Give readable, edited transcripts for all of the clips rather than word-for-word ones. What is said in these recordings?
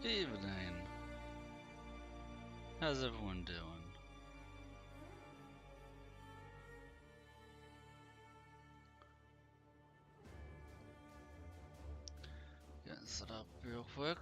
Evening. How's everyone doing? Getting set up real quick.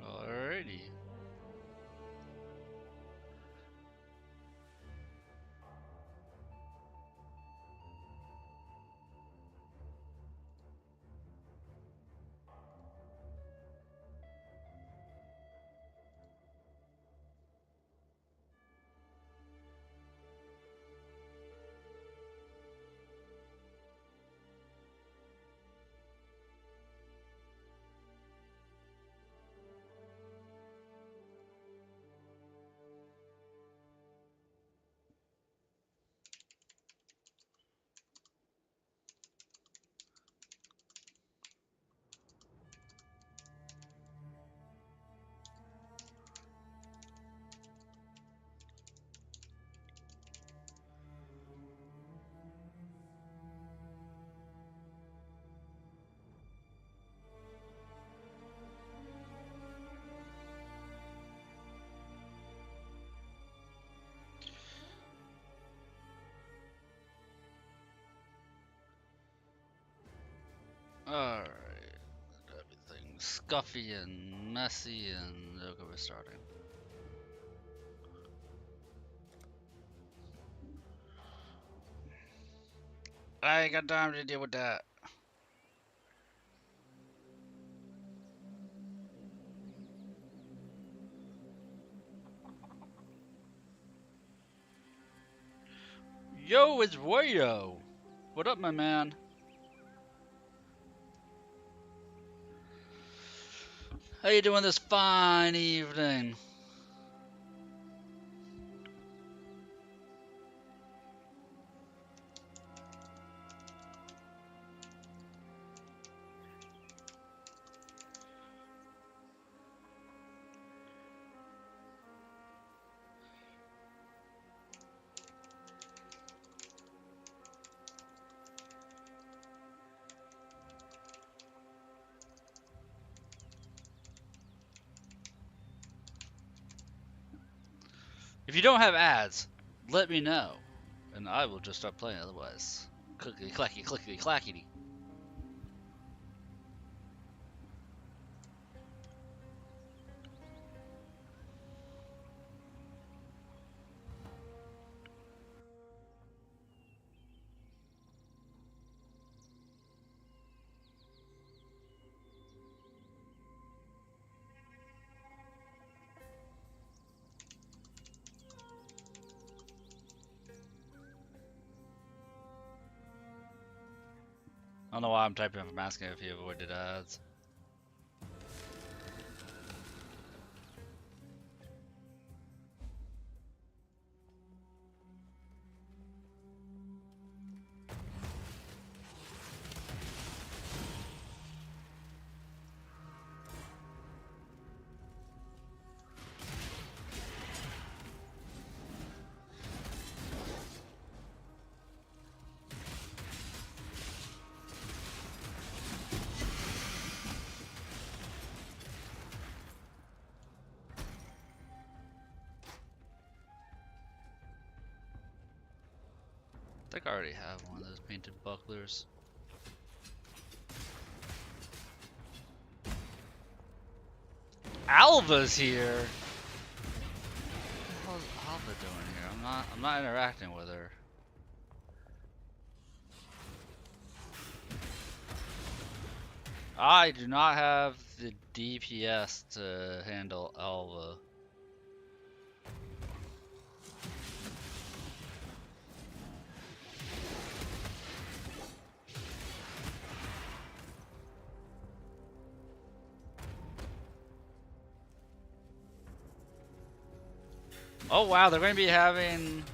Alrighty. Alright. Everything's scuffy and messy and okay, we're starting. I ain't got time to deal with that. Yo, it's Wayo. What up, my man? How you doing this fine evening? If you don't have ads, let me know, and I will just start playing. Otherwise, clickety clacky, clickety clackety. I don't know why I'm typing if I'm asking if you avoided ads. I think I already have one of those painted bucklers. Alva's here. What the hell is Alva doing here? I'm not interacting with her. I do not have the DPS to handle Alva. Oh wow, they're going to be having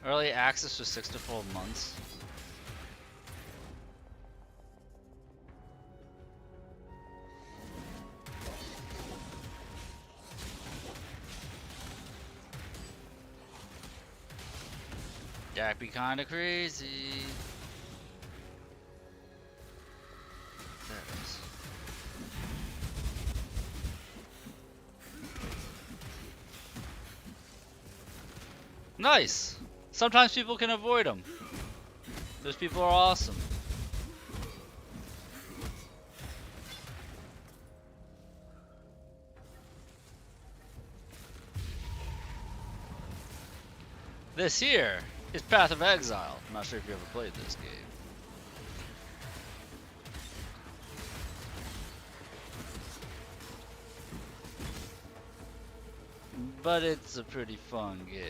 early access for 6 to 12 months. That'd be kind of crazy. There it is. Nice! Sometimes people can avoid them. Those people are awesome. This here is Path of Exile. I'm not sure if you ever played this game. But it's a pretty fun game.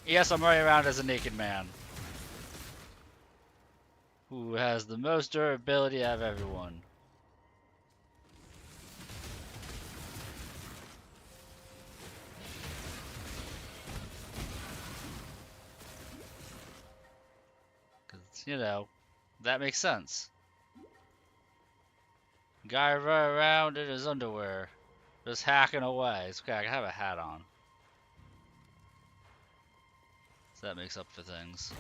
Yes, I'm running around as a naked man who has the most durability out of everyone. Cause, you know, that makes sense. Guy running around in his underwear, just hacking away. It's okay, I have a hat on. So that makes up for things.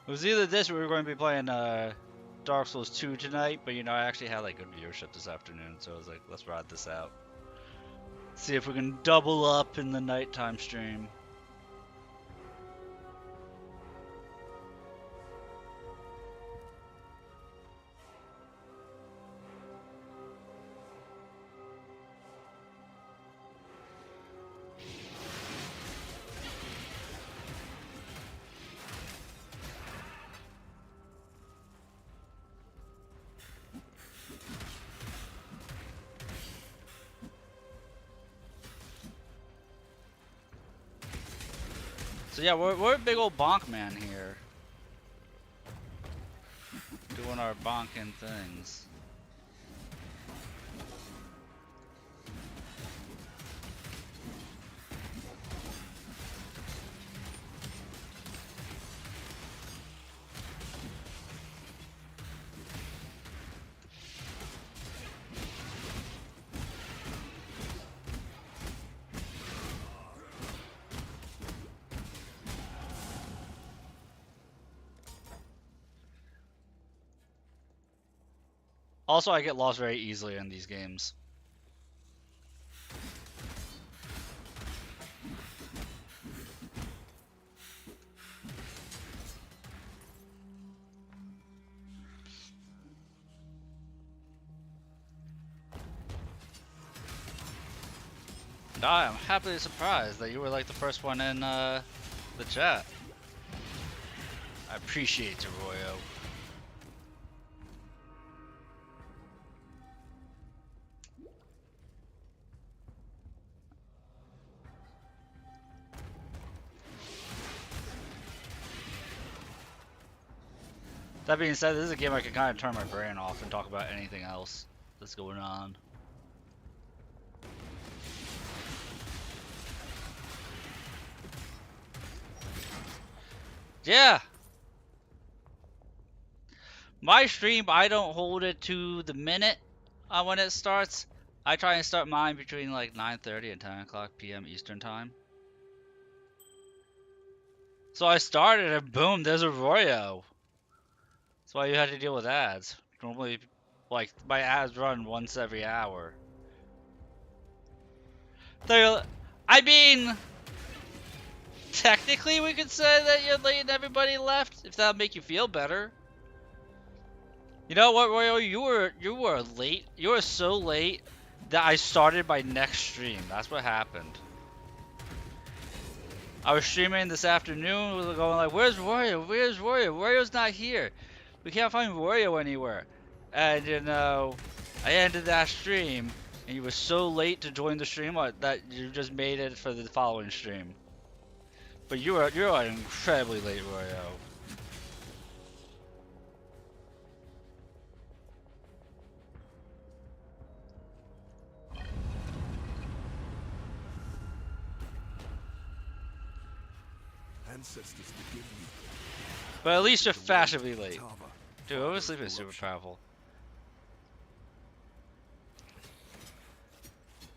It was either this or we were going to be playing Dark Souls 2 tonight, but you know, I actually had like good viewership this afternoon, so I was like, let's ride this out. See if we can double up in the nighttime stream. So yeah, we're a big old bonk man here. Doing our bonking things. Also, I get lost very easily in these games. I am happily surprised that you were like the first one in the chat. I appreciate you, Royo. That being said, this is a game I can kind of turn my brain off and talk about anything else that's going on. Yeah. My stream, I don't hold it to the minute when it starts. I try and start mine between like 9:30 and 10 o'clock p.m. Eastern time. So I started and boom, there's a Royo. That's why you had to deal with ads. Normally, like, my ads run once every hour. I mean, technically we could say that you're late and everybody left, if that'll make you feel better. You know what, Royo? You were late. You were so late that I started my next stream. That's what happened. I was streaming this afternoon, we were going like, where's Royo? Where's Royo? Royo's not here. We can't find Royo anywhere. And you know, I ended that stream, and you were so late to join the stream that you just made it for the following stream. But you're incredibly late, Royo. Ancestors forgive you. But at least you're fashionably late. Dude, oversleeping is super powerful.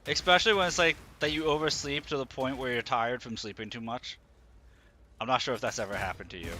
Especially when it's like that you oversleep to the point where you're tired from sleeping too much. I'm not sure if that's ever happened to you.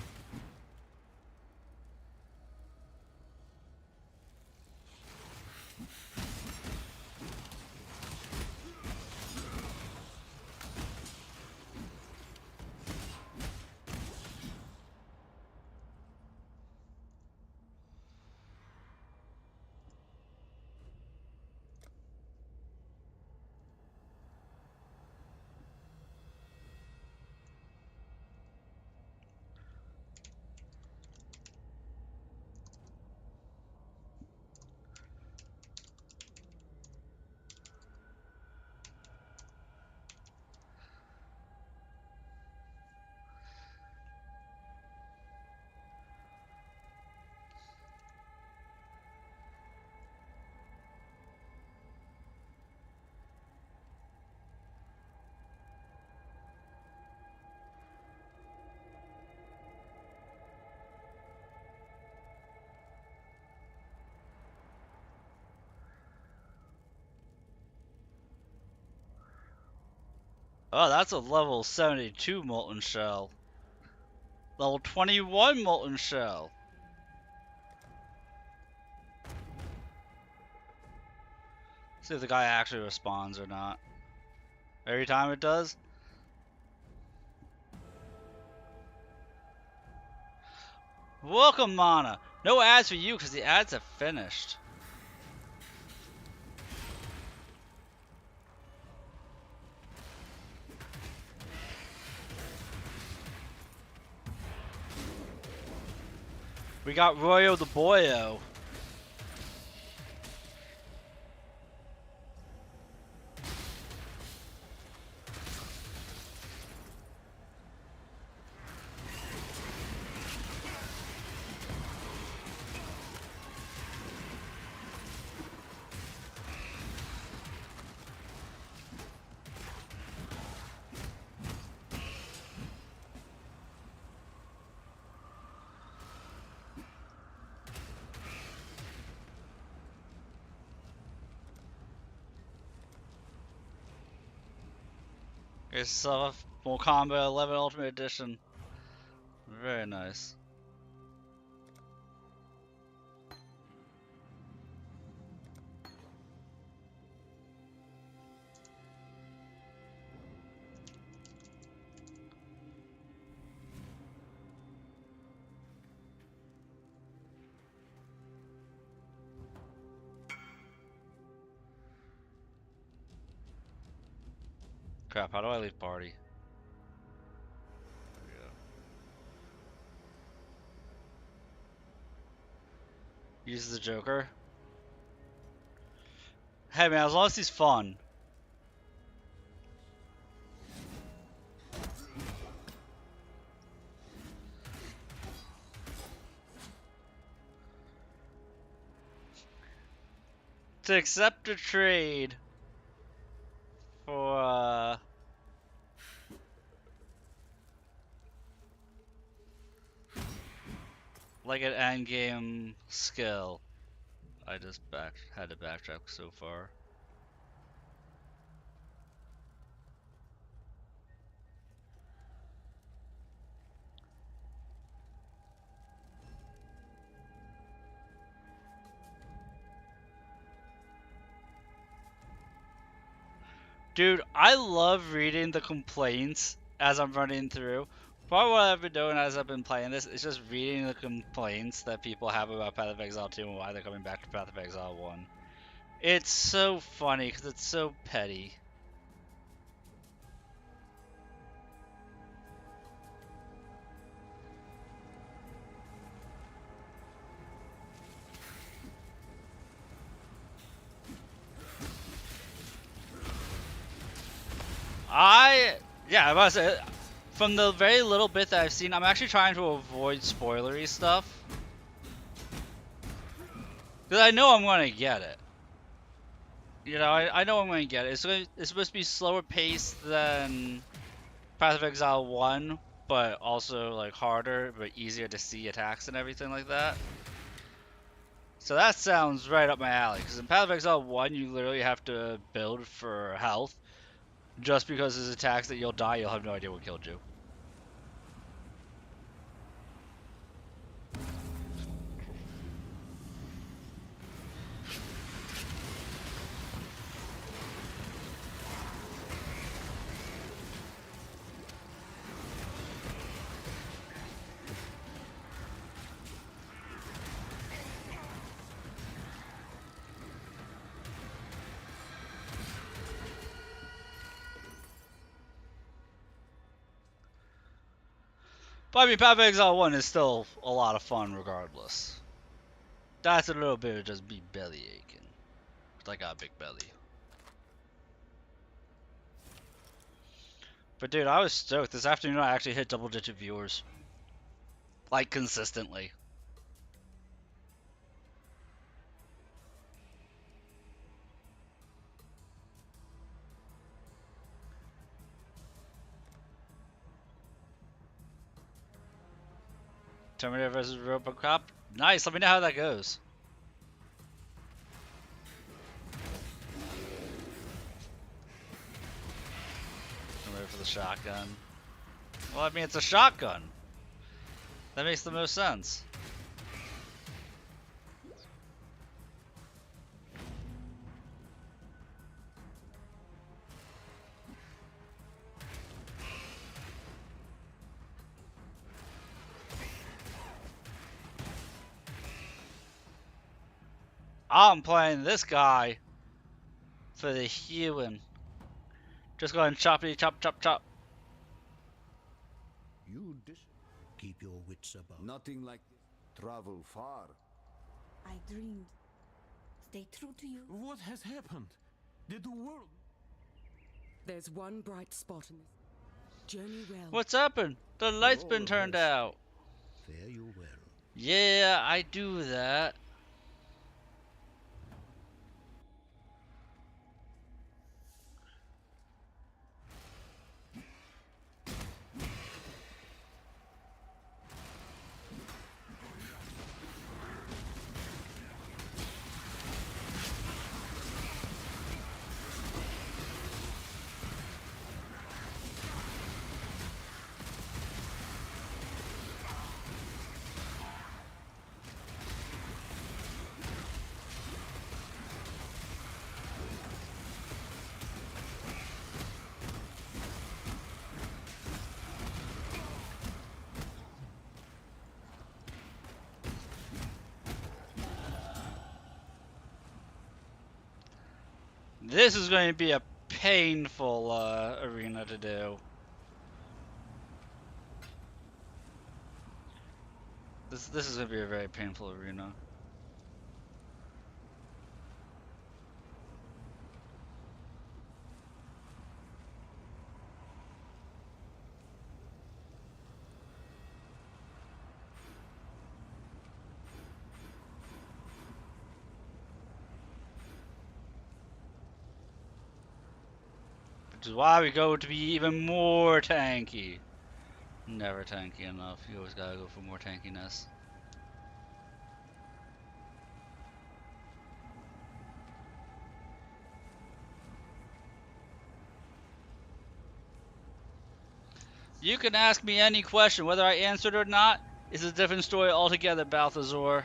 Oh, that's a level 72 molten shell. Level 21 molten shell. See if the guy actually responds or not. Every time it does. Welcome, Mana. No ads for you because the ads have finished. We got Royo the Boyo. It's Mortal Kombat 11 Ultimate Edition. Very nice. Crap, how do I leave party? There we go. Use the Joker. Hey man, as long as he's fun. To accept a trade for like an end game skill. I just had to backtrack so far. Dude, I love reading the complaints as I'm running through. Part of what I've been doing as I've been playing this is just reading the complaints that people have about Path of Exile 2 and why they're coming back to Path of Exile 1. It's so funny because it's so petty. Yeah, I was say, from the very little bit that I've seen, I'm actually trying to avoid spoilery stuff. Because I know I'm going to get it. You know, I know I'm going to get it. It's supposed to be slower paced than Path of Exile 1, but also like harder, but easier to see attacks and everything like that. So that sounds right up my alley, because in Path of Exile 1, you literally have to build for health. Just because there's attacks that you'll die, you'll have no idea what killed you. But I mean, Path of Exile 1 is still a lot of fun regardless. That's a little bit of just me belly aching. Because I got a big belly. But dude, I was stoked. This afternoon I actually hit double-digit viewers. Like, consistently. Terminator vs. Robocop. Nice, let me know how that goes. I'm ready for the shotgun. Well, I mean, it's a shotgun. That makes the most sense. I'm playing this guy for the hewing. Just go ahead and choppity chop chop chop. You keep your wits about. Nothing like travel far. I dreamed. Stay true to you. What has happened? Did the world... There's one bright spot in this. Journey well. What's happened? The light's been all turned of us. out. Fare you well. Yeah, I do that. This is going to be a painful arena to do. This is going to be a very painful arena. Which is why we go to be even more tanky. Never tanky enough. You always gotta go for more tankiness. You can ask me any question, whether I answered or not is a different story altogether, Balthazar.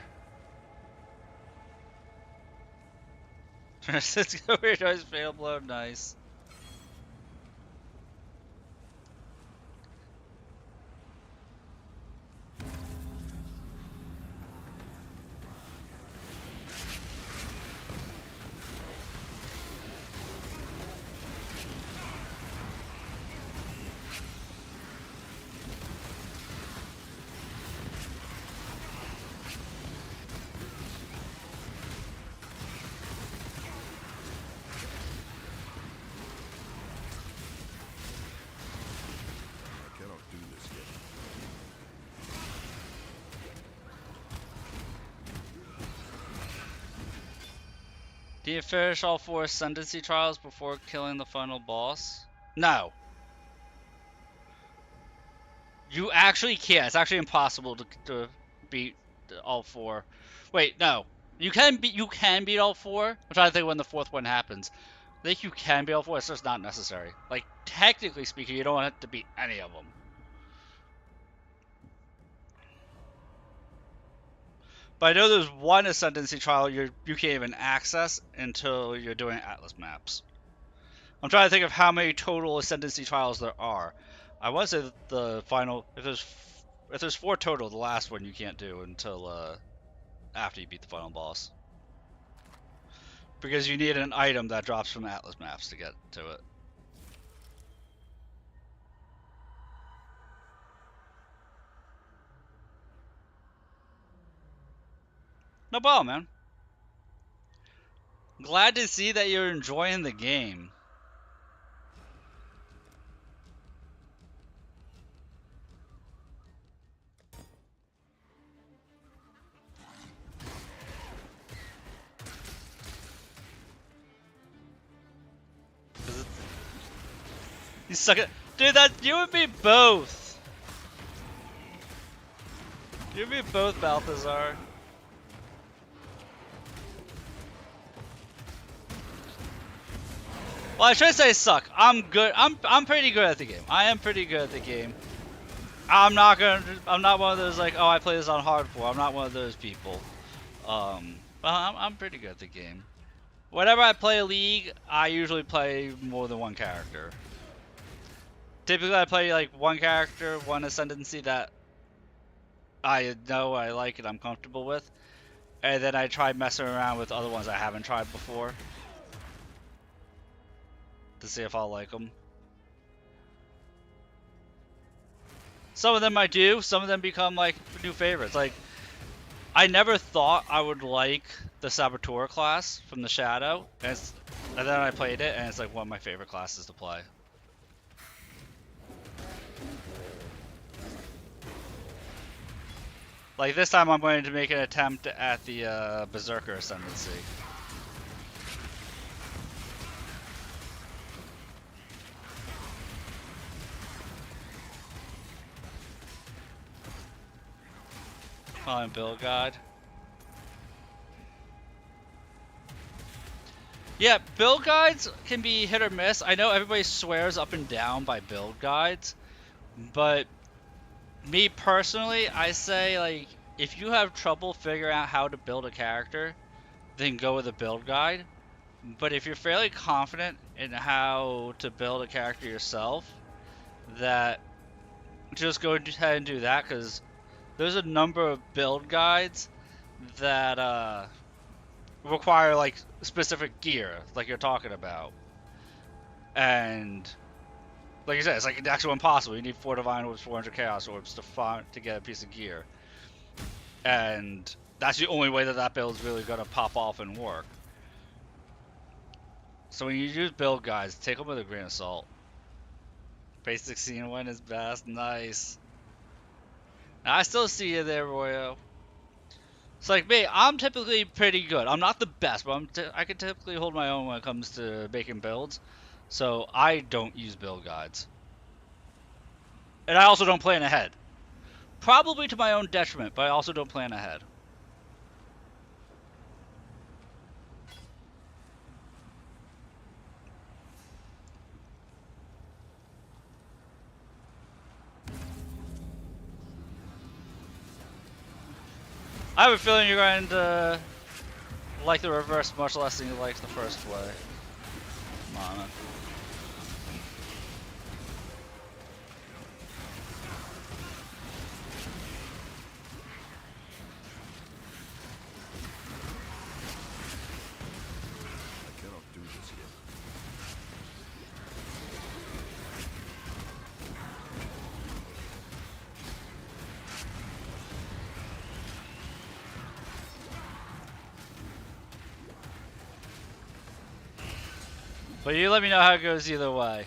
Francisco Rejoice fatal blow, nice. I cannot do this yet. Do you finish all 4 ascendancy trials before killing the final boss? No. You actually can't. It's actually impossible to beat all 4. Wait, no. You can beat all 4. I'm trying to think when the 4th one happens. I think you can beat all 4. It's just not necessary. Like, technically speaking, you don't have to beat any of them. But I know there's one ascendancy trial you can't even access until you're doing Atlas maps. I'm trying to think of how many total ascendancy trials there are. I want to say that the final, if there's 4 total, the last one you can't do until after you beat the final boss, because you need an item that drops from Atlas maps to get to it. No problem, man. Glad to see that you're enjoying the game. You suck it. Dude, that's you and me both. You and me both, Balthazar. Well, I should say suck. I'm good. I'm pretty good at the game. I am pretty good at the game. I'm not one of those like, oh, I play this on hardcore. I'm not one of those people. But I'm pretty good at the game. Whenever I play a league, I usually play more than one character. Typically, I play like one character, one ascendancy that I know I like and I'm comfortable with, and then I try messing around with other ones I haven't tried before to see if I'll like them. Some of them I do, some of them become like new favorites. Like, I never thought I would like the Saboteur class from the Shadow, and then I played it, and it's like one of my favorite classes to play. Like this time I'm going to make an attempt at the Berserker Ascendancy. Calling Build Guide. Yeah, build guides can be hit or miss. I know everybody swears up and down by build guides, but me personally, I say, like, if you have trouble figuring out how to build a character, then go with a build guide. But if you're fairly confident in how to build a character yourself, that just go ahead and do that, because there's a number of build guides that require like specific gear, like you're talking about, and like you said, it's like actually impossible. You need 4 Divine Orbs, 400 Chaos Orbs to get a piece of gear, and that's the only way that that build is really gonna pop off and work. So when you use build guides, take them with a grain of salt. Basic scene win is best, nice. Now, I still see you there, Royo. It's like me, I'm typically pretty good. I'm not the best, but I can typically hold my own when it comes to making builds. So I don't use build guides. And I also don't plan ahead. Probably to my own detriment, but I also don't plan ahead. I have a feeling you're going to like the reverse much less than you liked the first way. Come on. I cannot do this yet. But you let me know how it goes either way.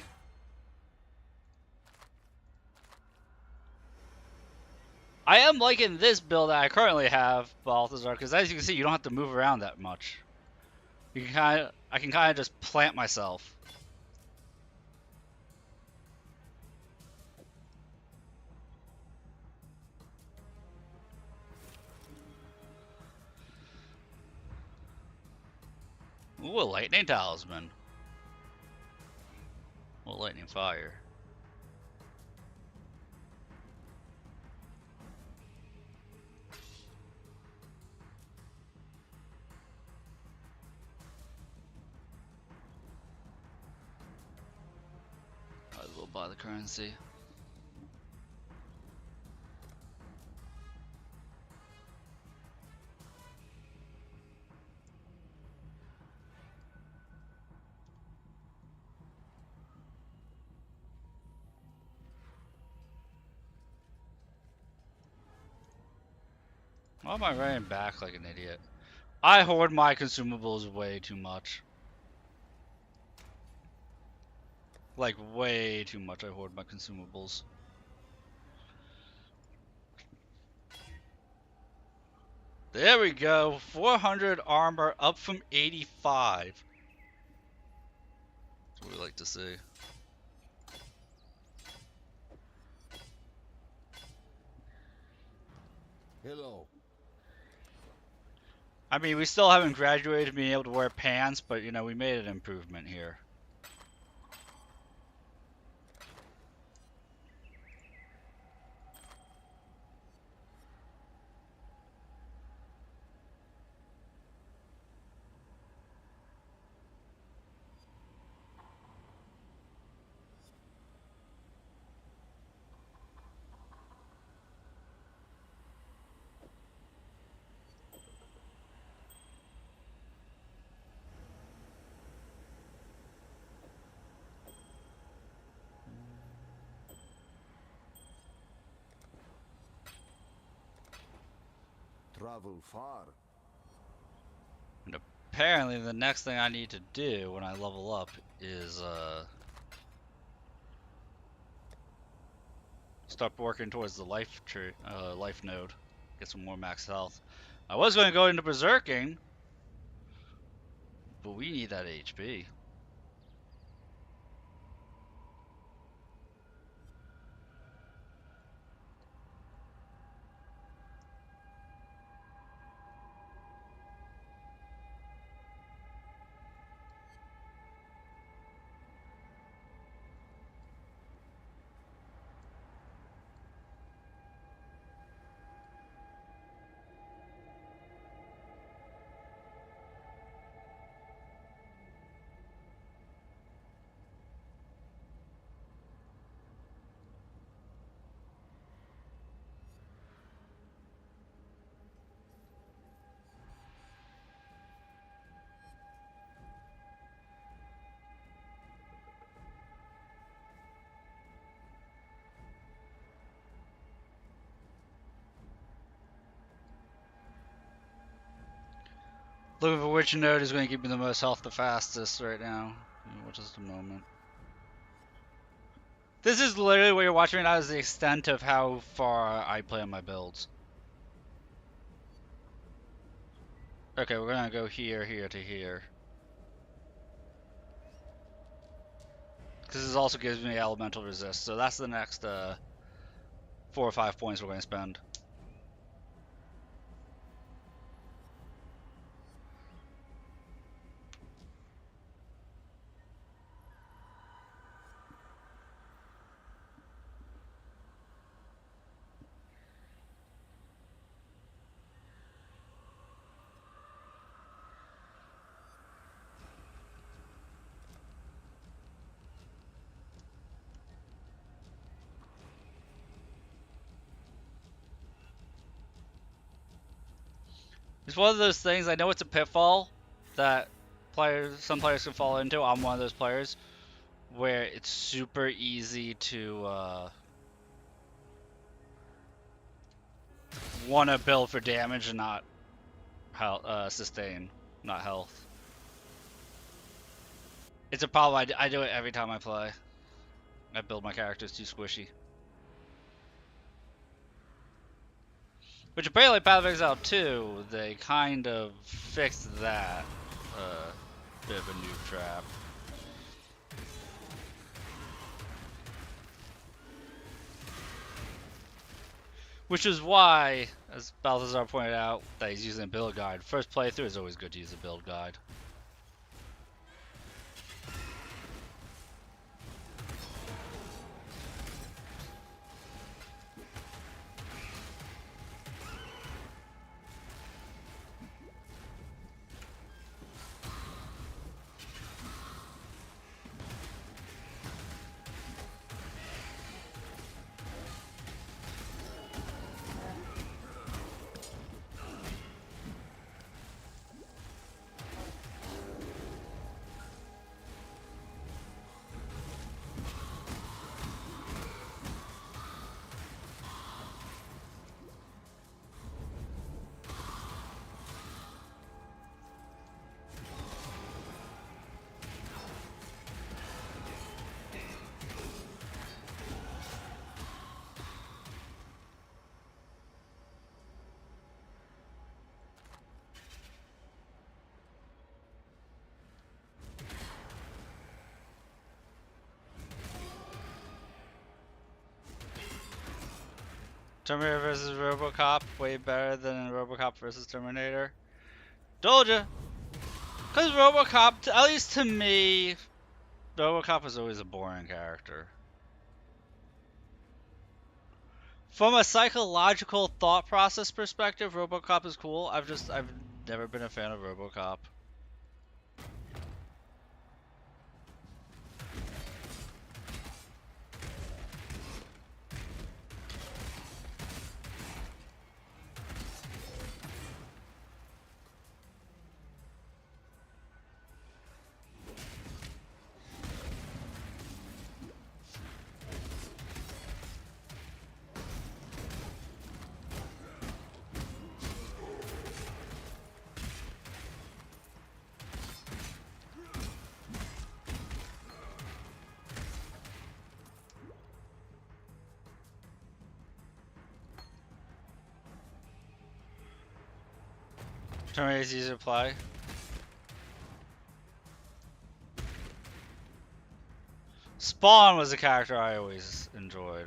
I am liking this build that I currently have, Balthazar, because as you can see, you don't have to move around that much. You can I can kind of just plant myself. Ooh, a lightning talisman. Well, lightning fire. Might as well buy the currency. Why am I running back like an idiot? I hoard my consumables way too much. Like, way too much I hoard my consumables. There we go. 400 armor up from 85. That's what we like to see. Hello. I mean, we still haven't graduated being able to wear pants, but you know, we made an improvement here. Travel far. And apparently the next thing I need to do when I level up is start working towards the life tree, life node. Get some more max health. I was going to go into berserking, but we need that HP. Looking for which node is going to give me the most health the fastest right now. Which is the moment. This is literally what you're watching right now is the extent of how far I play on my builds. Okay, we're gonna go here, here to here. Because this also gives me elemental resist, so that's the next 4 or 5 points we're gonna spend. It's one of those things. I know it's a pitfall that some players can fall into. I'm one of those players where it's super easy to want to build for damage and not health, sustain, not health. It's a problem. I do it every time I play. I build my characters too squishy. Which apparently Path of Exile 2, they kind of fixed that. Bit of a noob trap. Which is why, as Balthazar pointed out, that he's using a build guide. First playthrough is always good to use a build guide. Terminator versus Robocop, way better than Robocop versus Terminator. Told ya! Because Robocop, at least to me, Robocop is always a boring character. From a psychological thought process perspective, Robocop is cool. I've never been a fan of Robocop. Terminator's easy to play. Spawn was a character I always enjoyed.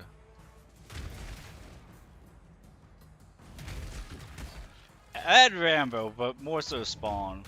I had Rambo, but more so Spawn.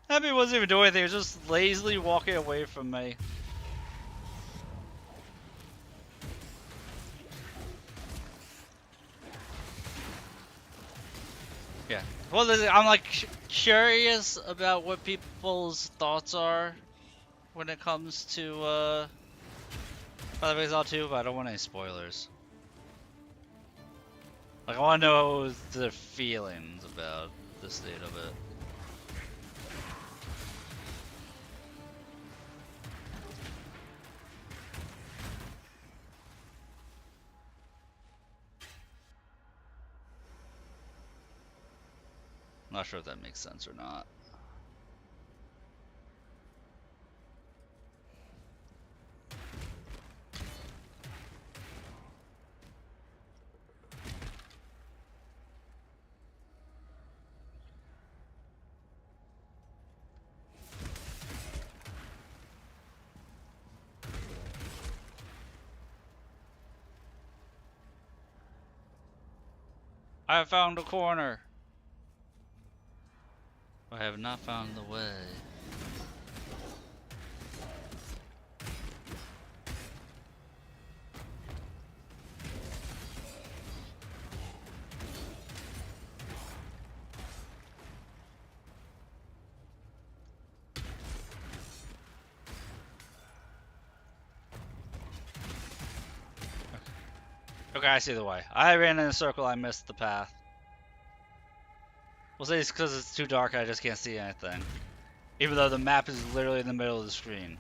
That dude wasn't even doing anything, he was just lazily walking away from me. Yeah. Well, I'm like curious about what people's thoughts are when it comes to Path of Exile 2, but I don't want any spoilers. Like, I want to know their feelings about the state of it. Not sure if that makes sense or not. I have found a corner. I have not found the way. Okay, I see the way. I ran in a circle, I missed the path. We'll say it's because it's too dark, I just can't see anything. Even though the map is literally in the middle of the screen.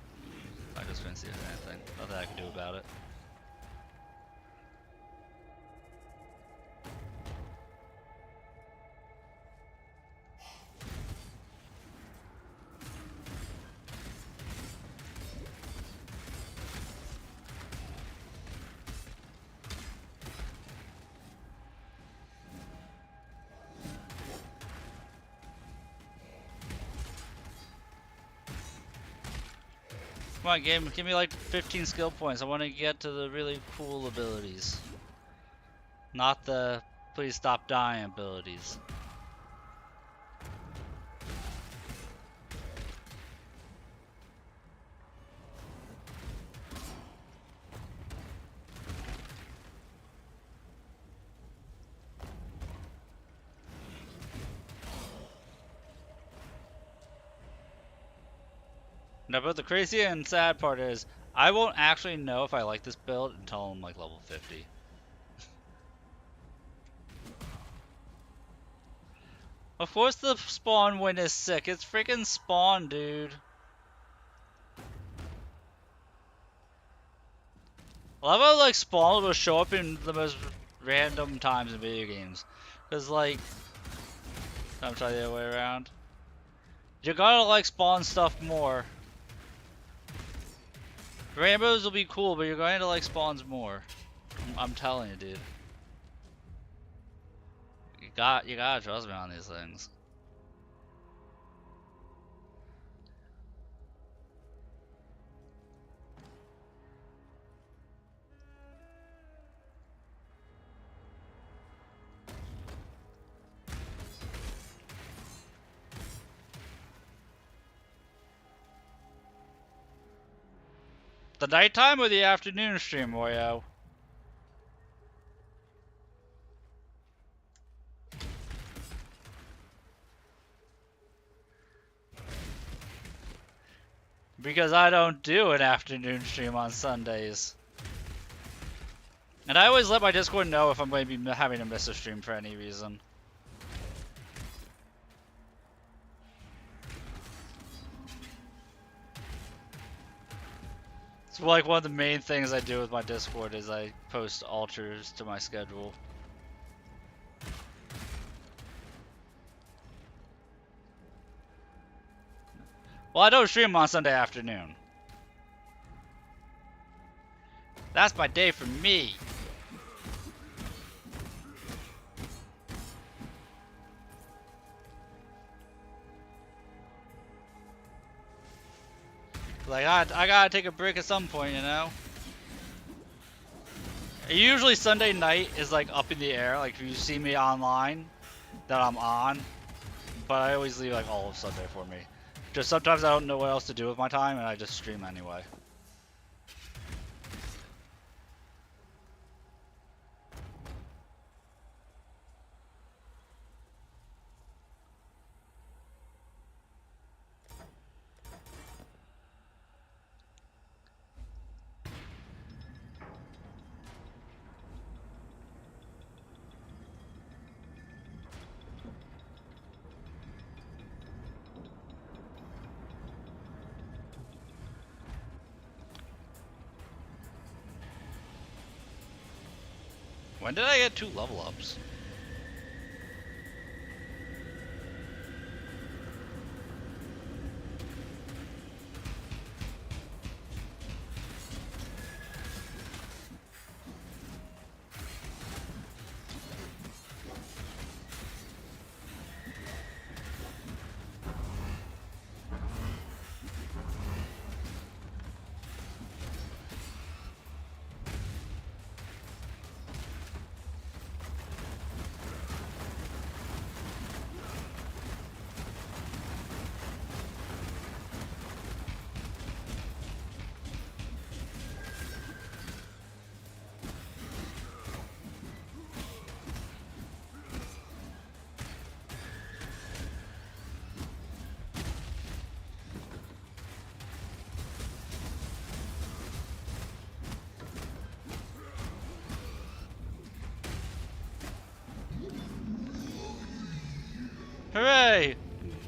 I just couldn't see anything. Nothing I can do about it. Come on, game. Give me like 15 skill points. I want to get to the really cool abilities. Not the please stop dying abilities. No, but the crazy and sad part is, I won't actually know if I like this build until I'm like level 50. Of course the spawn win is sick. It's freaking spawn, dude. I love how like spawn will show up in the most random times in video games. Cause like, I'm trying the other way around. You gotta like spawn stuff more. Rainbows will be cool, but you're going to like spawns more. I'm telling you, dude. You gotta trust me on these things. The nighttime or the afternoon stream, Wario? Because I don't do an afternoon stream on Sundays. And I always let my Discord know if I'm going to be having to miss a stream for any reason. It's like one of the main things I do with my Discord is I post alters to my schedule. Well, I don't stream on Sunday afternoon. That's my day for me. Like, I gotta take a break at some point, you know? Usually Sunday night is like up in the air, like if you see me online, that I'm on. But I always leave like all of Sunday for me. Just sometimes I don't know what else to do with my time and I just stream anyway. When did I get 2 level ups?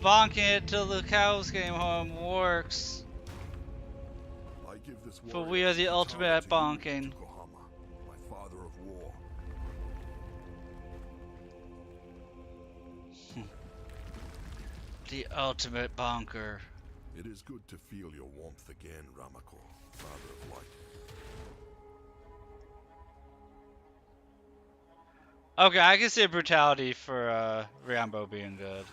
bonking it till the cows came home works. I give this For warrior we are the Kitana ultimate at to you, bonking. Tokuhama, my father of war. The ultimate bonker. It is good to feel your warmth again, Ramako, father of light. Okay, I can see a brutality for Rambo being good.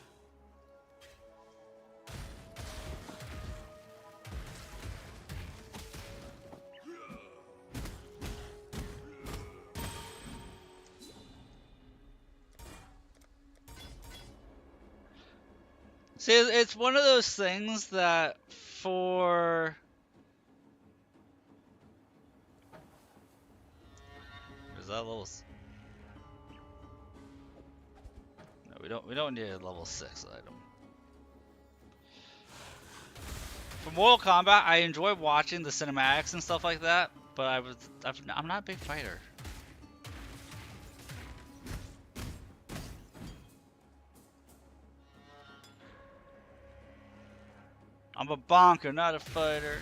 See, it's one of those things that for... Is that level... No, we don't need a level 6 item. For Mortal Kombat, I enjoy watching the cinematics and stuff like that, but I'm not a big fighter. I'm a bonker, not a fighter.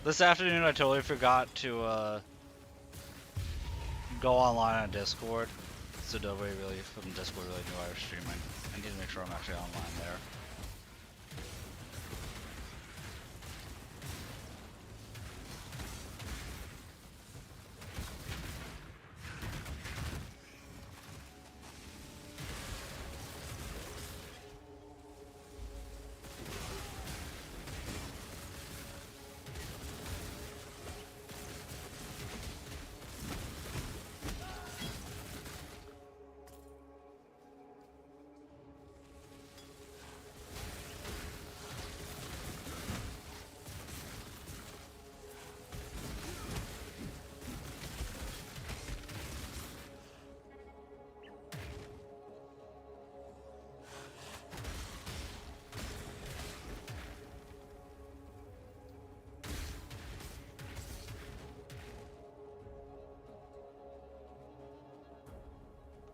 This afternoon I totally forgot to go online on Discord, so nobody really from Discord really knew I was streaming. I need to make sure I'm actually online there.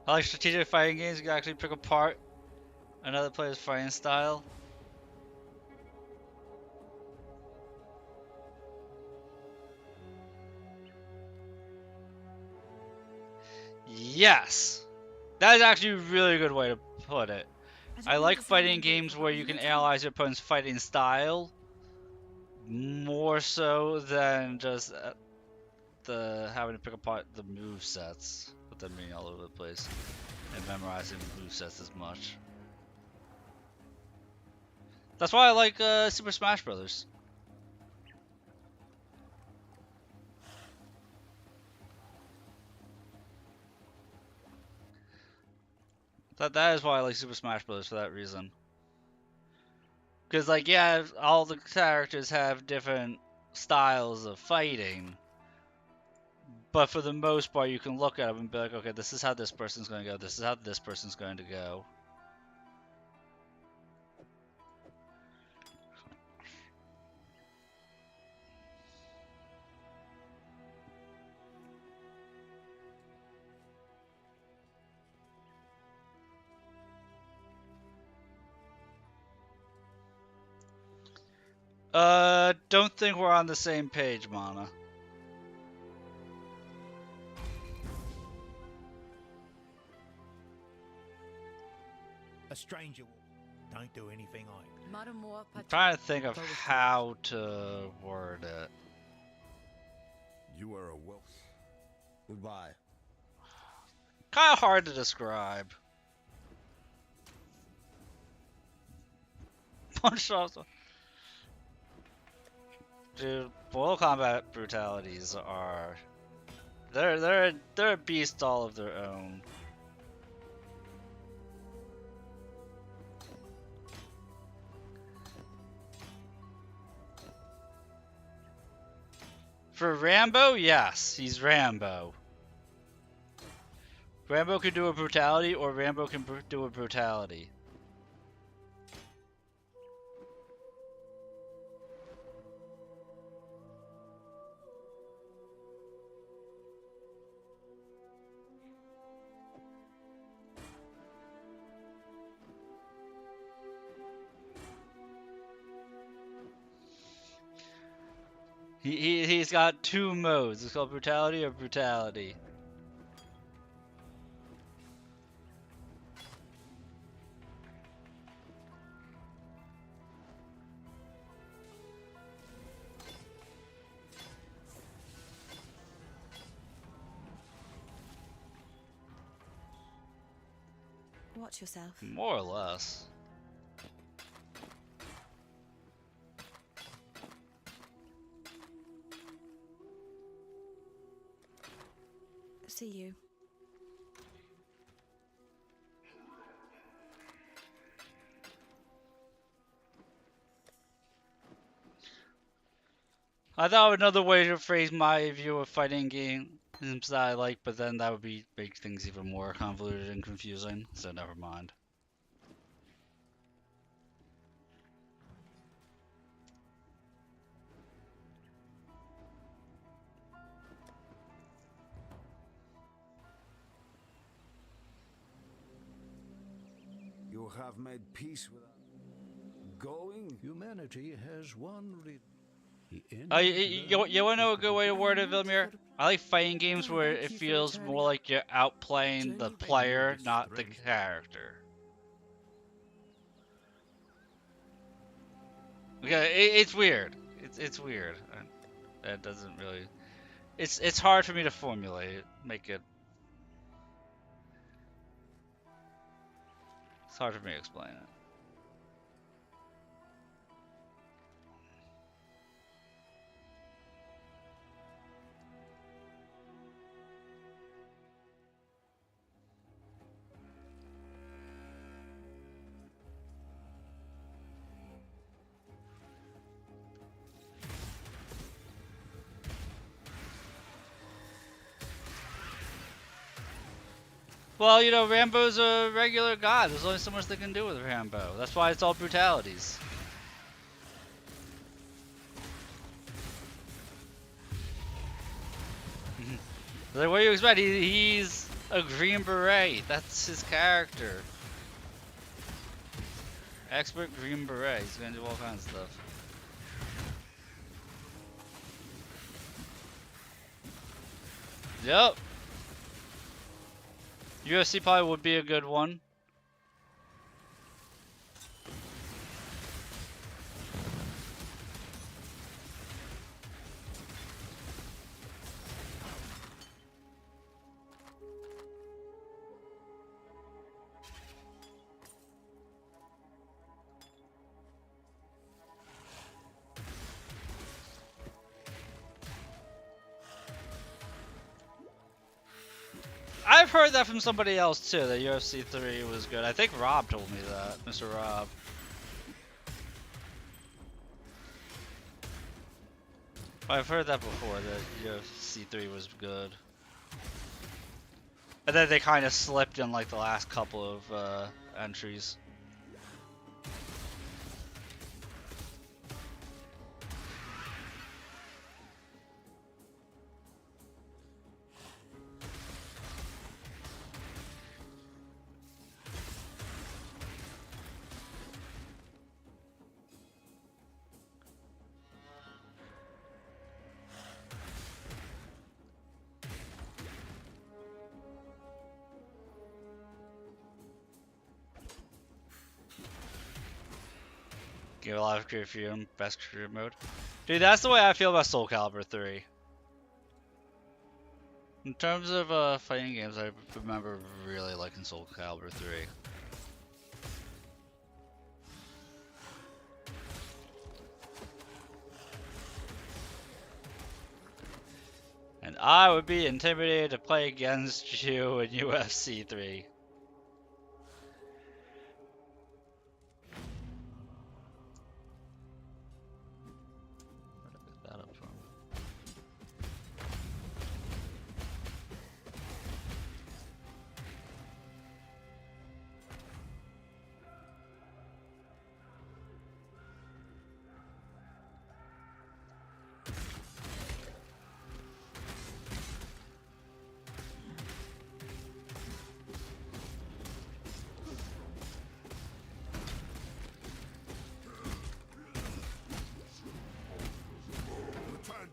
I like strategic fighting games. You can actually pick apart another player's fighting style. Yes! That is actually a really good way to put it. I like fighting games where you can analyze your opponent's fighting style more so than just the having to pick apart the move sets, with them being all over the place and memorizing move sets as much. That's why I like Super Smash Brothers. That is why I like Super Smash Brothers for that reason. Because, like, yeah, all the characters have different styles of fighting, but for the most part, you can look at them and be like, okay, this is how this person's going to go, this is how this person's going to go. Don't think we're on the same page, Mana. A stranger don't do anything I. I'm trying to think of how to word it. You are a wealth. Goodbye. Kind of hard to describe. Punch off. Dude, Mortal Kombat brutalities are they're a beast all of their own. For Rambo, yes, he's Rambo. Rambo can do a brutality, or Rambo can do a brutality. He's got two modes. It's called brutality or brutality. Watch yourself. More or less. See you. I thought another way to phrase my view of fighting games that I like, but then that would make things even more convoluted and confusing, so never mind. You have made peace with us. Going? Humanity has one You want to know a good way to word it, Vilmir? I like fighting games where it feels more like you're outplaying the player, not the character. Okay, it's weird. It's weird. That doesn't really. It's hard for me to formulate. Make it. It's hard for me to explain it. Well, you know, Rambo's a regular god. There's only so much they can do with Rambo. That's why it's all brutalities. Like, what do you expect? He's a Green Beret. That's his character. Expert Green Beret. He's gonna do all kinds of stuff. Yep. UFC probably would be a good one. I've heard that from somebody else too, that UFC 3 was good. I think Rob told me that, Mr. Rob. I've heard that before, that UFC 3 was good. And then they kind of slipped in like the last couple of entries. Give a lot of career freedom, best career mode. Dude, that's the way I feel about Soul Calibur 3. In terms of fighting games, I remember really liking Soul Calibur 3. And I would be intimidated to play against you in UFC 3.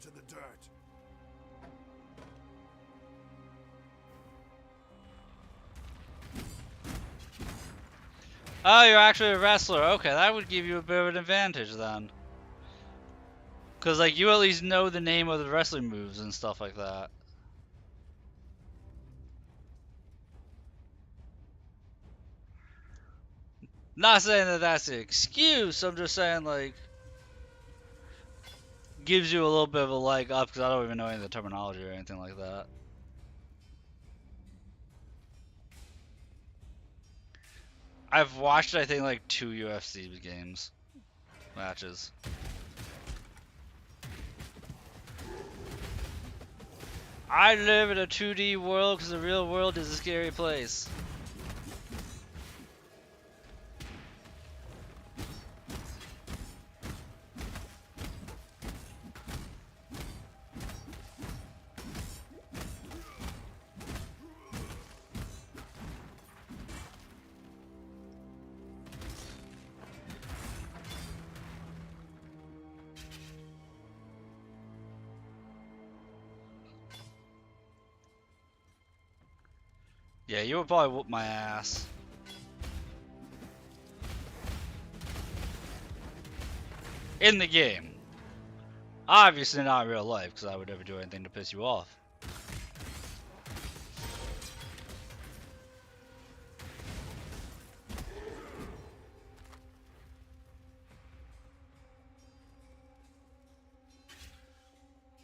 into the dirt. Oh, you're actually a wrestler. Okay, that would give you a bit of an advantage then. Because, like, you at least know the name of the wrestling moves and stuff like that. Not saying that that's an excuse, I'm just saying, like, gives you a little bit of a leg up because I don't even know any of the terminology or anything like that. I've watched, I think, like 2 UFC games. Matches. I live in a 2D world because the real world is a scary place. Yeah, you would probably whoop my ass. In the game. Obviously not in real life, because I would never do anything to piss you off.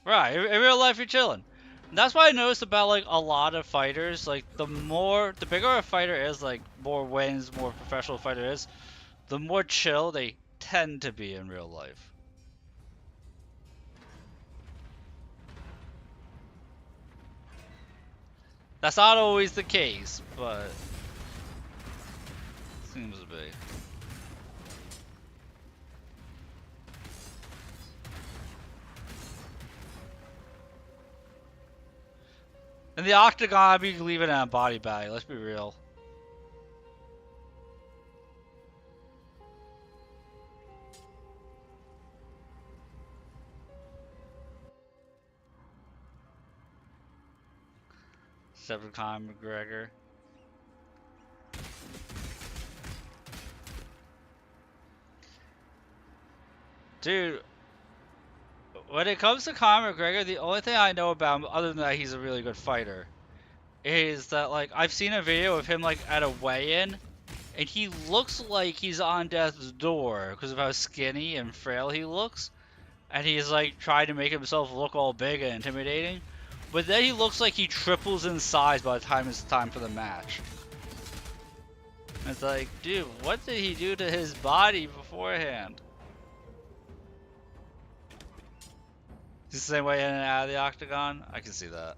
Right, in real life you're chilling. And that's what I noticed about like a lot of fighters, like the bigger a fighter is, like more wins, more professional fighter is, the more chill they tend to be in real life. That's not always the case, but seems to be. In the octagon, I'd be leaving it in a body bag, let's be real. Except for Conor McGregor. Dude, when it comes to Conor McGregor, the only thing I know about him, other than that he's a really good fighter, is that like I've seen a video of him like at a weigh-in, and he looks like he's on death's door because of how skinny and frail he looks, and he's like trying to make himself look all big and intimidating, but then he looks like he triples in size by the time it's time for the match. And it's like, dude, what did he do to his body beforehand? He's the same way in and out of the octagon? I can see that.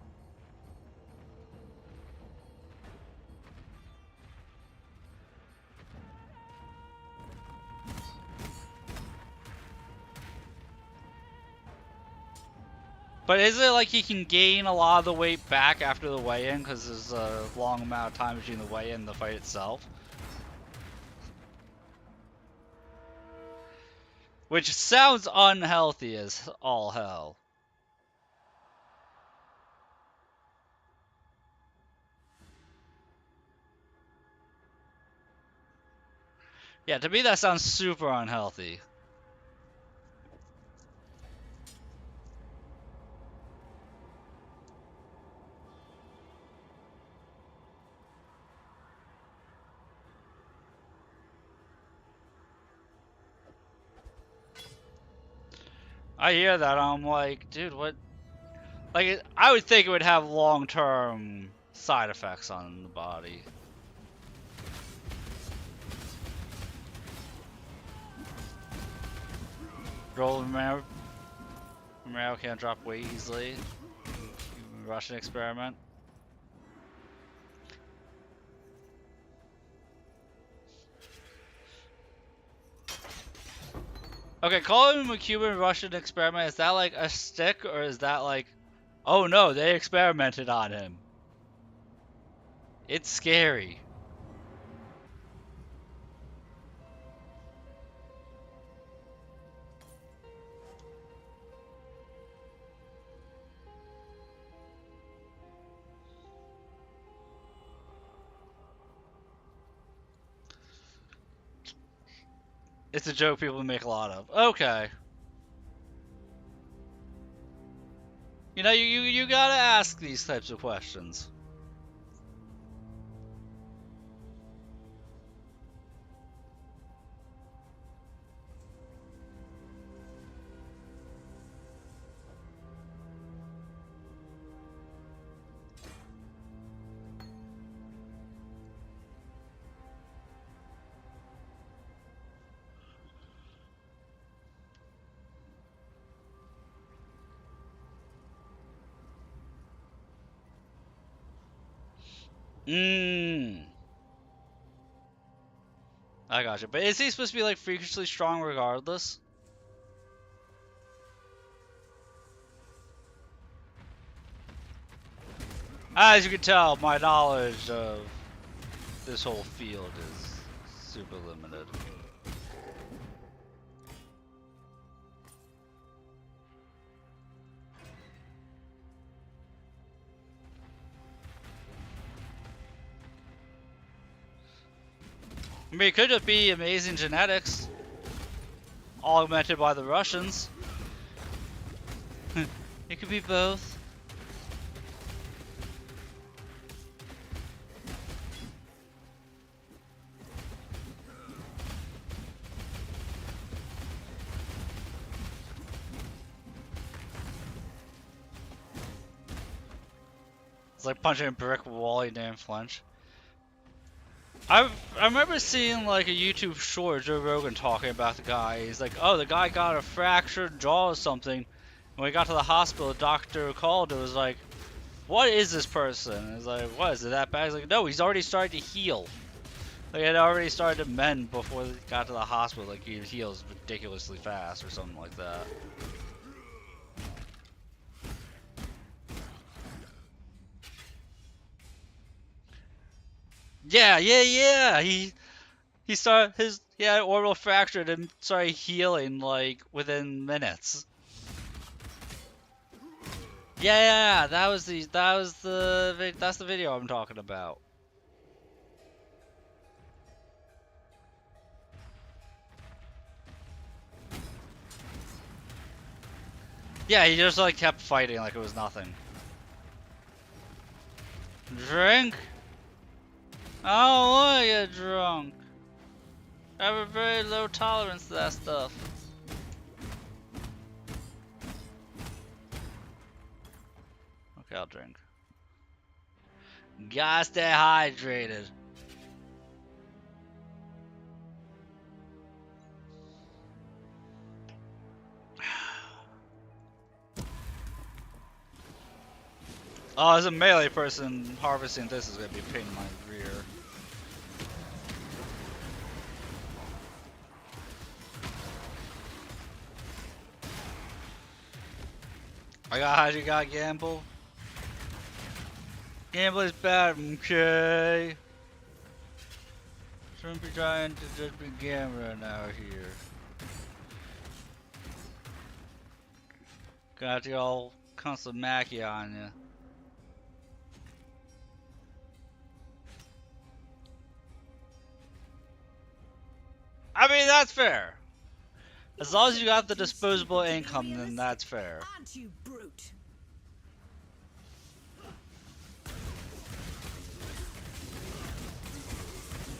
But is it like he can gain a lot of the weight back after the weigh-in because there's a long amount of time between the weigh-in and the fight itself? Which sounds unhealthy as all hell. Yeah, to me that sounds super unhealthy. I hear that, I'm like, dude, what? Like, I would think it would have long-term side effects on the body. Romero can't drop weight easily. Russian experiment. Okay, calling him a Cuban Russian experiment, is that like a stick or is that like, oh no, they experimented on him? It's scary. It's a joke people make a lot of. Okay. You know, you gotta ask these types of questions. Mmm. I gotcha. But is he supposed to be like freakishly strong regardless? As you can tell, my knowledge of this whole field is super limited. I mean, it could just be amazing genetics, augmented by the Russians. It could be both. It's like punching a brick wall, you didn't flinch. I remember seeing like a YouTube short, Joe Rogan talking about the guy. He's like, oh, the guy got a fractured jaw or something. When we got to the hospital, the doctor called and was like, what is this person? He's like, what, is it that bad? He's like, no, he's already started to heal. Like, it had already started to mend before they got to the hospital. Like, he heals ridiculously fast or something like that. Yeah. He started he had orbital fracture and started healing like within minutes. Yeah, that's the video I'm talking about. Yeah, he just like kept fighting like it was nothing. Drink? I don't wanna get drunk. I have a very low tolerance to that stuff. Okay, I'll drink. Gotta stay hydrated. Oh, as a melee person, harvesting this is gonna be a pain in my rear. You got gamble. Gamble is bad, okay? Shouldn't be trying to just be gambling out here. Got the all constant Mackie on you. I mean, that's fair. As long as you got the disposable income, then that's fair. Aren't you brute?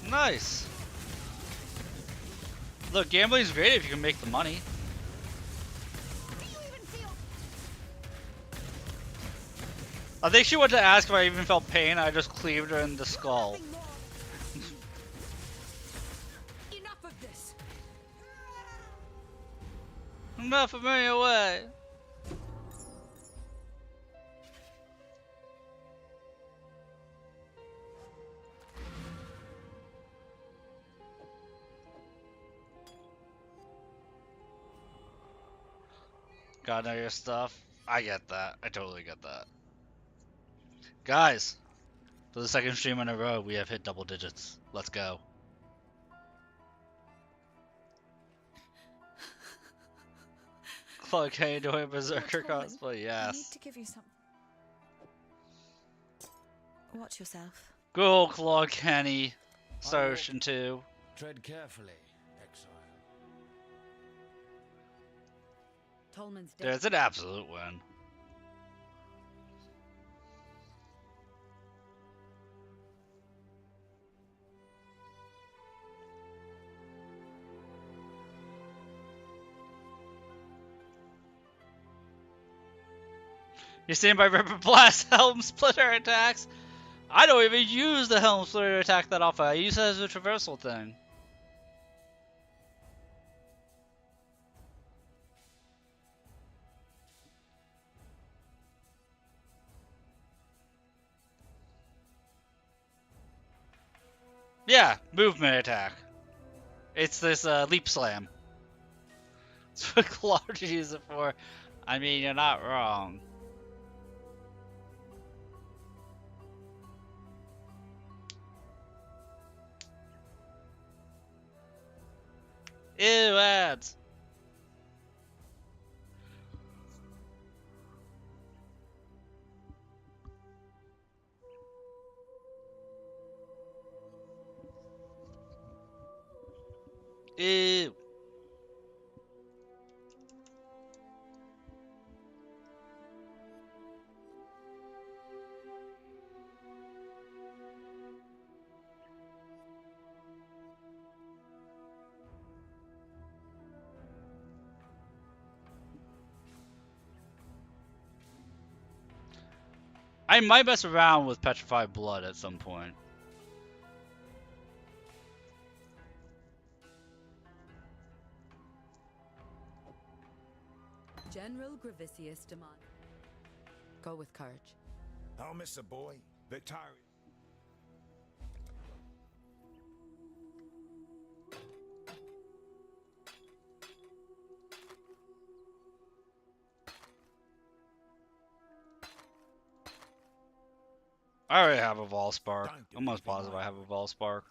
Nice. Look, gambling's great if you can make the money. I think she wanted to ask if I even felt pain. I just cleaved her in the skull. Enough of this. Enough of me away. Gotta know your stuff. I get that. I totally get that. Guys, for the second stream in a row, we have hit double digits. Let's go. Clark Kenny doing Berserker cosplay, yes. I need to give you something. Watch yourself. Good old Clark Kenny. Star Ocean 2. Tread carefully, exile. Tolman's dead. There's an absolute win. You stand by Ripper Blast Helm Splitter attacks. I don't even use the Helm Splitter attack that often. I use it as a traversal thing. Yeah, movement attack. It's this leap slam. That's what Claude uses it for. I mean, you're not wrong. Ew, ads. Ew. I might mess around with Petrified Blood at some point. General Gravicius demand. Go with courage. I'll miss a boy. Victari. I already have a Volspark. I'm almost positive I have a Volspark.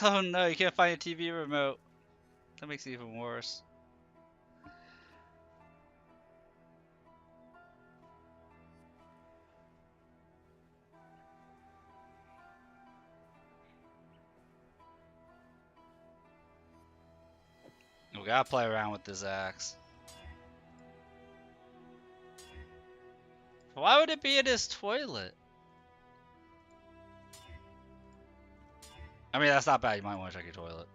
Oh no, you can't find a TV remote. That makes it even worse. We gotta play around with this axe. Why would it be in his toilet? I mean, that's not bad. You might want to check your toilet.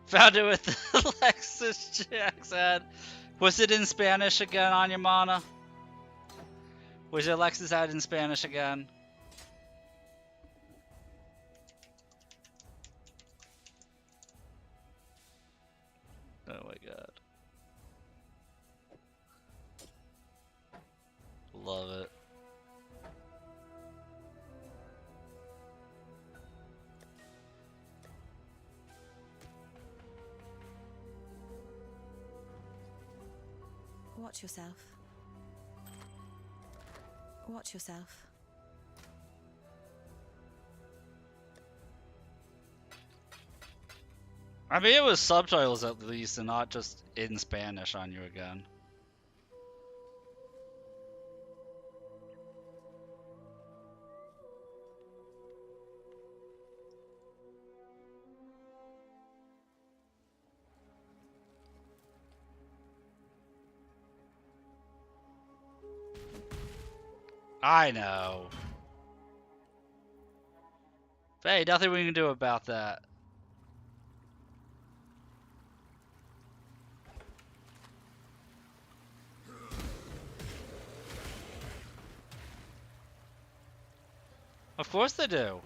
Found it with the Lexus Jack's ad. Was it in Spanish again on your mana? Was your Lexus ad in Spanish again? Oh my god. Love it. Watch yourself. Watch yourself. I mean, it was subtitles at least, and not just in Spanish on you again. I know. Hey, nothing we can do about that. Of course they do.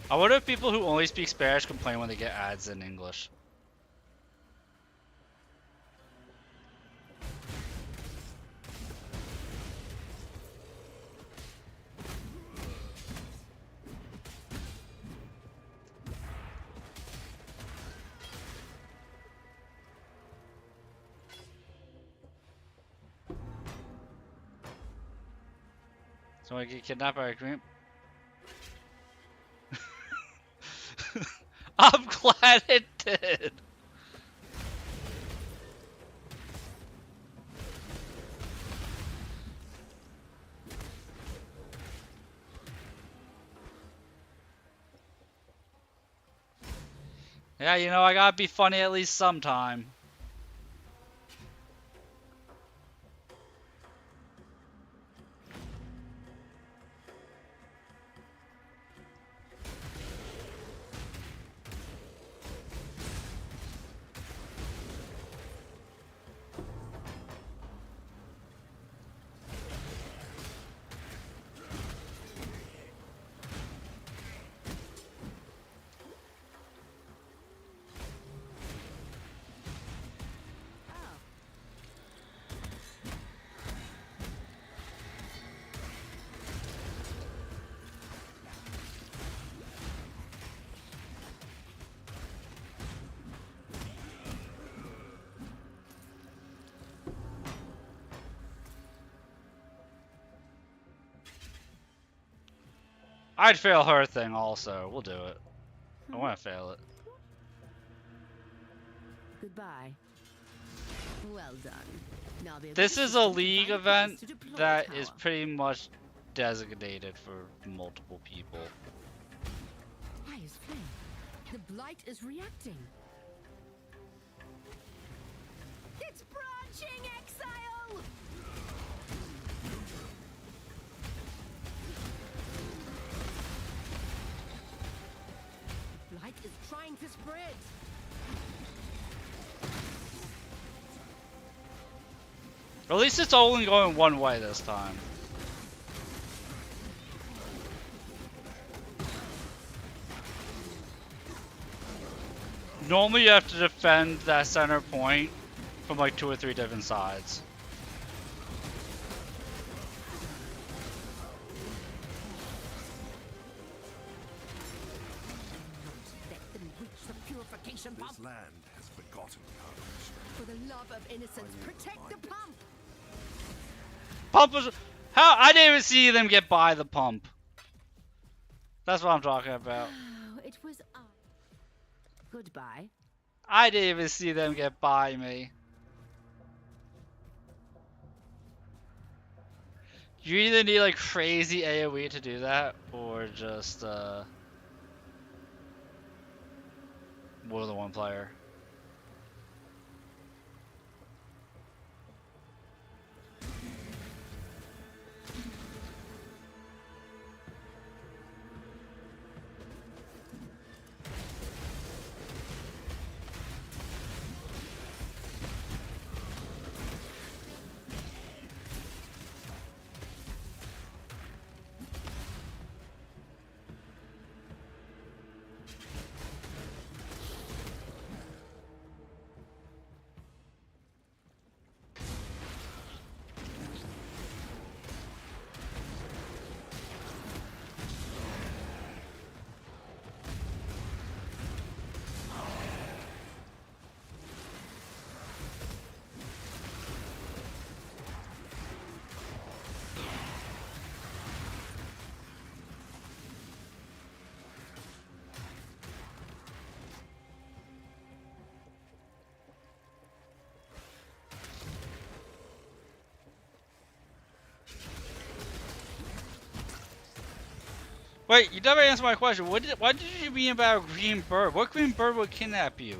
I wonder if people who only speak Spanish complain when they get ads in English. So I get kidnapped by a green. I'm glad it did. Yeah, you know, I gotta be funny at least sometime. I'd fail her thing also. We'll do it. I want to fail it. Goodbye. Well done. Now the This is a assistant league can find a place event to deploy that power. is pretty much designated for multiple people. Why is flame? The blight is reacting. It's branching, exile! Blight is trying to spread. At least it's only going one way this time. Normally you have to defend that center point from like 2 or 3 different sides. Let them reach the purification pump. This land has forgotten courage. For the love of innocence, protect the pump. Pump was... How? I didn't even see them get by the pump. That's what I'm talking about. Oh, it was I. Goodbye. I didn't even see them get by me. You either need like crazy AoE to do that, or just more than one player. Wait, you never answered my question. Why did you mean about a green bird? What green bird would kidnap you?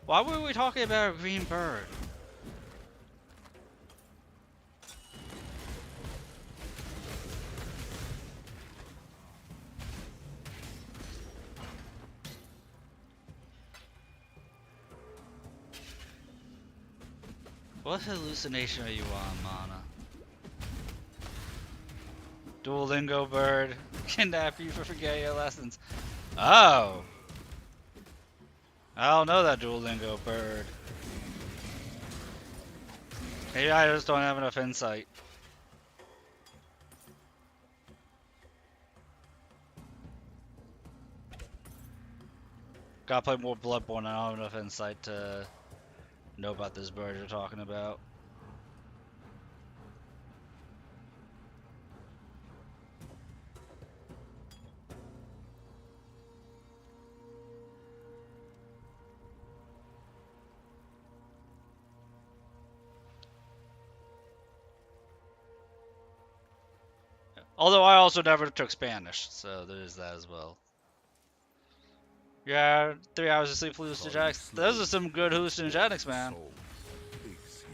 Why were we talking about a green bird? What hallucination are you on, Mana? Duolingo bird. Kidnap you for forgetting your lessons. Oh. I don't know that Duolingo bird. Maybe I just don't have enough insight. Gotta play more Bloodborne. I don't have enough insight to know about this bird you're talking about. Although I also never took Spanish, so there's that as well. Yeah, 3 hours of sleep hallucinogenics. Those are some good hallucinogenics, man. Soul aches here.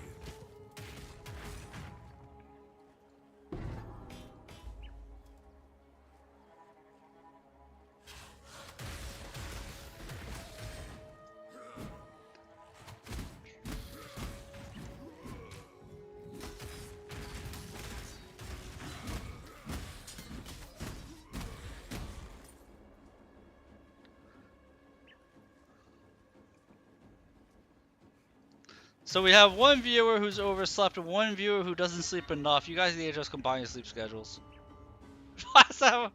So we have one viewer who's overslept and one viewer who doesn't sleep enough. You guys need to just combine your sleep schedules. So,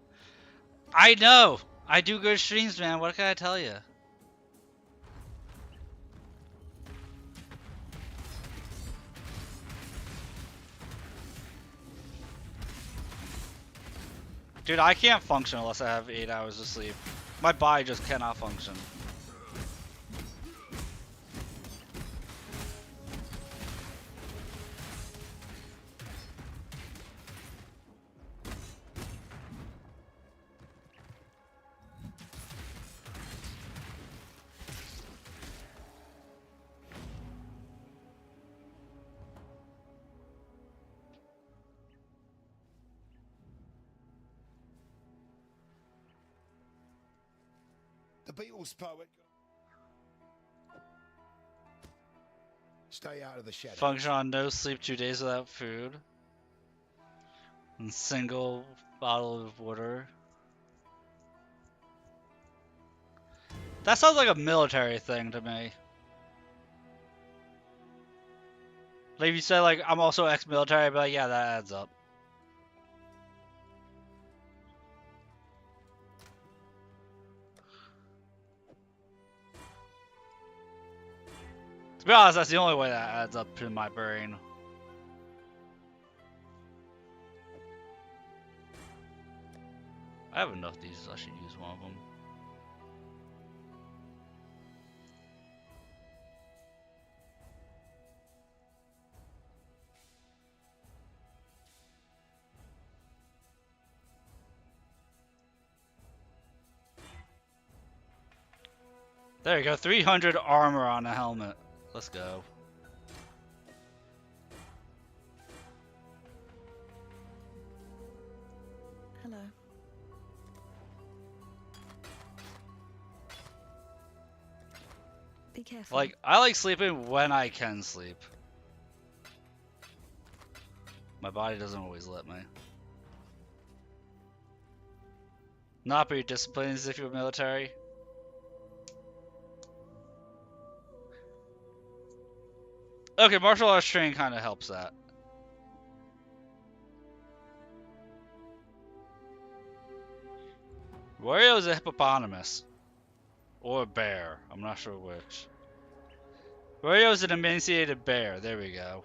I know. I do good streams, man. What can I tell you? Dude, I can't function unless I have 8 hours of sleep. My body just cannot function. The Beatles poet. Stay out of the shadows. Function on no sleep 2 days without food. And single bottle of water. That sounds like a military thing to me. Like if you say like I'm also ex-military, I'd be like, yeah, that adds up. To be honest, that's the only way that adds up in my brain. I have enough of these, I should use one of them. There you go, 300 armor on a helmet. Let's go. Hello. Be careful. Like, I like sleeping when I can sleep. My body doesn't always let me. Not very disciplined as if you're military. Okay, martial arts training kind of helps that. Wario is a hippopotamus. Or a bear. I'm not sure which. Wario is an emaciated bear. There we go.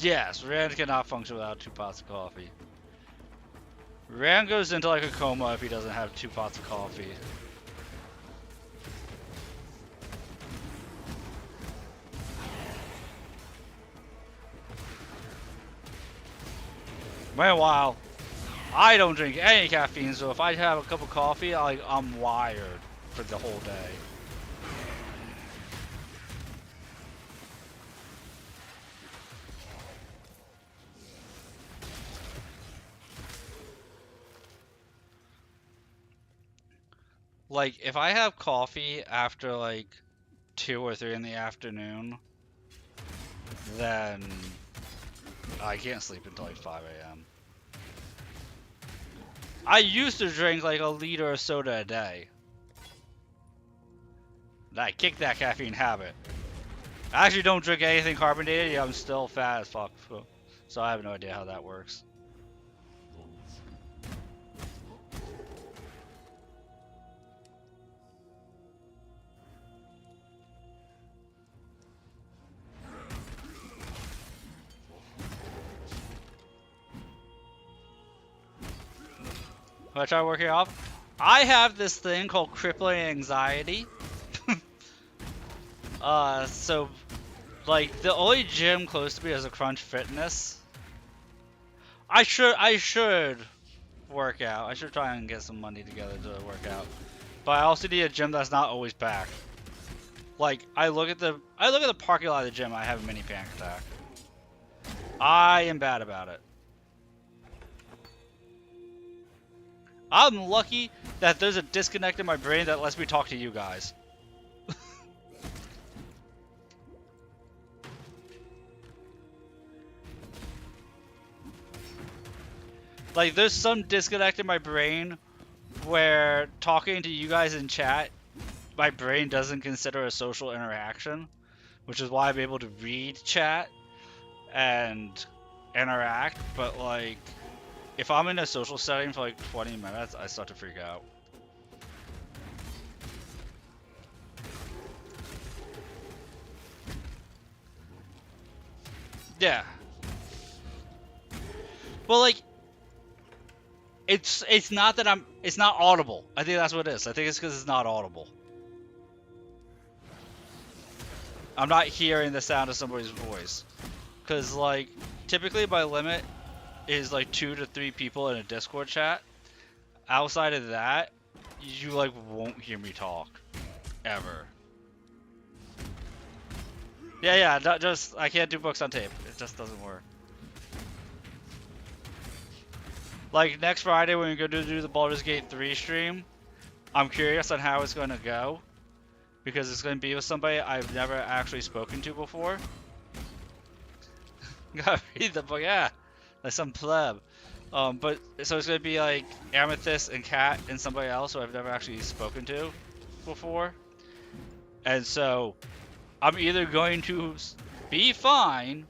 Yes, Rand cannot function without 2 pots of coffee. Rand goes into like a coma if he doesn't have 2 pots of coffee. Meanwhile, I don't drink any caffeine, so if I have a cup of coffee, I'm wired for the whole day. Like, if I have coffee after like 2 or 3 in the afternoon, then I can't sleep until like 5 a.m. I used to drink like a liter of soda a day. And I kicked that caffeine habit. I actually don't drink anything carbonated, yet I'm still fat as fuck. So I have no idea how that works. When I try working off, I have this thing called crippling anxiety. So like the only gym close to me is a Crunch Fitness. I should work out. I should try and get some money together to work out. But I also need a gym that's not always packed. Like I look at the parking lot of the gym, I have a mini panic attack. I am bad about it. I'm lucky that there's a disconnect in my brain that lets me talk to you guys. Like there's some disconnect in my brain where talking to you guys in chat, my brain doesn't consider a social interaction, which is why I'm able to read chat and interact, but like if I'm in a social setting for like 20 minutes, I start to freak out. Yeah. Well, like it's not that it's not audible. I think that's what it is. I think it's because it's not audible. I'm not hearing the sound of somebody's voice. Because, like, typically my limit is, like, 2 to 3 people in a Discord chat. Outside of that, you, like, won't hear me talk. Ever. Yeah, not just, I can't do books on tape. It just doesn't work. Like, next Friday when we go to do the Baldur's Gate 3 stream, I'm curious on how it's going to go. Because it's going to be with somebody I've never actually spoken to before. Gotta read the book, yeah. Like some pleb. But so it's gonna be like Amethyst and Kat and somebody else who I've never actually spoken to before. And so I'm either going to be fine,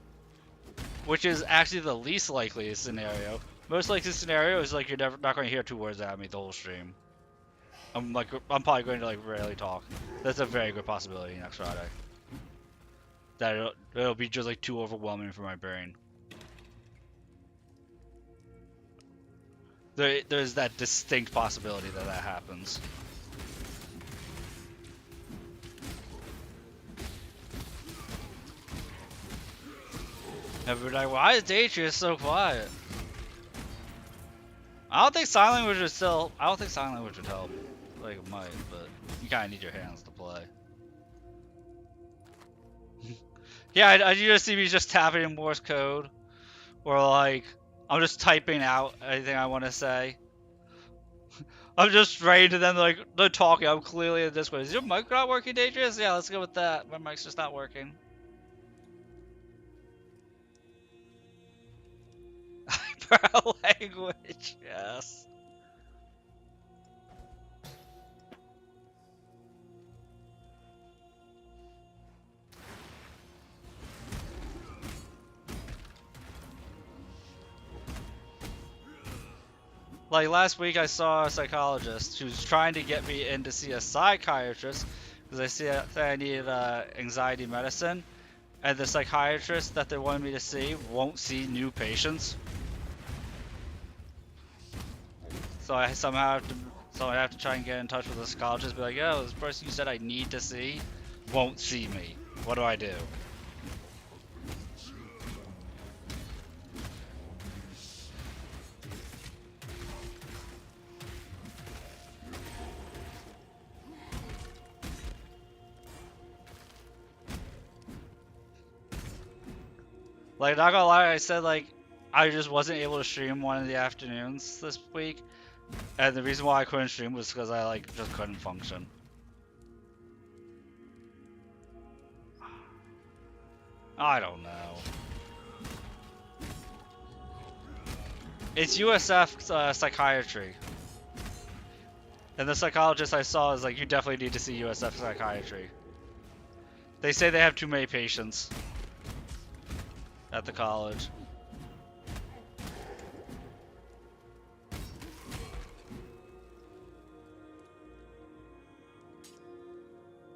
which is actually the least likely scenario. Most likely scenario is like you're never not gonna hear 2 words out of me the whole stream. I'm probably going to like rarely talk. That's a very good possibility next Friday. That it'll be just like too overwhelming for my brain. There's that distinct possibility that that happens. Everybody, why is Detrius so quiet? I don't think sign language would still. I don't think sign language would help. Like it might, but you kind of need your hands to play. Yeah, you just see me just tapping in Morse code, or like I'm just typing out anything I want to say. I'm just writing to them like they're talking. I'm clearly in Discord. Is your mic not working, Detrius? Yeah, let's go with that. My mic's just not working. Language, yes. Like last week I saw a psychologist who's trying to get me in to see a psychiatrist because I needed anxiety medicine, and the psychiatrist that they wanted me to see won't see new patients. So I somehow have to try and get in touch with the psychologist, be like, yo, this person you said I need to see won't see me. What do I do? Like, not gonna lie, I said, like, I just wasn't able to stream one of the afternoons this week. And the reason why I couldn't stream was because I, like, just couldn't function. I don't know. It's USF psychiatry. And the psychologist I saw is like, you definitely need to see USF psychiatry. They say they have too many patients at the college.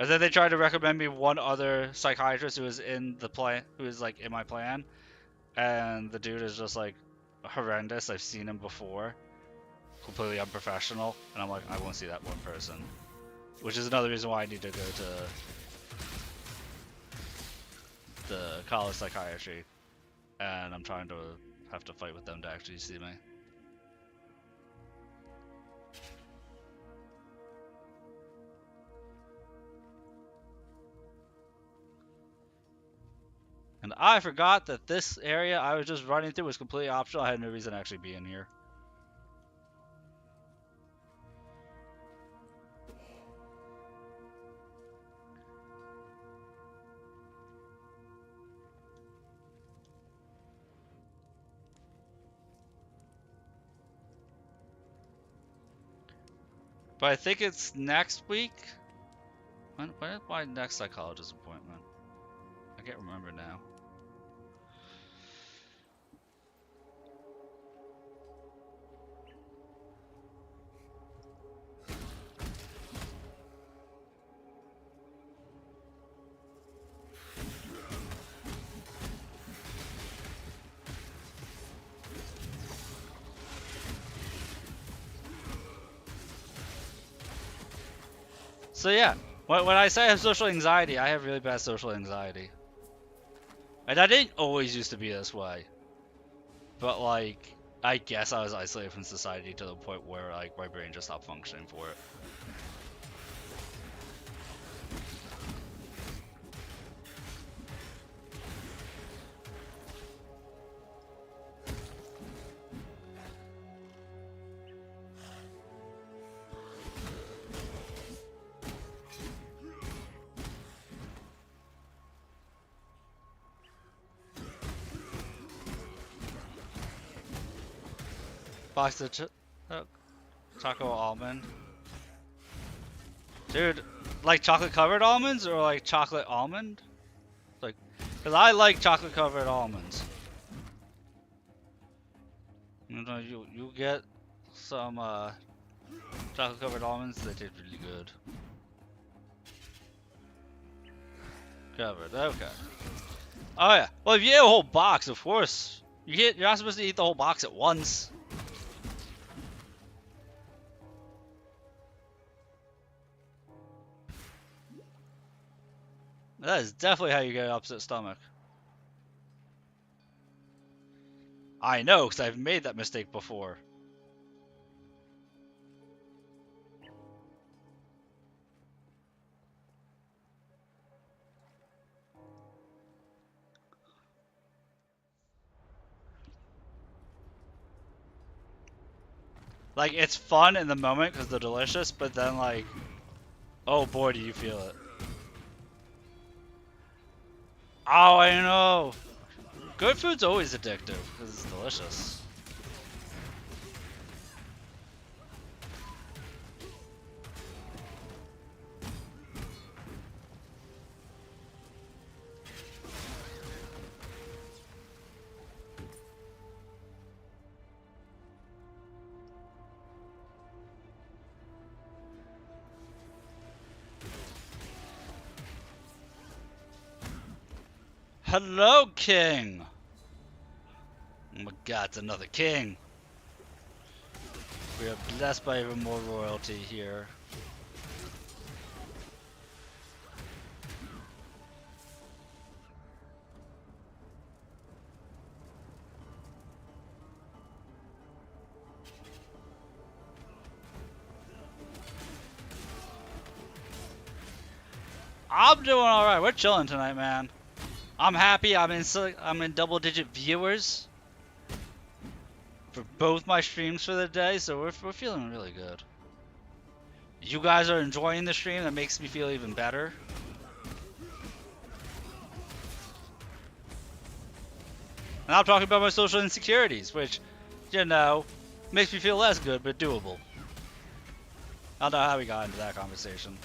And then they tried to recommend me one other psychiatrist who was in the plan, who is like in my plan, and the dude is just like horrendous. I've seen him before, completely unprofessional, and I'm like, I won't see that one person. Which is another reason why I need to go to the college psychiatry, and I'm trying to have to fight with them to actually see me. And I forgot that this area I was just running through was completely optional. I had no reason to actually be in here. But I think it's next week. When is my next psychologist appointment? I can't remember now. So yeah, when I say I have social anxiety, I have really bad social anxiety. And I didn't always used to be this way. But like, I guess I was isolated from society to the point where like my brain just stopped functioning for it. Box of chocolate almond. Dude, like chocolate covered almonds or like chocolate almond? Like, cause I like chocolate covered almonds. You know, you get some chocolate covered almonds, they taste really good. Covered, okay. Oh yeah. Well, if you eat a whole box, of course. You're not supposed to eat the whole box at once. That is definitely how you get an upset stomach. I know, because I've made that mistake before. Like, it's fun in the moment because they're delicious, but then like, oh boy, do you feel it. Oh, I know. Good food's always addictive because it's delicious. Hello, King! Oh my god, it's another king. We are blessed by even more royalty here. I'm doing alright. We're chilling tonight, man. I'm happy. I'm in double-digit viewers for both my streams for the day, so we're feeling really good. You guys are enjoying the stream. That makes me feel even better. And I'm talking about my social insecurities, which, you know, makes me feel less good, but doable. I don't know how we got into that conversation.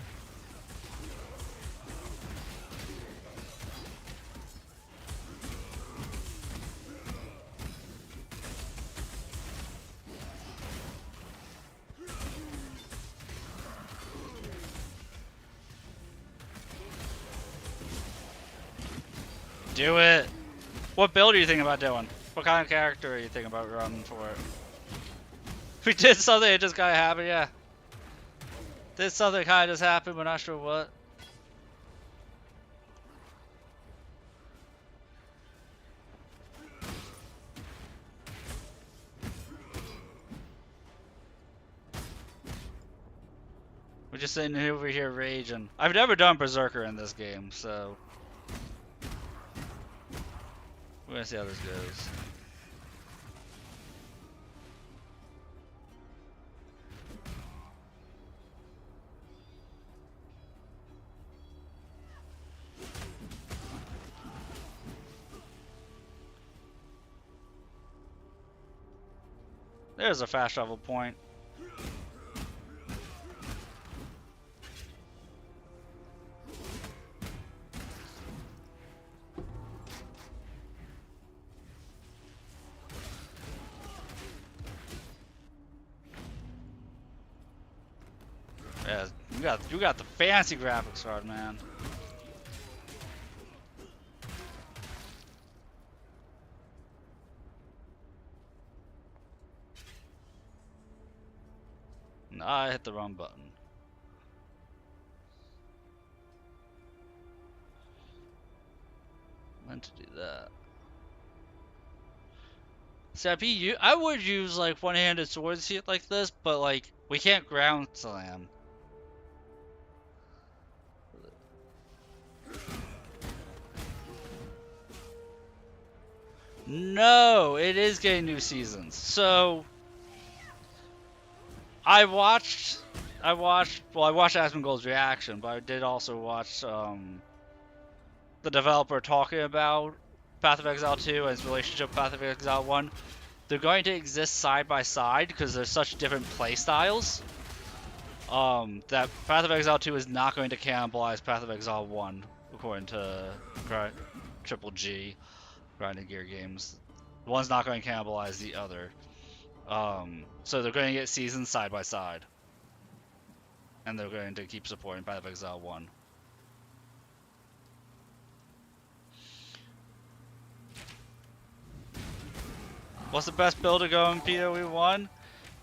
Do it! What build are you thinking about doing? What kind of character are you thinking about running for it? We did something, it just kinda happened, yeah. Did something kinda just happen, we're not sure what. We're just sitting over here raging. I've never done Berserker in this game, so we're gonna see how this goes. There's a fast travel point. Yeah, you got the fancy graphics card, man. No, I hit the wrong button. Meant to do that. See, I would use like one-handed swords here like this, but like we can't ground slam. No, it is getting new seasons. So I watched Asmongold's reaction, but I did also watch the developer talking about Path of Exile 2 and its relationship with Path of Exile 1. They're going to exist side by side because they're such different play styles. That Path of Exile 2 is not going to cannibalize Path of Exile 1, according to Triple G, Grinding Gear Games. One's not going to cannibalize the other. So they're going to get seasons side by side. And they're going to keep supporting Path of Exile 1. What's the best build to go in PoE1?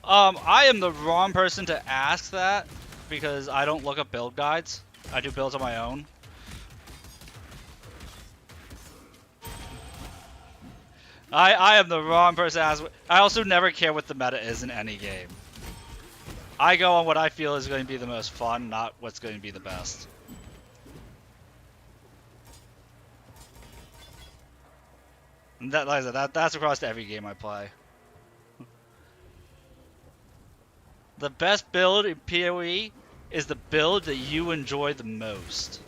I am the wrong person to ask that because I don't look up build guides. I do builds on my own. I am the wrong person to ask. I also never care what the meta is in any game. I go on what I feel is going to be the most fun, not what's going to be the best. And that, like I said, that's across every game I play. The best build in PoE is the build that you enjoy the most.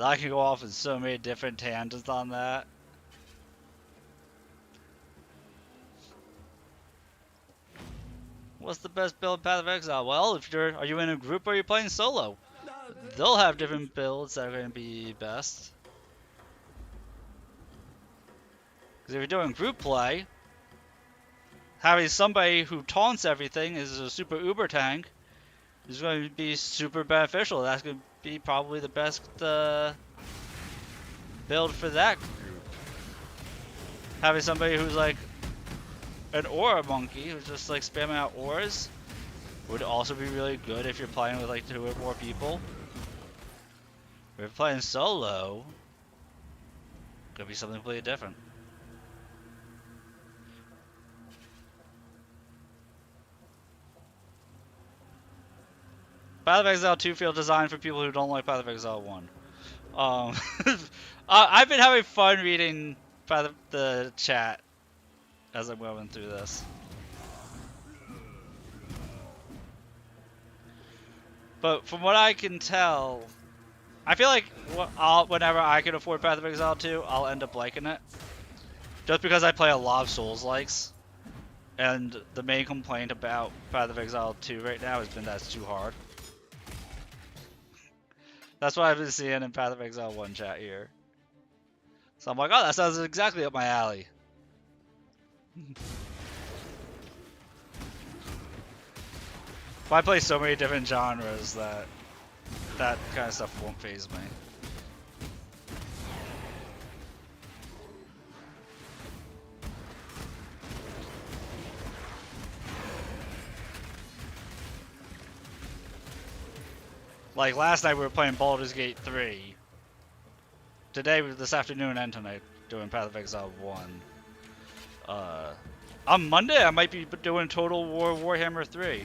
I can go off in so many different tangents on that. What's the best build in Path of Exile? Well, are you in a group or are you playing solo? They'll have different builds that are going to be best. Because if you're doing group play, having somebody who taunts everything is a super uber tank is going to be super beneficial. That's going to be probably the best build for that group. Having somebody who's like an aura monkey who's just like spamming out auras would also be really good if you're playing with like 2 or more people. If you're playing solo, it could be something completely different. Path of Exile 2 feel designed for people who don't like Path of Exile 1. I've been having fun reading the chat as I'm going through this. But from what I can tell, I feel like whenever I can afford Path of Exile 2, I'll end up liking it. Just because I play a lot of Souls-likes. And the main complaint about Path of Exile 2 right now has been that it's too hard. That's what I've been seeing in Path of Exile 1 chat here. So I'm like, oh, that sounds exactly up my alley. But I play so many different genres that kind of stuff won't faze me. Like last night we were playing Baldur's Gate 3. Today, this afternoon and tonight, doing Path of Exile 1. On Monday I might be doing Total War Warhammer 3.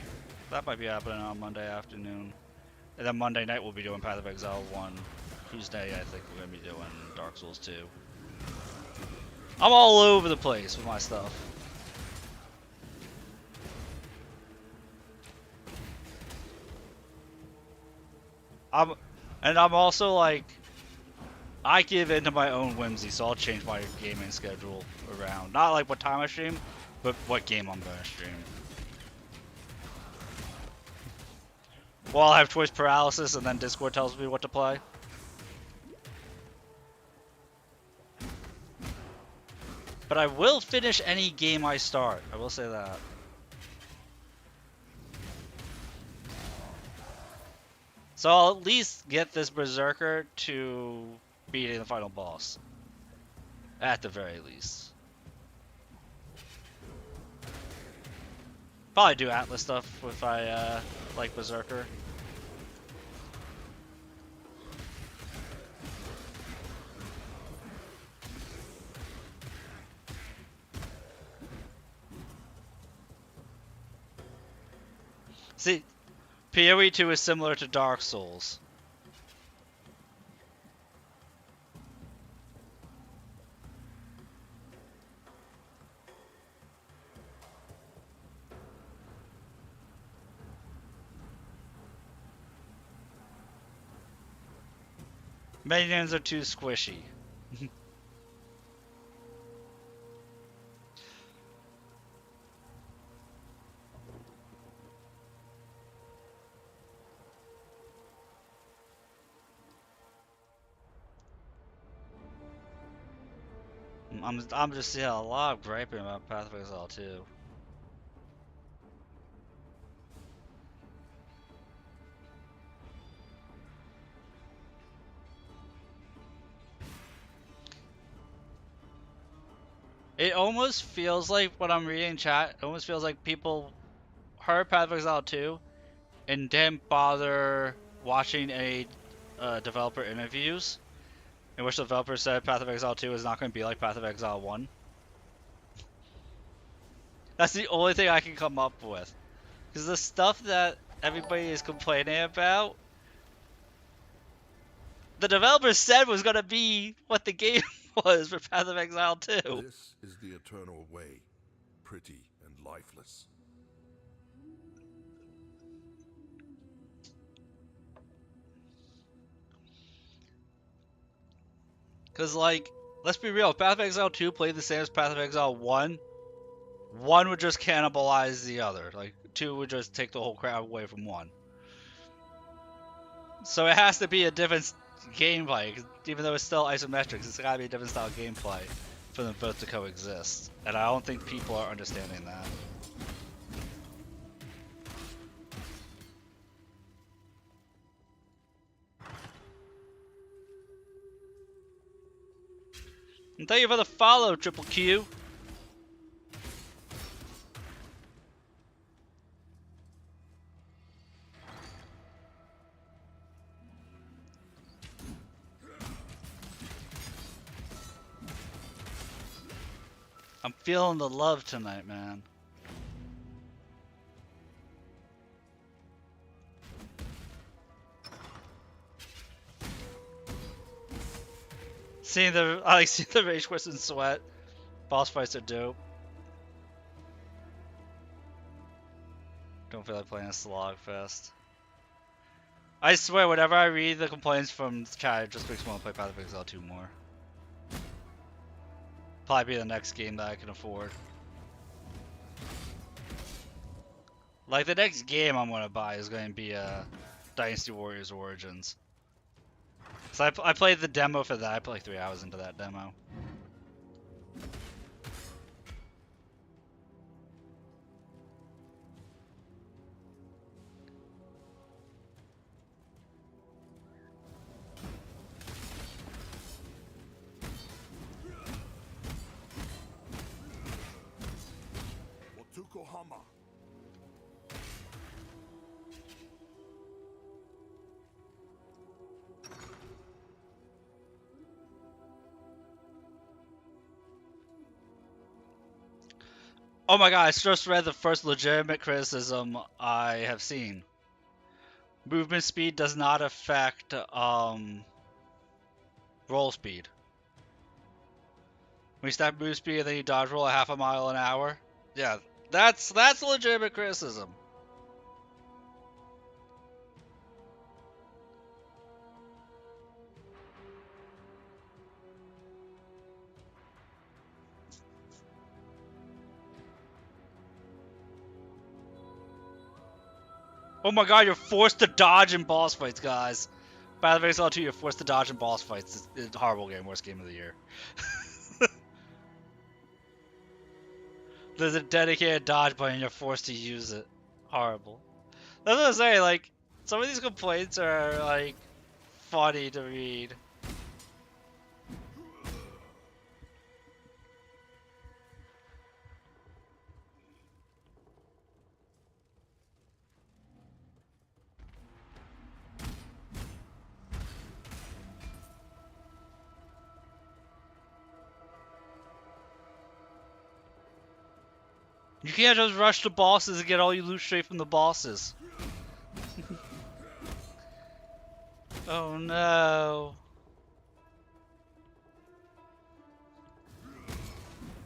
That might be happening on Monday afternoon. And then Monday night we'll be doing Path of Exile 1. Tuesday I think we're going to be doing Dark Souls 2. I'm all over the place with my stuff. I'm also like, I give in to my own whimsy, so I'll change my gaming schedule around. Not like what time I stream, but what game I'm going to stream. Well, I'll have choice paralysis and then Discord tells me what to play. But I will finish any game I start. I will say that. So I'll at least get this Berserker to beating the final boss. At the very least. Probably do Atlas stuff if I like Berserker. See, PoE2 is similar to Dark Souls. Minions are too squishy. I'm just seeing a lot of griping about Path of Exile 2. It almost feels like when I'm reading chat, it almost feels like people heard Path of Exile 2 and didn't bother watching any developer interviews in which the developer said Path of Exile 2 is not going to be like Path of Exile 1. That's the only thing I can come up with. Because the stuff that everybody is complaining about, the developer said was going to be what the game was for Path of Exile 2. This is the eternal way, pretty and lifeless. Because, like, let's be real, if Path of Exile 2 played the same as Path of Exile 1, 1 would just cannibalize the other. Like, 2 would just take the whole crowd away from 1. So it has to be a different gameplay, 'cause even though it's still isometrics, it's gotta be a different style of gameplay for them both to coexist. And I don't think people are understanding that. And thank you for the follow, Triple Q. I'm feeling the love tonight, man. I like seeing the rage quits and sweat. Boss fights are dope. Don't feel like playing a slogfest. I swear, whenever I read the complaints from chat, it just makes me want to play Path of Exile 2 more. Probably be the next game that I can afford. Like, the next game I'm gonna buy is going to be Dynasty Warriors Origins. So I played the demo for that. I put like 3 hours into that demo. Oh my god, I just read the first legitimate criticism I have seen. Movement speed does not affect roll speed. When you stop move speed and then you dodge roll a half a mile an hour. Yeah, that's a legitimate criticism. Oh my god, you're forced to dodge in boss fights, guys. Battle Exile 2, you're forced to dodge in boss fights. It's a horrible game, worst game of the year. There's a dedicated dodge button and you're forced to use it. Horrible. That's what I'm saying, like, some of these complaints are, like, funny to read. You can't just rush the bosses and get all your loot straight from the bosses. Oh no.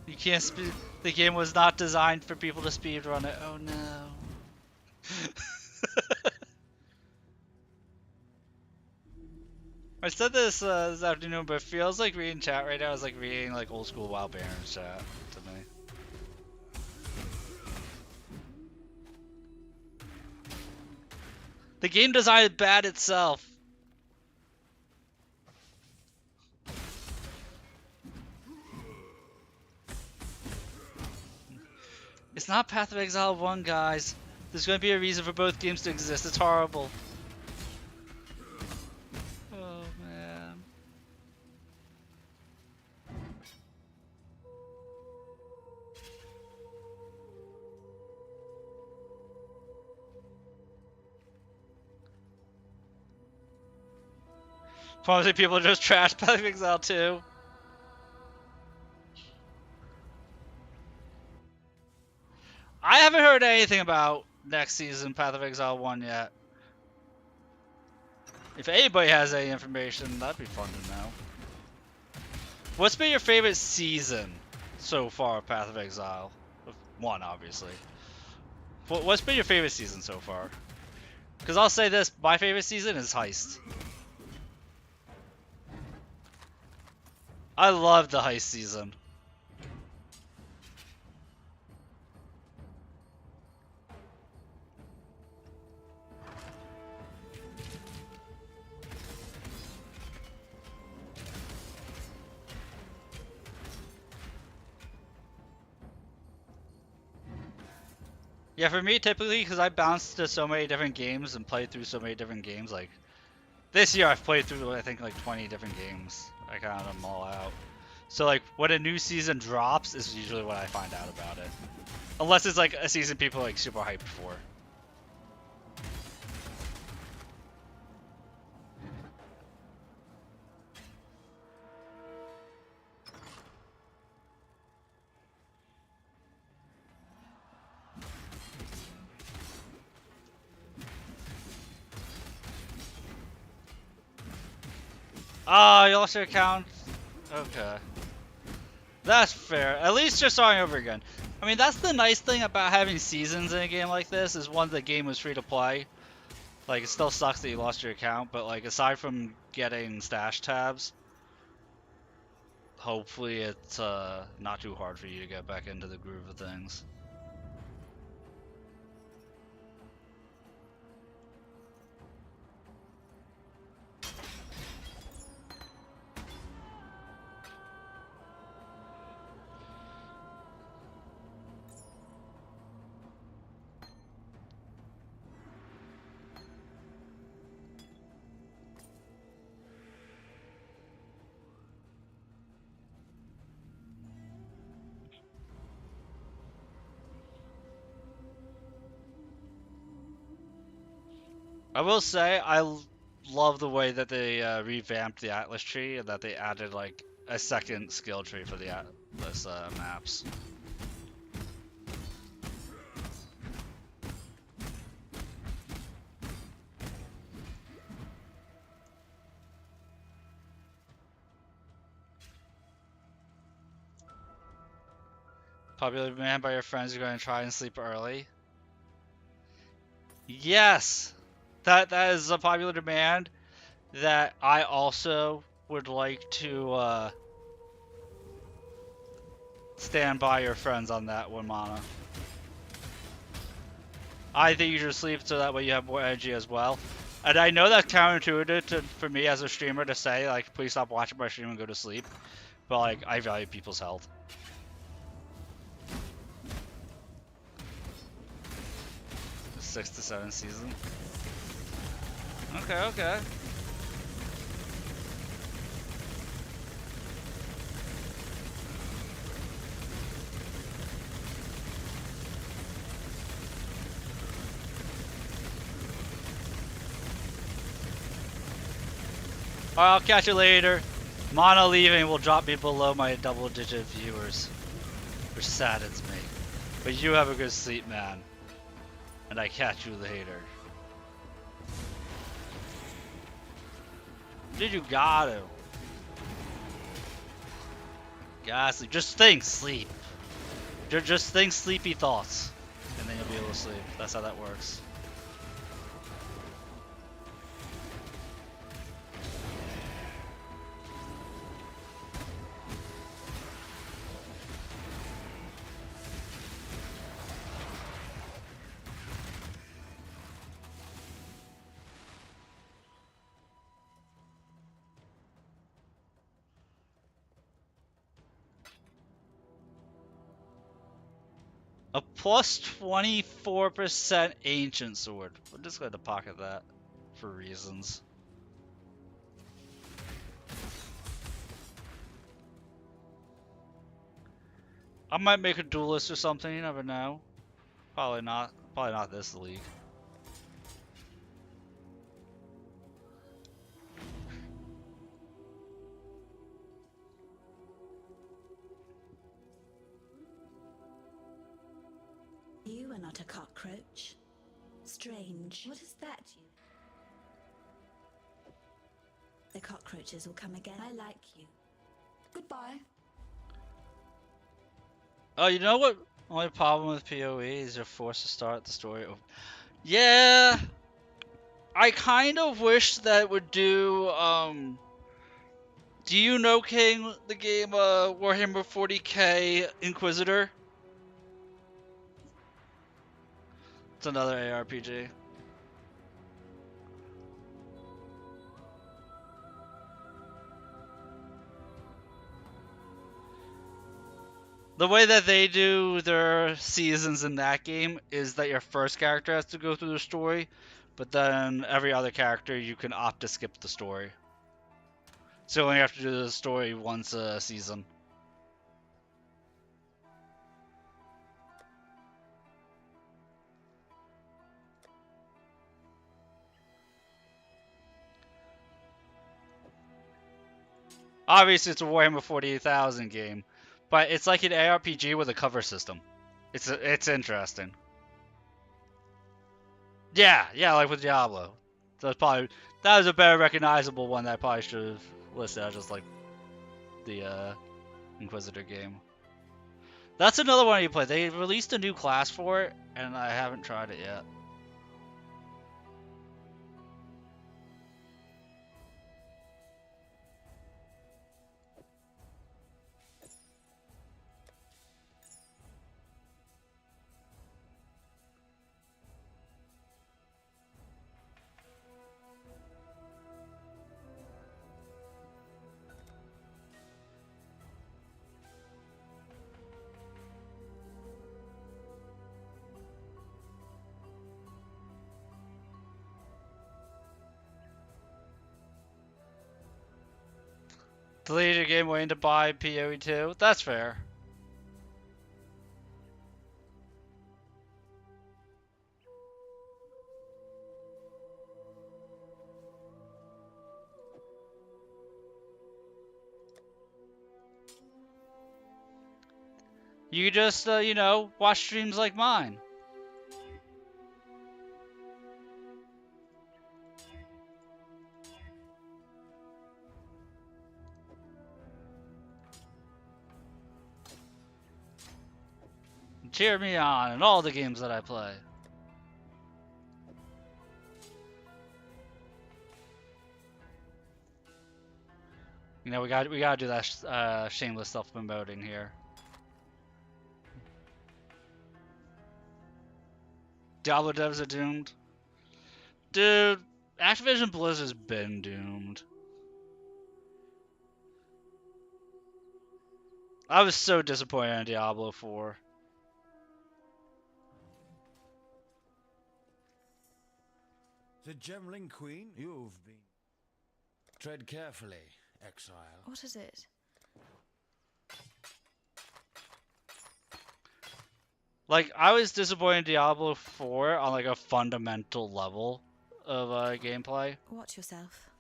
You can't speed. The game was not designed for people to speedrun it. Oh no. I said this this afternoon, but it feels like reading chat right now is like reading like old school WoW Barons chat to me. The game design is bad itself. It's not Path of Exile 1, guys. There's going to be a reason for both games to exist. It's horrible. Oh, man. Probably people just trash Path of Exile 2. I haven't heard anything about next season Path of Exile 1 yet. If anybody has any information, that'd be fun to know. What's been your favorite season so far of Path of Exile? 1, obviously. What's been your favorite season so far? Because I'll say this, my favorite season is Heist. I love the Heist season. Yeah, for me, typically, because I bounced to so many different games and played through so many different games, like, this year I've played through, I think, like 20 different games. I counted them all out. So, like, when a new season drops is usually when I find out about it. Unless it's, like, a season people, like, super hyped for. Oh, you lost your account? Okay. That's fair. At least you're starting over again. I mean, that's the nice thing about having seasons in a game like this, is one, the game was free to play. Like, it still sucks that you lost your account, but, like, aside from getting stash tabs, hopefully it's not too hard for you to get back into the groove of things. I will say, love the way that they revamped the Atlas tree and that they added like a second skill tree for the Atlas maps. Popular demand by your friends, you're going to try and sleep early. Yes! That is a popular demand that I also would like to stand by your friends on that one, Mana. I think you should sleep so that way you have more energy as well. And I know that's counterintuitive for me as a streamer to say, like, please stop watching my stream and go to sleep. But, like, I value people's health. The 6 to 7 season. Okay, okay. Alright, I'll catch you later. Mana leaving will drop me below my double-digit viewers, which saddens me. But you have a good sleep, man. And I catch you later. Dude, you got to. Gotta sleep. Just think sleep. Just think sleepy thoughts. And then you'll be able to sleep. That's how that works. A plus 24% ancient sword. We're just going to pocket that for reasons. I might make a duelist or something, you never know. Probably not. Probably not this league. You are not a cockroach. Strange. What is that? The cockroaches will come again. I like you. Goodbye. Oh, you know what? Only problem with PoE is you're forced to start the story over. Yeah, I kind of wish that would do. Do you know King, the game Warhammer 40k Inquisitor? It's another ARPG. The way that they do their seasons in that game is that your first character has to go through the story, but then every other character you can opt to skip the story. So you only have to do the story once a season. Obviously, it's a Warhammer 40,000 game, but it's like an ARPG with a cover system. It's interesting. Yeah, like with Diablo. So it's probably that was a better recognizable one that I probably should have listed as just like the Inquisitor game. That's another one you play. They released a new class for it, and I haven't tried it yet. Delete your game waiting to buy PoE2. That's fair. You just, you know, watch streams like mine. Cheer me on in all the games that I play. You know, we gotta do that shameless self-promoting here. Diablo devs are doomed. Dude, Activision Blizzard's been doomed. I was so disappointed in Diablo 4. The Gemling Queen? You've been... Tread carefully, exile. What is it? Like, I was disappointed in Diablo 4 on like a fundamental level of gameplay. Watch yourself.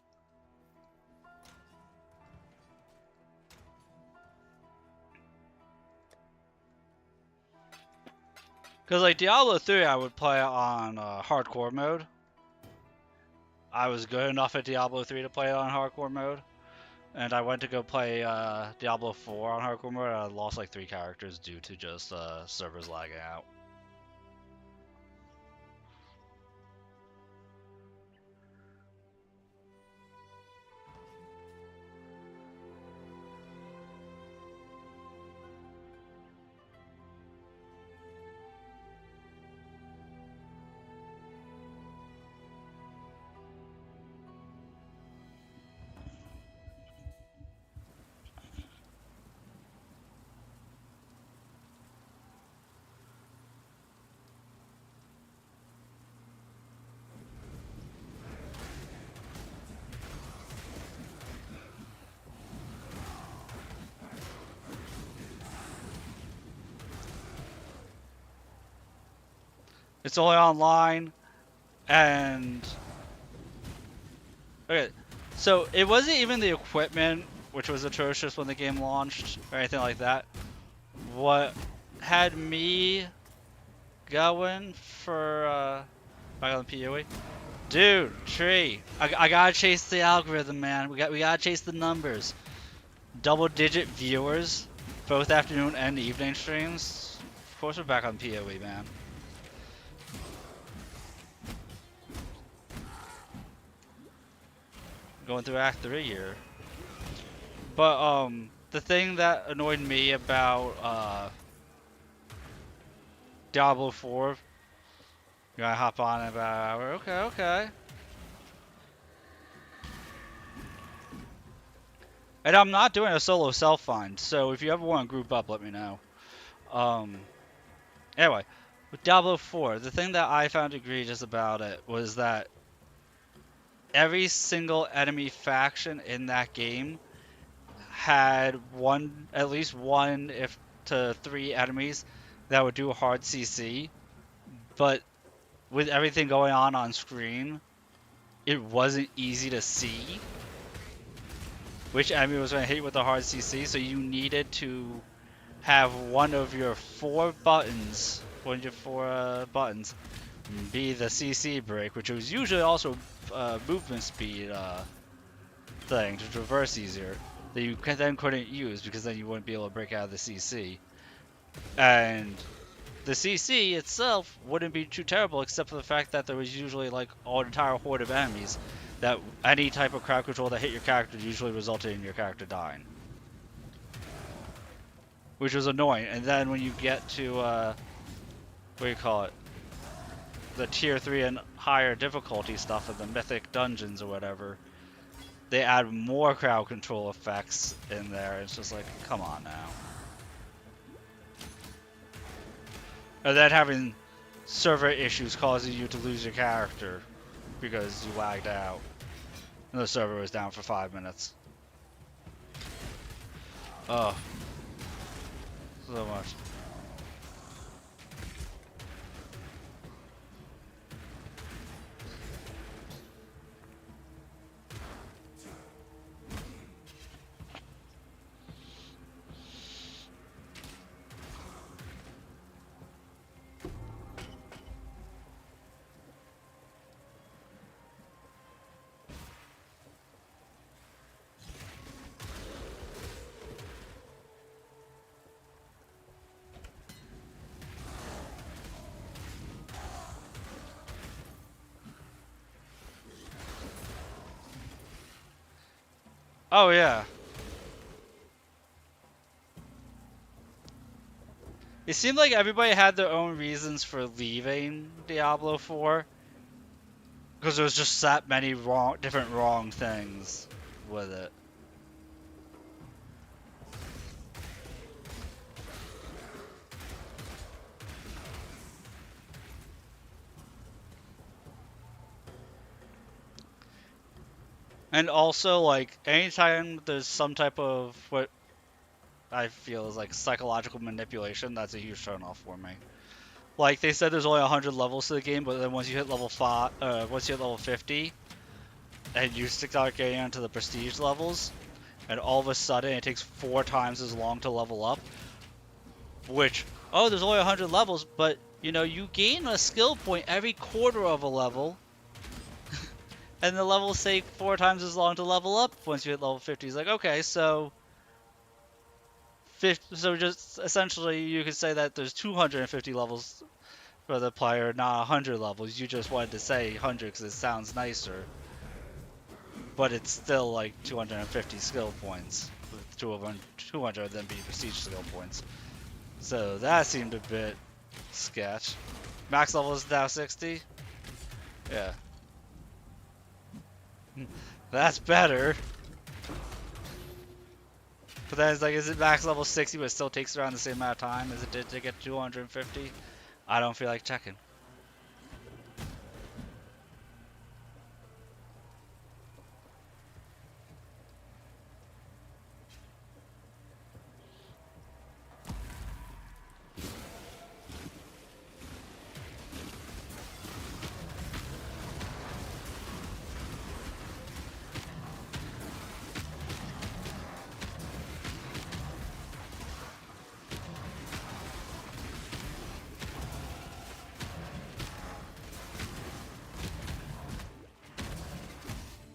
Because like Diablo 3 I would play on hardcore mode. I was good enough at Diablo 3 to play it on hardcore mode. And I went to go play Diablo 4 on hardcore mode and I lost like 3 characters due to just servers lagging out. It's only online, and okay, so it wasn't even the equipment, which was atrocious when the game launched, or anything like that. What had me going for back on the PoE? Dude, Tree, I gotta chase the algorithm, man. We gotta chase the numbers. Double-digit viewers, both afternoon and evening streams. Of course, we're back on PoE, man. Going through Act 3 here. But the thing that annoyed me about Diablo 4, you gotta hop on in about an hour. Okay. And I'm not doing a solo self find, so if you ever want to group up, let me know. Anyway, with Diablo 4, the thing that I found egregious about it was that every single enemy faction in that game had at least one, if to 3 enemies that would do a hard CC, but with everything going on screen, it wasn't easy to see which enemy was going to hit you with a hard CC, so you needed to have one of your 4 buttons, be the CC break, which was usually also movement speed thing to traverse easier, that you then couldn't use because then you wouldn't be able to break out of the CC. And the CC itself wouldn't be too terrible except for the fact that there was usually like an entire horde of enemies that any type of crowd control that hit your character usually resulted in your character dying. Which was annoying. And then when you get to, what do you call it? The tier 3 and higher difficulty stuff of the mythic dungeons or whatever, they add more crowd control effects in there. It's just like, come on now. And then having server issues causing you to lose your character because you lagged out. And the server was down for 5 minutes. Oh. So much. Oh yeah. It seemed like everybody had their own reasons for leaving Diablo 4 because there was just that many different wrong things with it. And also, like, anytime there's some type of what I feel is like psychological manipulation, that's a huge turnoff for me. Like, they said there's only 100 levels to the game, but then once you hit level 50, and you start getting into the prestige levels, and all of a sudden it takes 4 times as long to level up, which, oh, there's only 100 levels, but, you know, you gain a skill point every quarter of a level, and the levels take 4 times as long to level up once you hit level 50. It's like, okay, so just essentially you could say that there's 250 levels for the player, not 100 levels. You just wanted to say 100 because it sounds nicer, but it's still like 250 skill points, with 200 of them being prestige skill points. So that seemed a bit sketch. Max level is now 60. Yeah, that's better. But then it's like, is it max level 60 but it still takes around the same amount of time as it did to get 250? I don't feel like checking.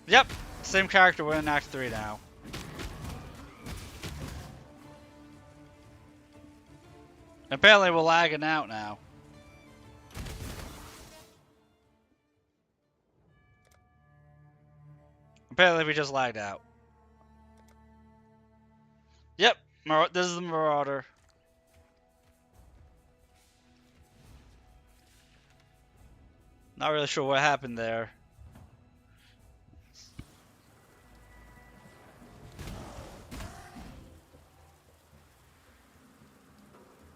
Yep, same character, we're in Act 3 now. Apparently we're lagging out now. Apparently we just lagged out. Yep, this is the Marauder. Not really sure what happened there.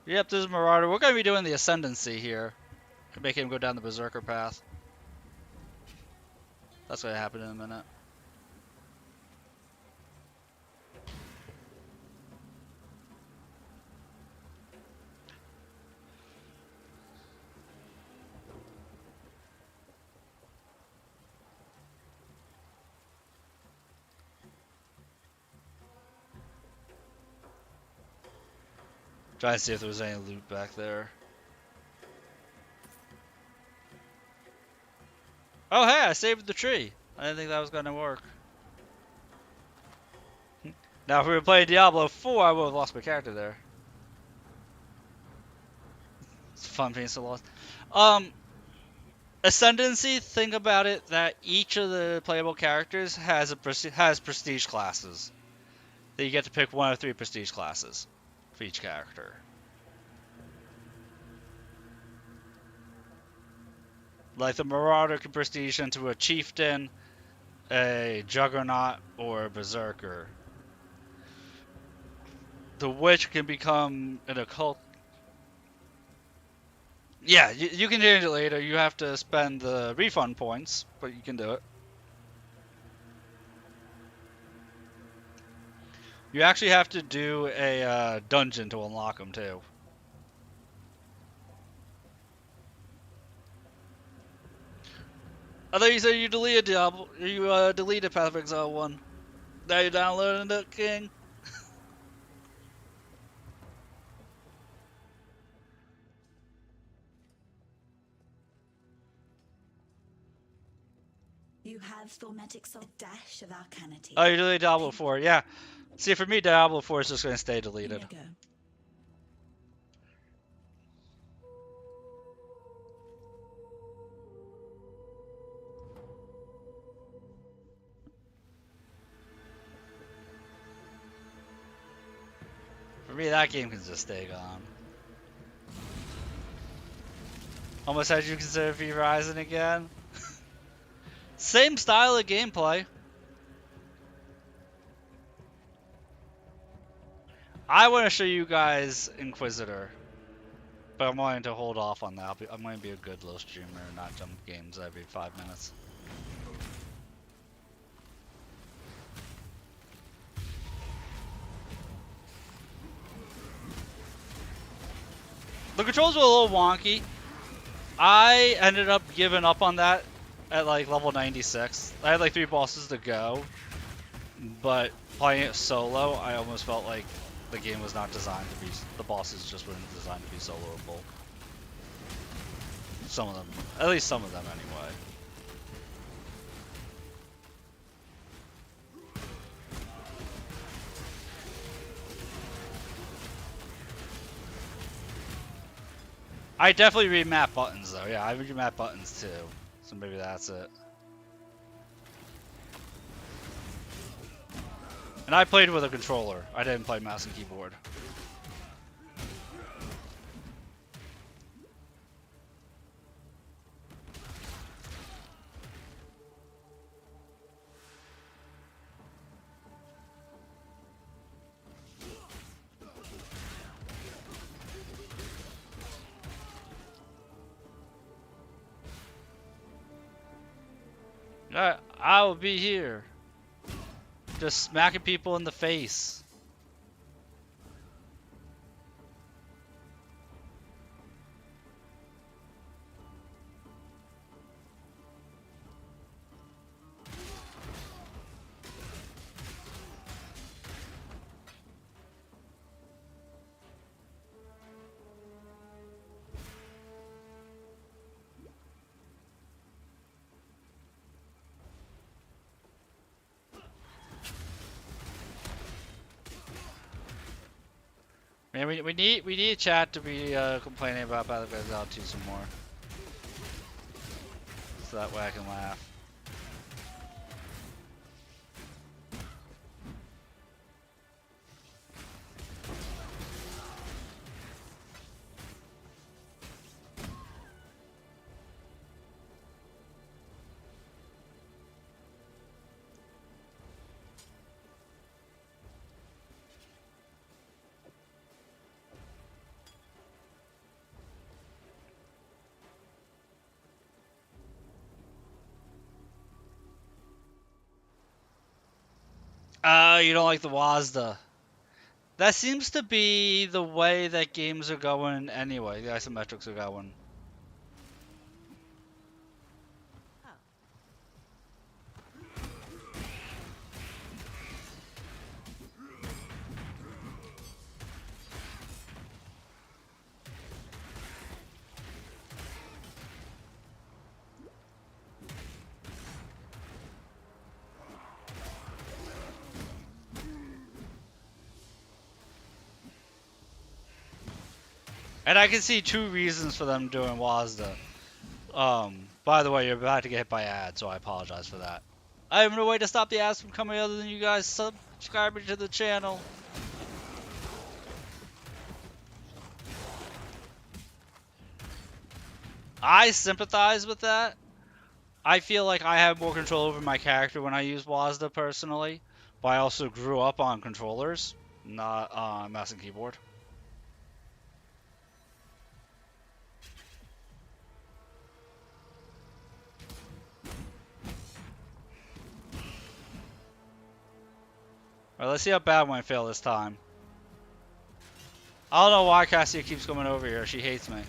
Yep, this is Marauder. We're going to be doing the Ascendancy here. Make him go down the Berserker path. That's going to happen in a minute. Trying to see if there was any loot back there. Oh hey, I saved the tree. I didn't think that was going to work. Now if we were playing Diablo 4, I would have lost my character there. It's fun being so lost. Ascendancy, think about it that each of the playable characters has prestige classes. That you get to pick 1 of 3 prestige classes for each character. Like the Marauder can prestige into a Chieftain, a Juggernaut, or a Berserker. The Witch can become an Occult. Yeah, you can change it later. You have to spend the refund points, but you can do it. You actually have to do a dungeon to unlock them too. I thought you said you deleted Diablo. You deleted Path of Exile 1. Now you're downloading it, King. You have Thaumatic Soul, dash of Arcanity. Oh, you deleted Diablo 4. Yeah. See, for me, Diablo 4 is just going to stay deleted. Here you go. mean, that game can just stay gone. Almost had you consider V-Rising again? Same style of gameplay. I want to show you guys Inquisitor. But I'm wanting to hold off on that. I'm going to be a good little streamer and not jump games every 5 minutes. The controls were a little wonky. I ended up giving up on that at like level 96. I had like 3 bosses to go. But playing it solo, I almost felt like the game was not designed to be, the bosses just weren't designed to be soloable. Some of them, at least some of them anyway. I definitely remap buttons though, yeah, I remap buttons too. So maybe that's it. And I played with a controller. I didn't play mouse and keyboard. I will be here. Just smacking people in the face. Man, we need chat to be complaining about Battlefield 2 some more, so that way I can laugh. You don't like the WASD. That seems to be the way that games are going anyway. The isometrics are going. And I can see 2 reasons for them doing WASD. By the way, you're about to get hit by ads, so I apologize for that. I have no way to stop the ads from coming other than you guys subscribing to the channel. I sympathize with that. I feel like I have more control over my character when I use WASD personally, but I also grew up on controllers, not on mouse and keyboard. Alright, let's see how bad I fail this time. I don't know why Cassia keeps coming over here. She hates me.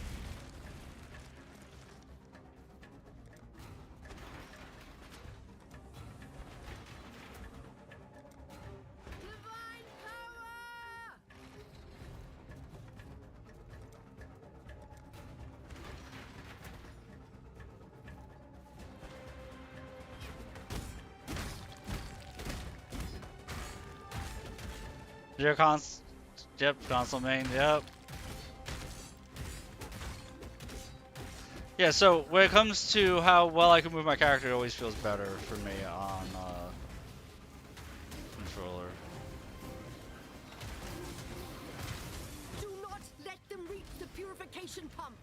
Your yep, console main, yep. Yeah, so when it comes to how well I can move my character, it always feels better for me on controller. suction pump.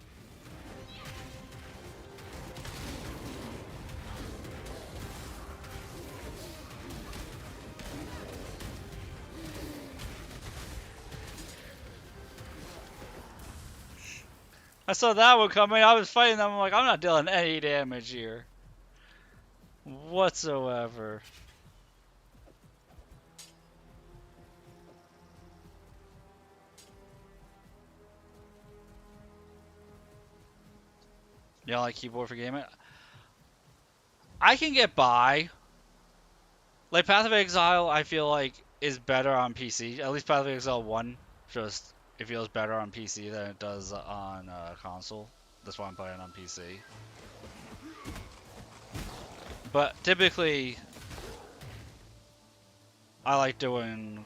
I saw that one coming. I was fighting them. I'm like, I'm not dealing any damage here whatsoever. You don't like keyboard for gaming? I can get by. Like Path of Exile, I feel like is better on PC. At least Path of Exile 1, just it feels better on PC than it does on console. That's why I'm playing on PC. But typically, I like doing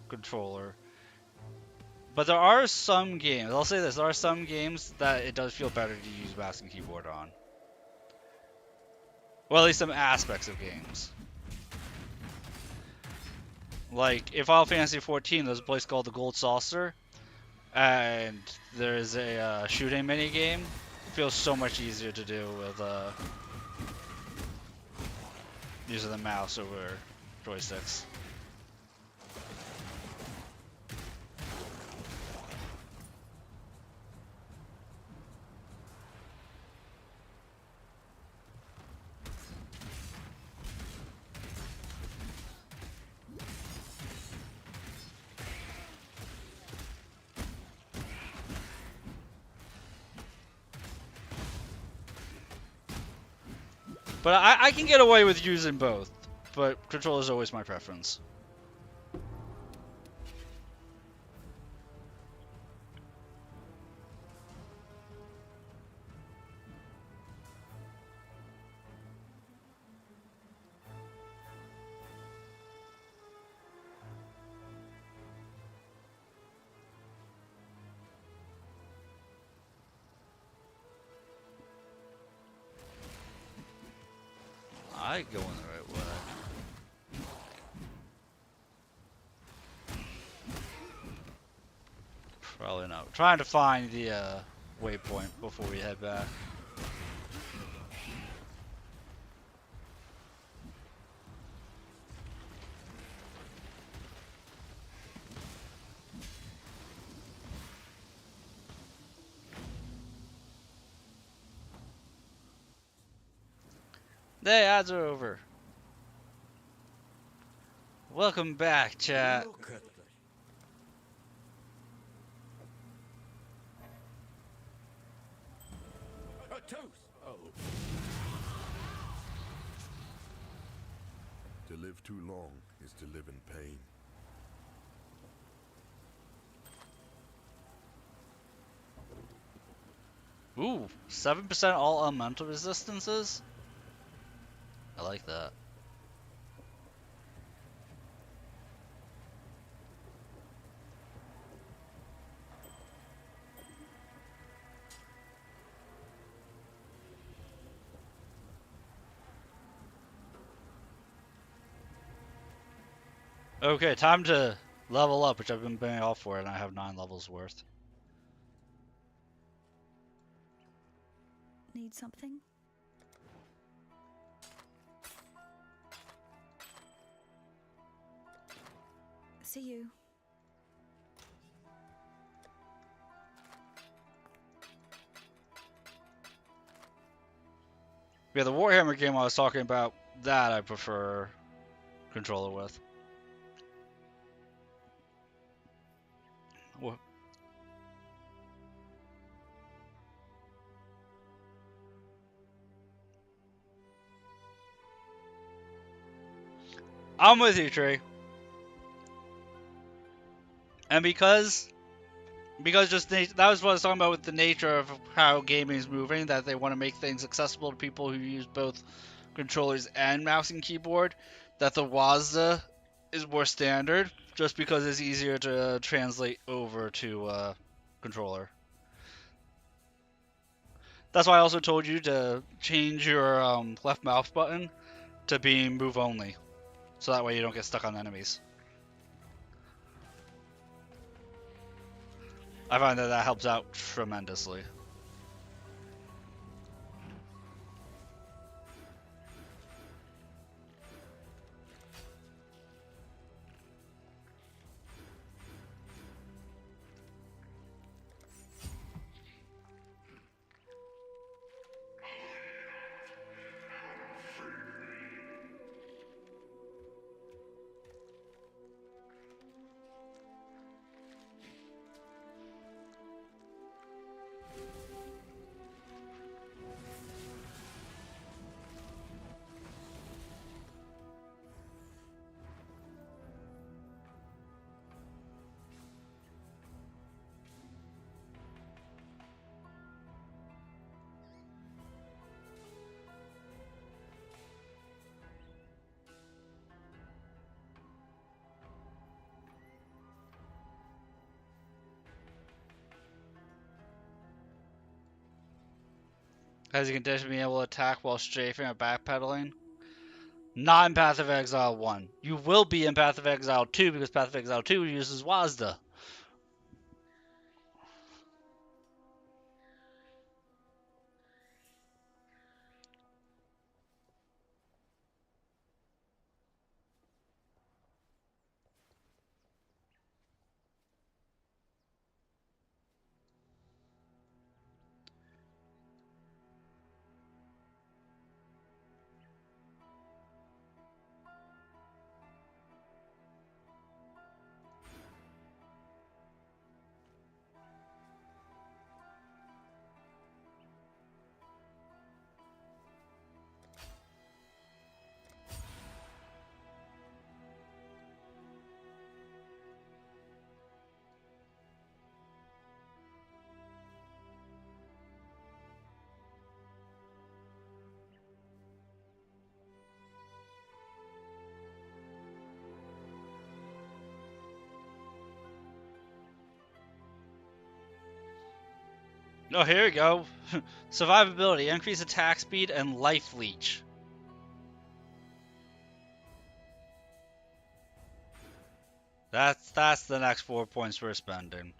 controller. But there are some games, I'll say this, there are some games that it does feel better to use mouse and keyboard on. Well, at least some aspects of games. Like, in Final Fantasy XIV, there's a place called the Gold Saucer, and there's a shooting mini game. It feels so much easier to do with using the mouse over joysticks. But I can get away with using both, but controller is always my preference. I go in the right way. Probably not. Trying to find the waypoint before we head back. The ads are over. Welcome back, chat. Look at that. A toast. Oh. To live too long is to live in pain. Ooh, 7% all elemental resistances? I like that. Okay, time to level up, which I've been paying off for, and I have 9 levels worth. Need something? See you. Yeah, the Warhammer game I was talking about, that I prefer controller with. What? I'm with you, Trey. And because just that was what I was talking about with the nature of how gaming is moving, that they want to make things accessible to people who use both controllers and mouse and keyboard, that the WASD is more standard, just because it's easier to translate over to controller. That's why I also told you to change your left mouse button to be move only, so that way you don't get stuck on enemies. I find that that helps out tremendously. Has he conditioned being able to attack while strafing or backpedaling? Not in Path of Exile 1. You will be in Path of Exile 2 because Path of Exile 2 uses Wazda. Oh, here we go. Survivability, increase attack speed, and life leech. That's the next 4 points we're spending.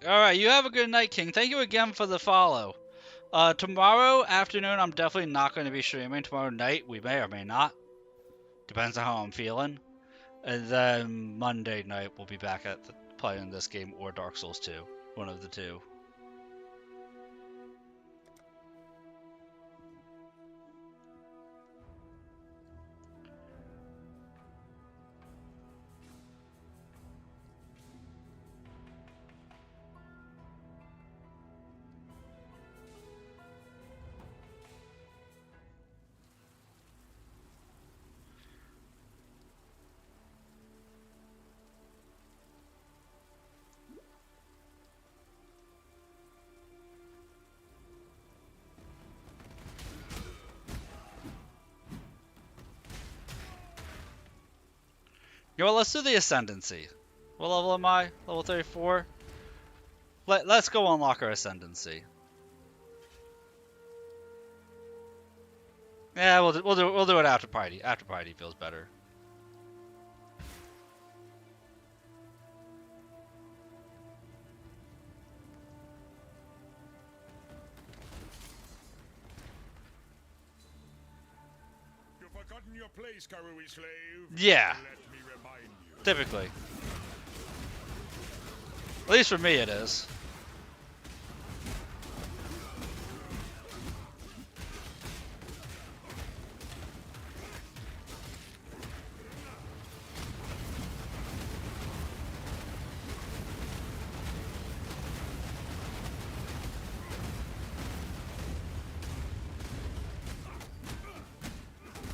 Alright, you have a good night, King. Thank you again for the follow. Tomorrow afternoon, I'm definitely not going to be streaming. Tomorrow night, we may or may not. Depends on how I'm feeling. And then Monday night, we'll be back at playing this game or Dark Souls 2. One of the two. You know what, let's do the Ascendancy. What level am I? Level 34? Let's go unlock our Ascendancy. Yeah, we'll do it after party. After party feels better. You've forgotten your place, Karui slave. Yeah, Let me remind you. typically. At least for me it is.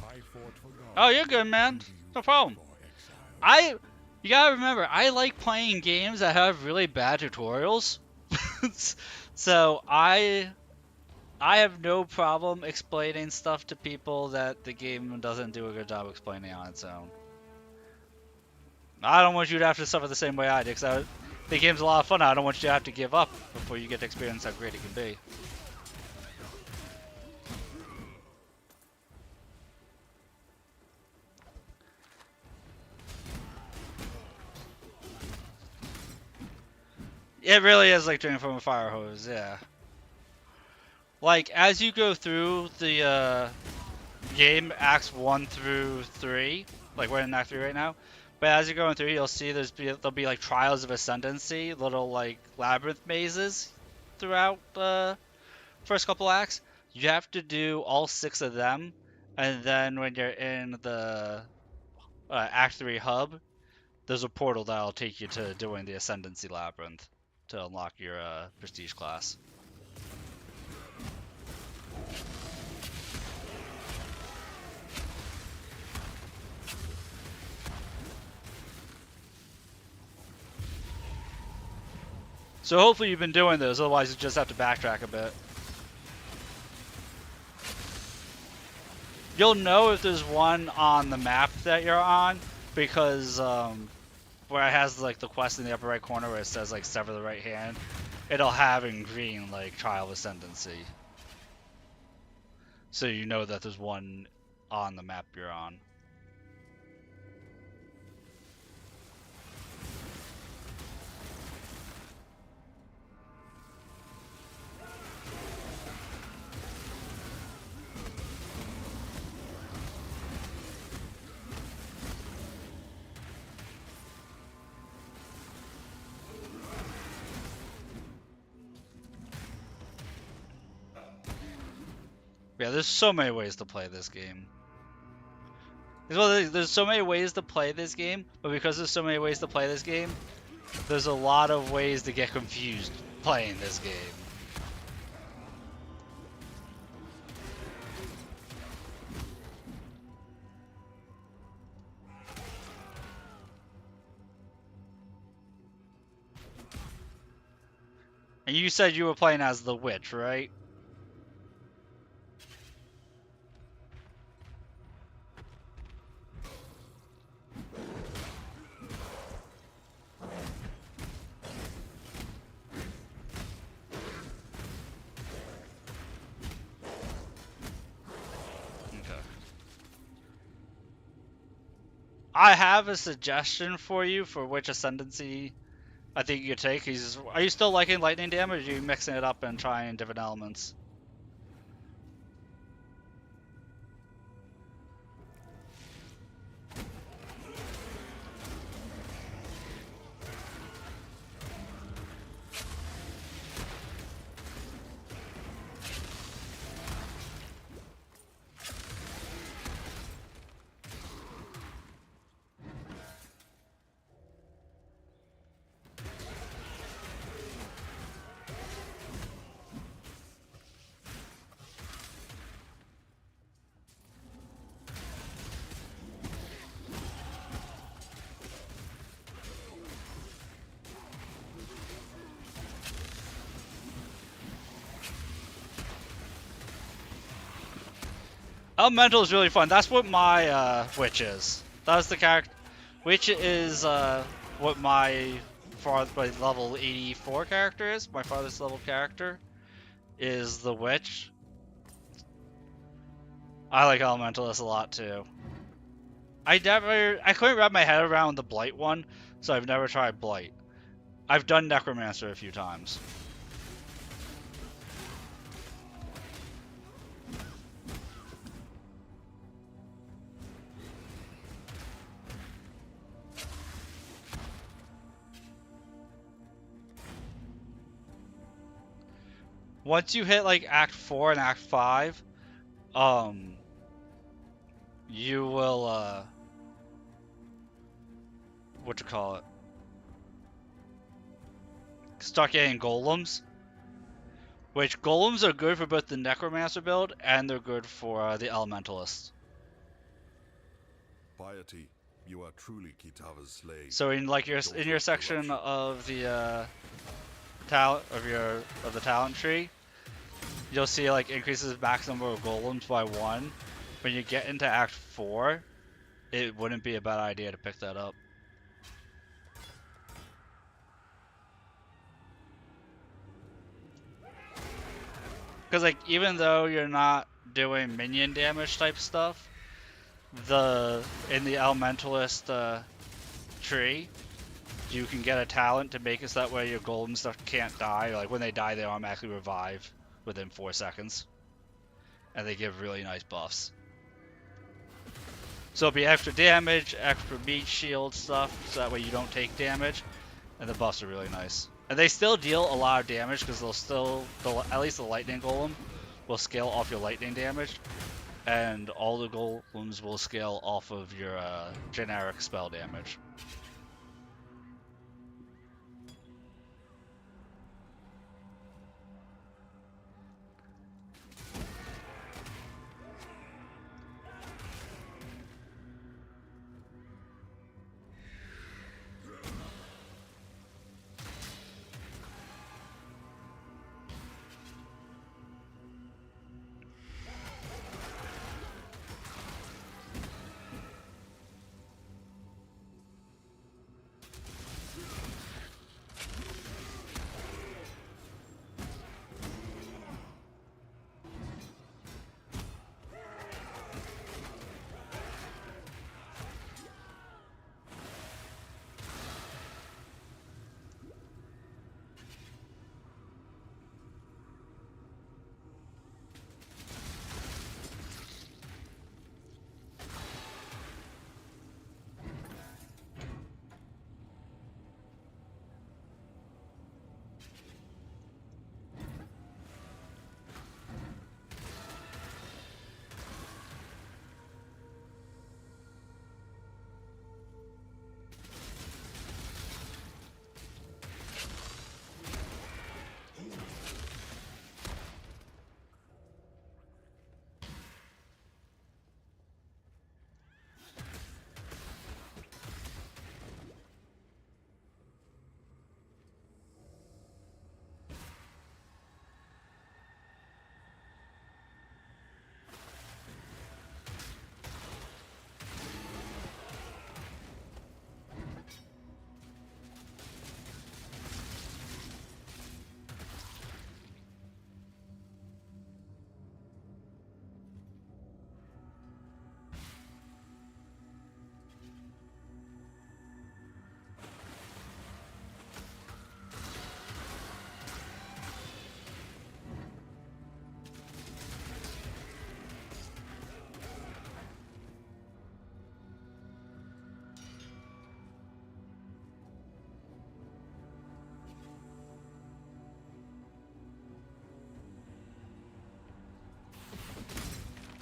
I fought for God. Oh, you're good, man. No problem. I You gotta remember, I like playing games that have really bad tutorials. So I have no problem explaining stuff to people that the game doesn't do a good job explaining on its own. I don't want you to have to suffer the same way I did, because the game's a lot of fun. I don't want you to have to give up before you get to experience how great it can be. It really is like drinking from a fire hose, yeah. Like, as you go through the game, acts 1 through 3, like we're in act 3 right now, but as you're going through, you'll see there'll be like trials of ascendancy, little like labyrinth mazes throughout the first couple acts. You have to do all 6 of them, and then when you're in the act 3 hub, there's a portal that'll take you to doing the ascendancy labyrinth to unlock your prestige class. So hopefully you've been doing those, otherwise you just have to backtrack a bit. You'll know if there's one on the map that you're on, because where it has like the quest in the upper right corner where it says like sever the right hand, it'll have in green like Trial of Ascendancy. So you know that there's one on the map you're on. Yeah, there's so many ways to play this game. Well, there's so many ways to play this game, but because there's so many ways to play this game, there's a lot of ways to get confused playing this game. And you said you were playing as the witch, right? I have a suggestion for you for which ascendancy I think you could take. Are you still liking lightning damage, or are you mixing it up and trying different elements? Elemental is really fun. That's what my witch is. That's the character. Witch is what my level 84 character is. My farthest level character is the witch. I like Elementalist a lot too. I couldn't wrap my head around the Blight one, so I've never tried Blight. I've done Necromancer a few times. Once you hit like Act 4 and Act 5, you will start getting golems. Which golems are good for both the Necromancer build and they're good for the Elementalists. Piety You are truly Kitava's slave. So in like your Daughter in your of section corruption. of the talent of the talent tree, you'll see like increases max number of golems by 1. When you get into Act 4, it wouldn't be a bad idea to pick that up. Because like even though you're not doing minion damage type stuff, in the elementalist tree, you can get a talent to make it so that way your golem stuff can't die. Like when they die, they automatically revive within 4 seconds, and they give really nice buffs. So it'll be extra damage, extra meat shield stuff, so that way you don't take damage, and the buffs are really nice. And they still deal a lot of damage because at least the lightning golem will scale off your lightning damage, and all the golems will scale off of your generic spell damage.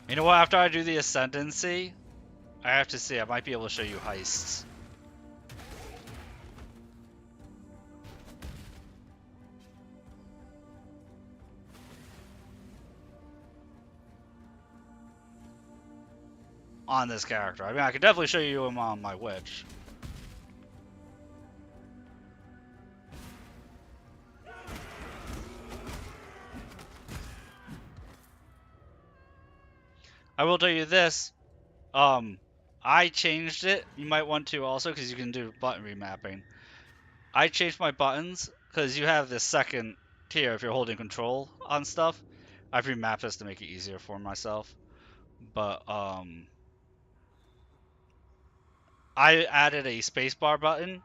You know what? After I do the Ascendancy, I have to see. I might be able to show you heists. On this character. I mean, I could definitely show you him on my witch. I will tell you this. I changed it. You might want to also, because you can do button remapping. I changed my buttons because you have this second tier if you're holding control on stuff. I've remapped this to make it easier for myself. But I added a spacebar button,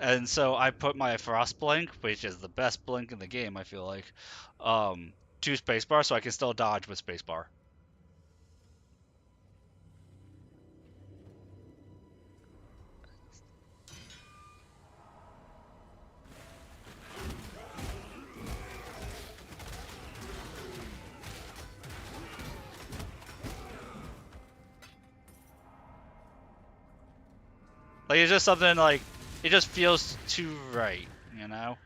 and so I put my frost blink, which is the best blink in the game, I feel like, to spacebar, so I can still dodge with spacebar. Like, it's just something like, it just feels too right, you know?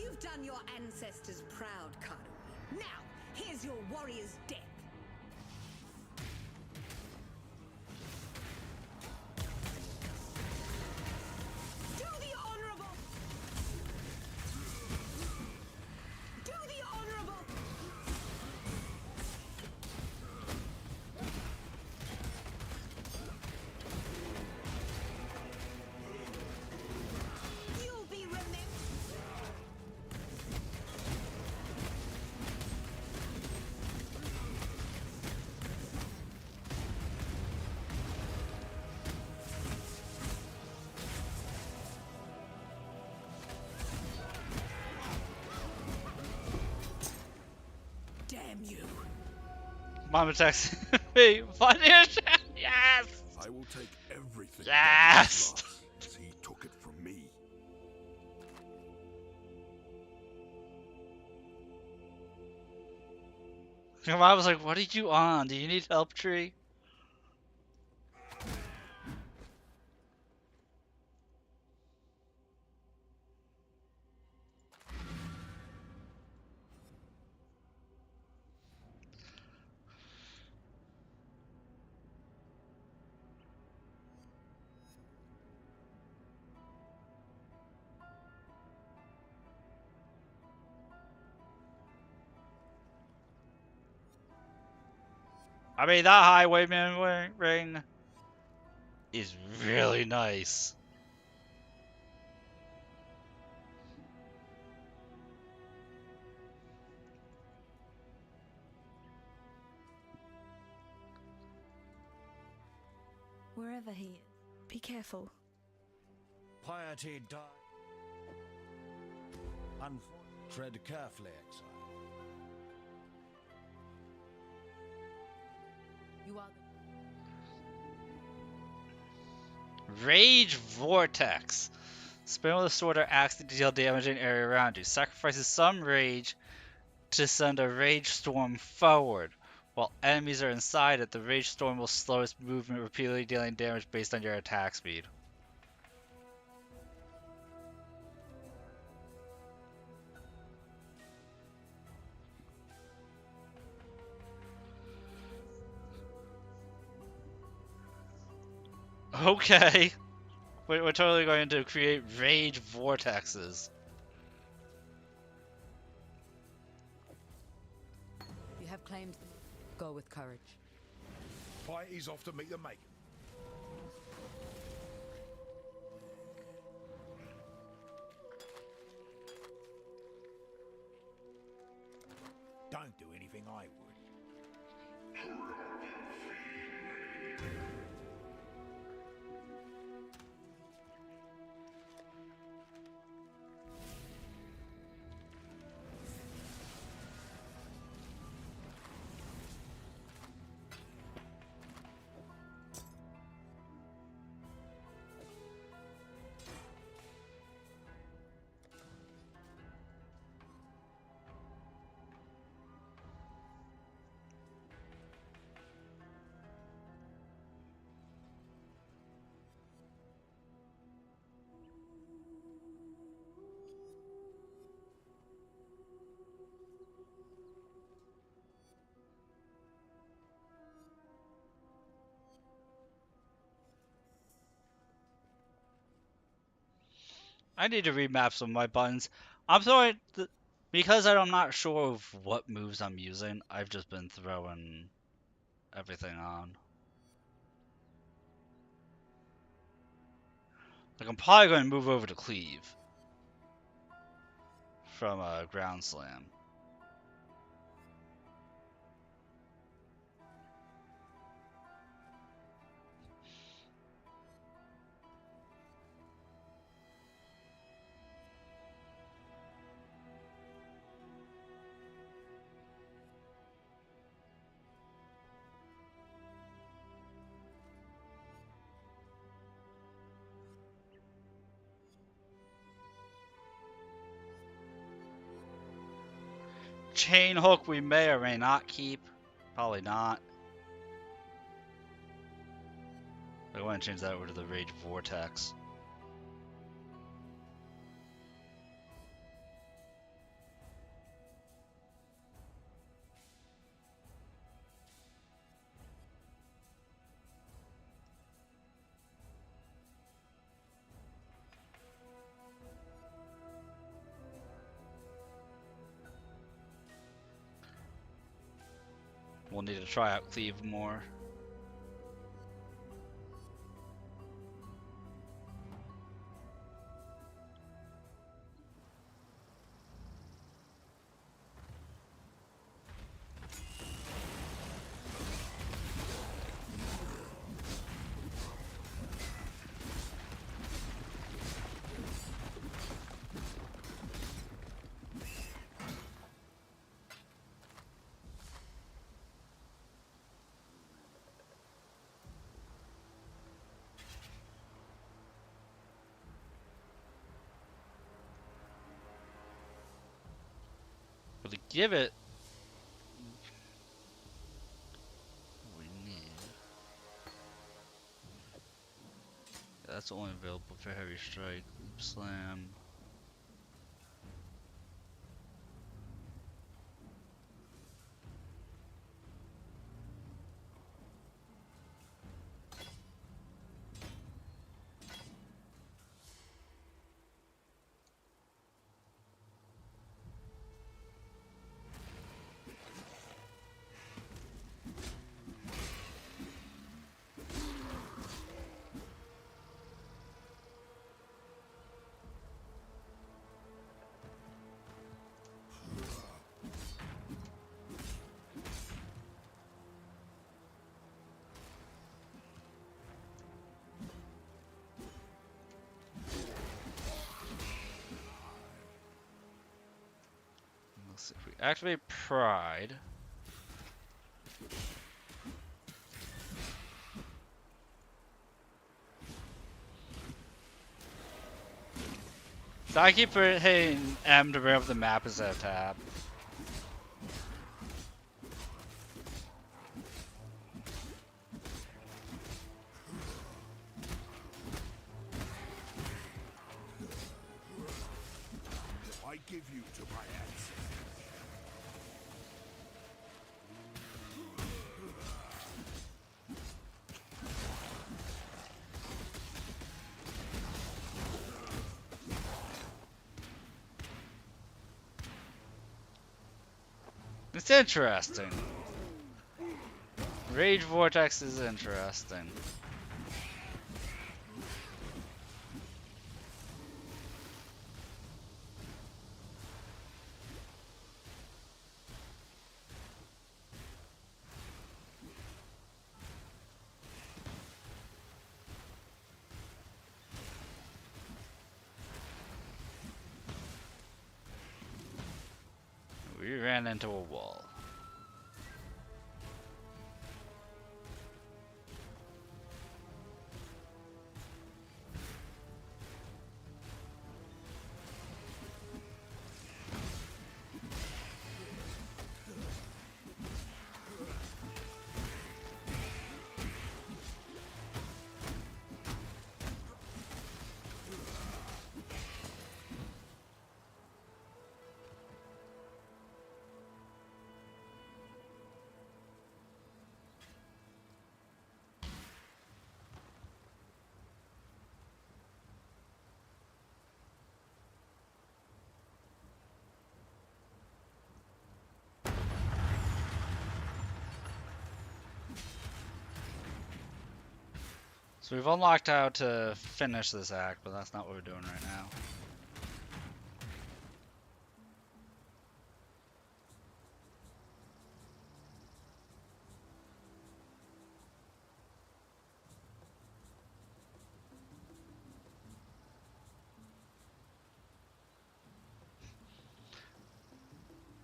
You've done your ancestors proud, Karui. Now, here's your warrior's death. Do the honorable! Do the honorable! You'll be remembered. Damn you. Mom attacks me. Punish! Yes! I will take everything Yes! that was lost, as he took it from me. Your mom was like, what are you on? Do you need help, Tree? I mean, that highwayman ring is really nice. Wherever he is, be careful. Piety died. Tread carefully, exile. You are Rage Vortex. Spin with a sword or axe to deal damage in area around you. Sacrifices some rage to send a rage storm forward. While enemies are inside it, the rage storm will slow its movement, repeatedly dealing damage based on your attack speed. Okay. We're totally going to create rage vortexes. You have claimed them. Go with courage. Piety's off to meet the maker. Don't do anything I would. I need to remap some of my buttons. I'm sorry, because I'm not sure of what moves I'm using, I've just been throwing everything on. Like, I'm probably going to move over to Cleave from Ground Slam. Chain Hook we may or may not keep. Probably not. I want to change that over to the Rage Vortex. We'll need to try out Cleave more. But to give it, we need. Yeah, that's only available for Heavy Strike, Leap Slam. Let's see if we activate Pride. So I keep hitting M to bring up the map instead of tab. I give you to my ancestors. It's interesting. Rage Vortex is interesting. We ran into a wall. So we've unlocked how to finish this act, but that's not what we're doing right now.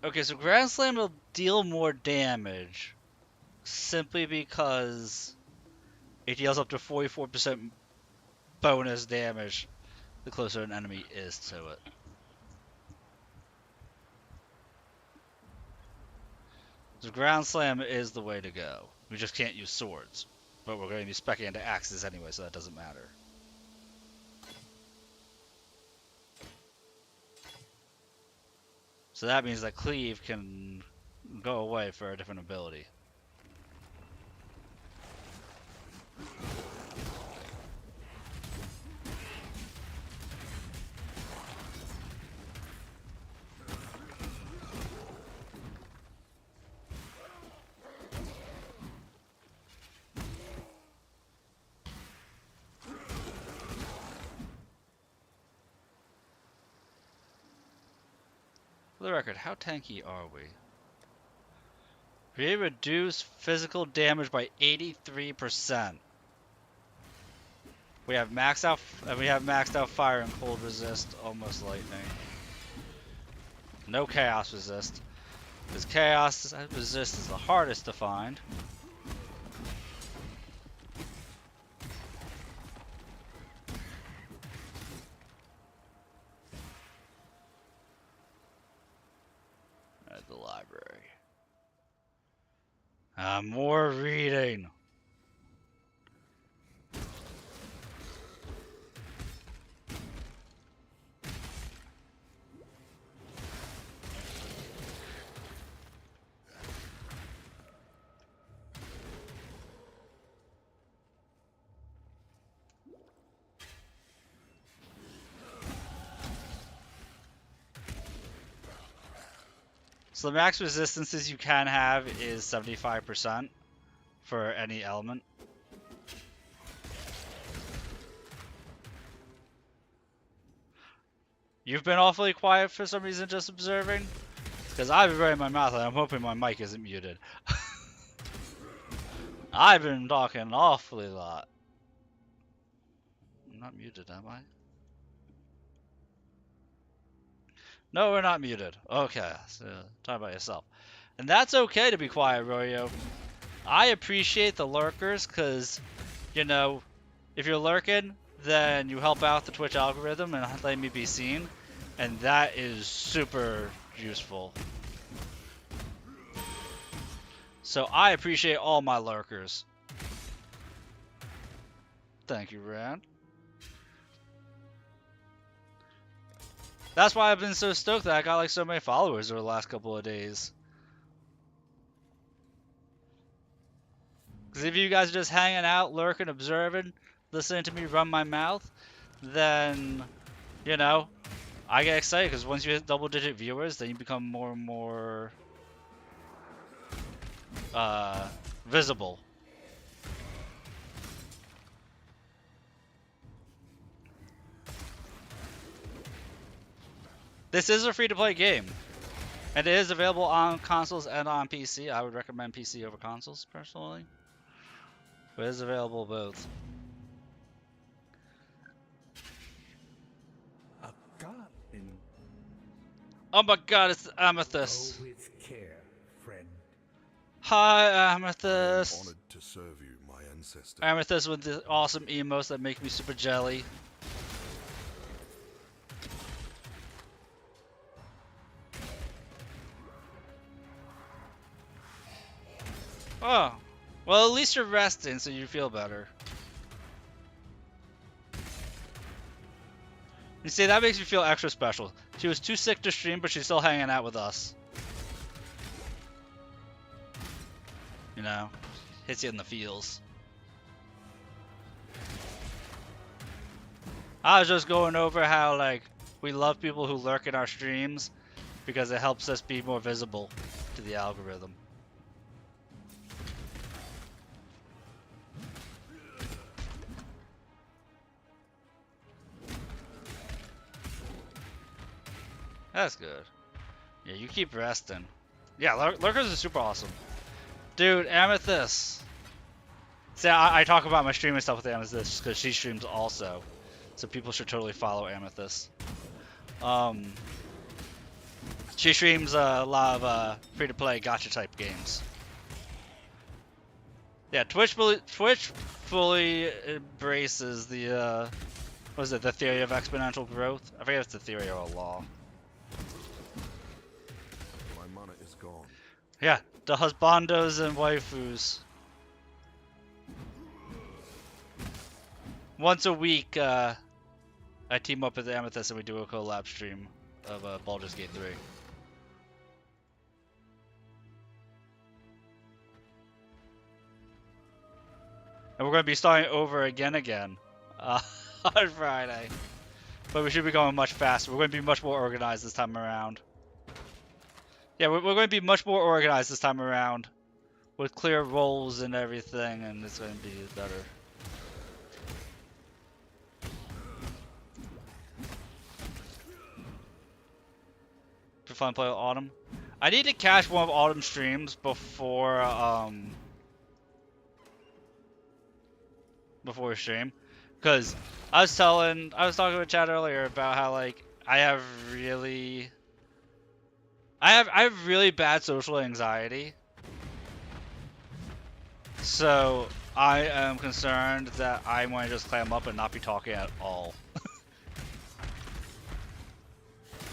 Okay, so Grand Slam will deal more damage simply because it deals up to 44% bonus damage the closer an enemy is to it. So Ground Slam is the way to go. We just can't use swords. But we're going to be speccing into axes anyway, so that doesn't matter. So that means that Cleave can go away for a different ability. For the record, how tanky are we? We reduce physical damage by 83%. We have maxed out fire and cold resist, almost lightning. No chaos resist. Because chaos resist is the hardest to find. At the library. More reading. So the max resistances you can have is 75% for any element. You've been awfully quiet for some reason, just observing. Because I've been running my mouth and I'm hoping my mic isn't muted. I've been talking an awfully lot. I'm not muted, am I? No, we're not muted. Okay, so talk about yourself. And that's okay to be quiet, Royo. I appreciate the lurkers because, you know, if you're lurking, then you help out the Twitch algorithm and let me be seen. And that is super useful. So I appreciate all my lurkers. Thank you, Rand. That's why I've been so stoked that I got like so many followers over the last couple of days. Because if you guys are just hanging out, lurking, observing, listening to me run my mouth, then, you know, I get excited because once you hit double-digit viewers, then you become more and more visible. This is a free-to-play game, and it is available on consoles and on PC. I would recommend PC over consoles, personally. But it is available both. A garden. Oh my god, it's Amethyst. Go with care, friend. Hi, I'm Amethyst. honored to serve you, my ancestor. Amethyst with the awesome emotes that make me super jelly. Oh, well, at least you're resting, so you feel better. You see, that makes me feel extra special. She was too sick to stream, but she's still hanging out with us. You know, hits you in the feels. I was just going over how, like, we love people who lurk in our streams because it helps us be more visible to the algorithm. That's good. Yeah, you keep resting. Yeah, lurkers are super awesome. Dude, Amethyst. See, I talk about my streaming stuff with Amethyst because she streams also. So people should totally follow Amethyst. She streams a lot of free-to-play gacha type games. Yeah, Twitch fully embraces the what is it, the theory of exponential growth? I forget if it's the theory or a law. My mana is gone. Yeah, the husbandos and waifus. Once a week, I team up with Amethyst and we do a collab stream of Baldur's Gate 3. And we're going to be starting over again on Friday. But we should be going much faster. We're going to be much more organized this time around. Yeah, we're going to be much more organized this time around. With clear roles and everything, and it's going to be better. be fun to play with Autumn. I need to catch one of Autumn's streams before stream, because I was talking with Chad earlier about how like I have really bad social anxiety, so I am concerned that I want to just clam up and not be talking at all.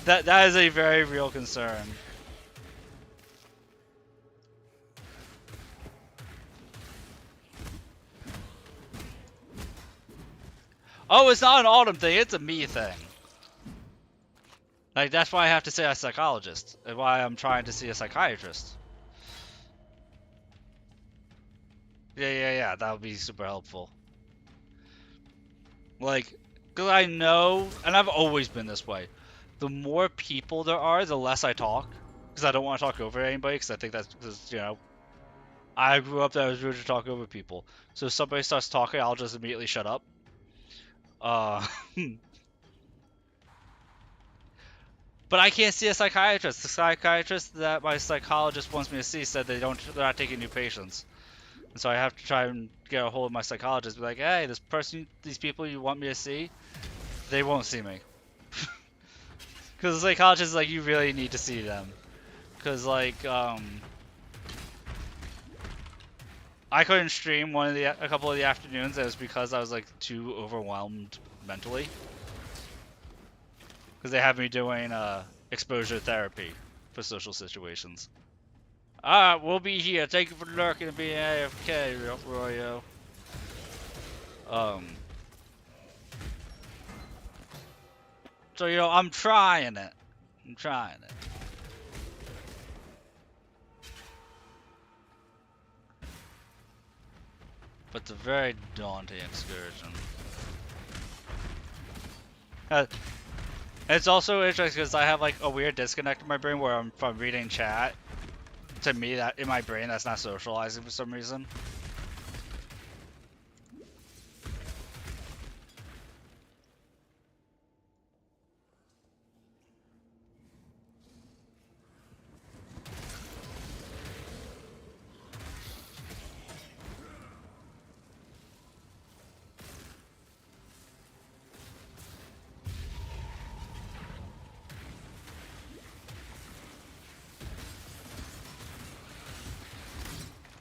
That is a very real concern. Oh, it's not an Autumn thing, it's a me thing. Like, that's why I have to see a psychologist, and why I'm trying to see a psychiatrist. Yeah, that would be super helpful. Like, because I know, and I've always been this way, the more people there are, the less I talk. Because I don't want to talk over anybody, because I think that's, because, you know, I grew up that I was rude to talk over people. So if somebody starts talking, I'll just immediately shut up. But I can't see a psychiatrist. The psychiatrist that my psychologist wants me to see said they're not taking new patients. And so I have to try and get a hold of my psychologist, be like, hey, these people you want me to see, they won't see me. Because the psychologist is like, you really need to see them. Because, like, I couldn't stream a couple of the afternoons. It was because I was, like, too overwhelmed mentally. Because they have me doing exposure therapy for social situations. Alright, we'll be here. Thank you for lurking and being AFK, Royo. So, you know, I'm trying it. But it's a very daunting excursion. It's also interesting because I have like a weird disconnect in my brain where if I'm reading chat, to me that in my brain that's not socializing for some reason.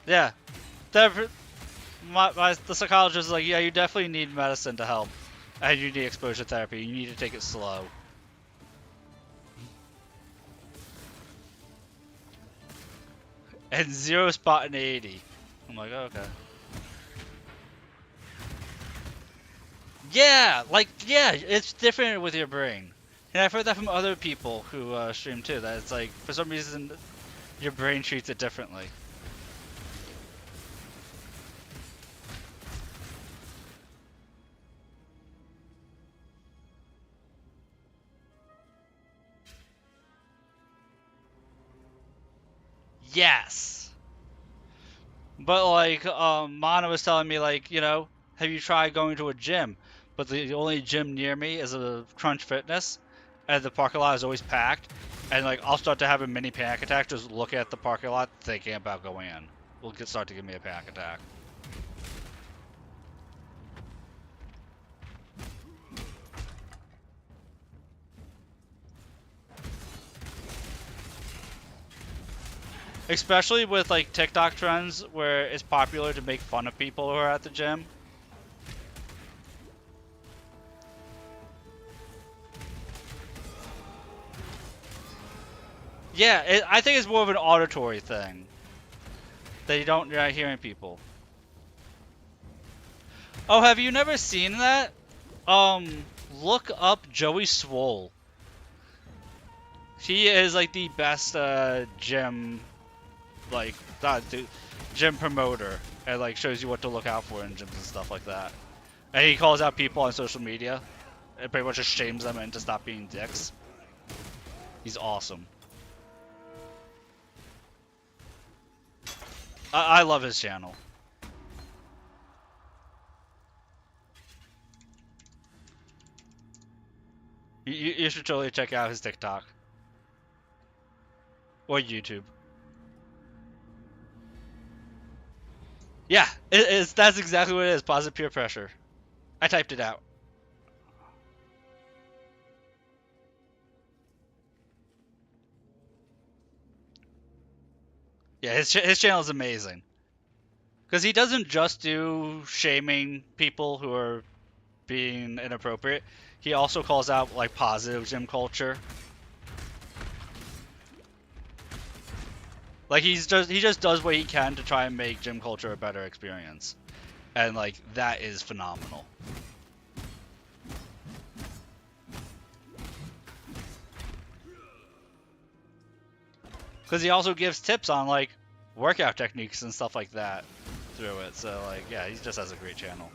Yeah, the psychologist is like, yeah, you definitely need medicine to help, and you need exposure therapy. You need to take it slow. And 0 spot in 80. I'm like, oh, okay. Yeah, it's different with your brain. And I've heard that from other people who stream too, that it's like, for some reason, your brain treats it differently. Yes! But like, Mana was telling me like, you know, have you tried going to a gym? But the only gym near me is a Crunch Fitness, and the parking lot is always packed. And like, I'll start to have a mini panic attack just looking at the parking lot, thinking about going in. Start to give me a panic attack. Especially with like TikTok trends where it's popular to make fun of people who are at the gym. Yeah, I think it's more of an auditory thing. That you're not hearing people. Oh, have you never seen that? Look up Joey Swole. He is like the best gym, like gym promoter, and like shows you what to look out for in gyms and stuff like that. And he calls out people on social media, and pretty much just shames them into stop being dicks. He's awesome. I love his channel. You should totally check out his TikTok. Or YouTube. Yeah, that's exactly what it is. Positive peer pressure. I typed it out. Yeah, his channel is amazing. Because he doesn't just do shaming people who are being inappropriate. He also calls out like positive gym culture. Like he just does what he can to try and make gym culture a better experience. And like that is phenomenal. Because he also gives tips on like workout techniques and stuff like that through it. So like yeah, he just has a great channel.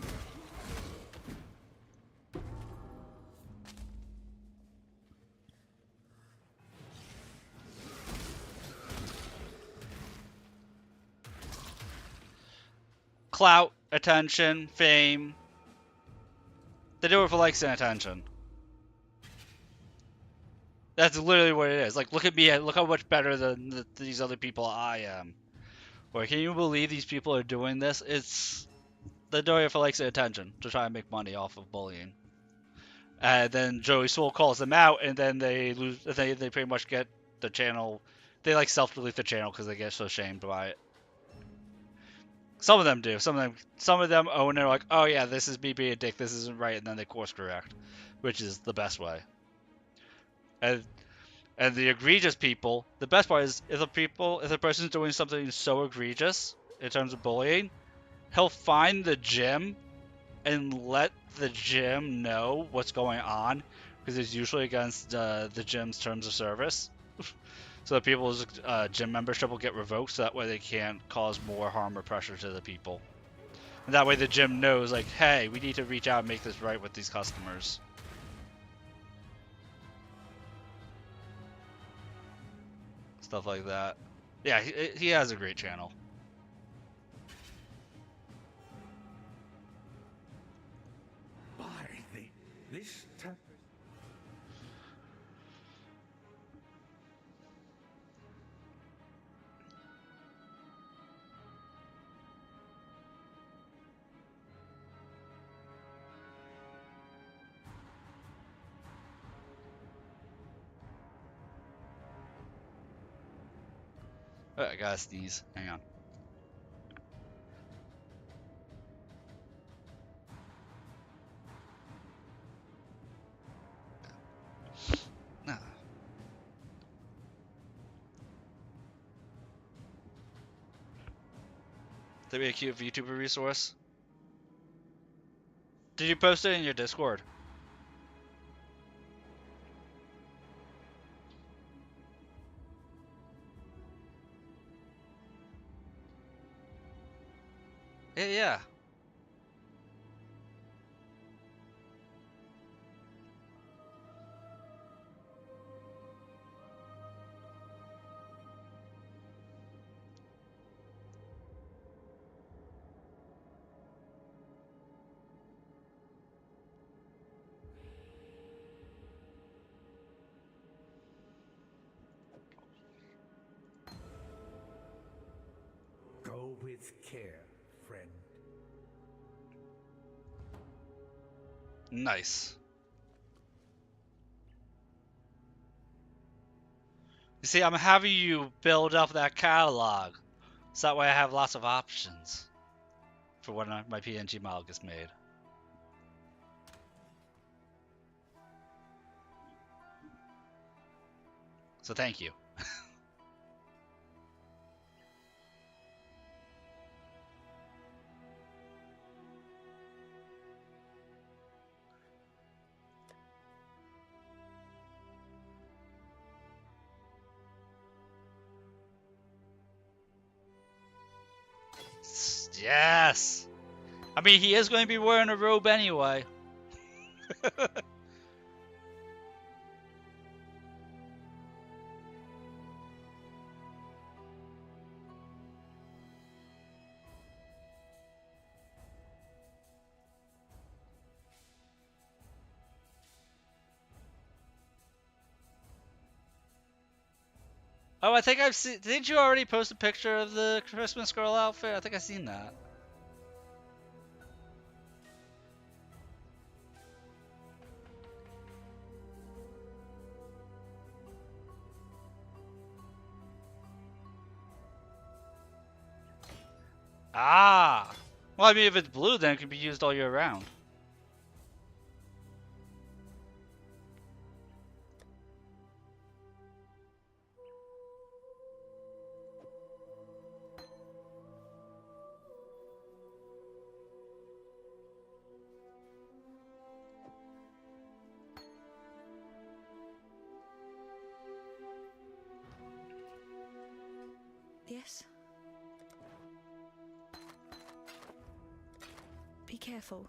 Clout, attention, fame. They do it for likes and attention. That's literally what it is. Like, look at me. Look how much better than these other people I am. Or can you believe these people are doing this? They're doing it for likes and attention to try and make money off of bullying. And then Joey Soul calls them out, and then they lose. They pretty much get the channel. They like self-delete the channel because they get so shamed by it. Some of them do. Some of them own it. Like, oh yeah, this is me being a dick. This isn't right, and then they course correct, which is the best way. And the egregious people, the best part is if a person's doing something so egregious in terms of bullying, he'll find the gym and let the gym know what's going on because it's usually against the gym's terms of service. So that people's gym membership will get revoked, so that way they can't cause more harm or pressure to the people. And that way the gym knows, like, hey, we need to reach out and make this right with these customers. Stuff like that. Yeah, he has a great channel. By this type. Oh, I gotta sneeze. Hang on. No. That'd be a cute VTuber resource. Did you post it in your Discord? Yeah. Go with care, friend. Nice. You see, I'm having you build up that catalog, so that way I have lots of options for when my PNG model gets made. So thank you. Yes! I mean, he is going to be wearing a robe anyway. Oh, I think I've seen. Didn't you already post a picture of the Christmas girl outfit? I think I've seen that. Ah! Well, I mean, if it's blue, then it can be used all year round. Yes? Be careful.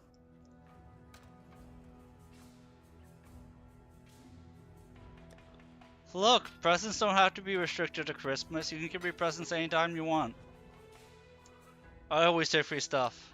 Look, presents don't have to be restricted to Christmas. You can give me presents anytime you want. I always take free stuff.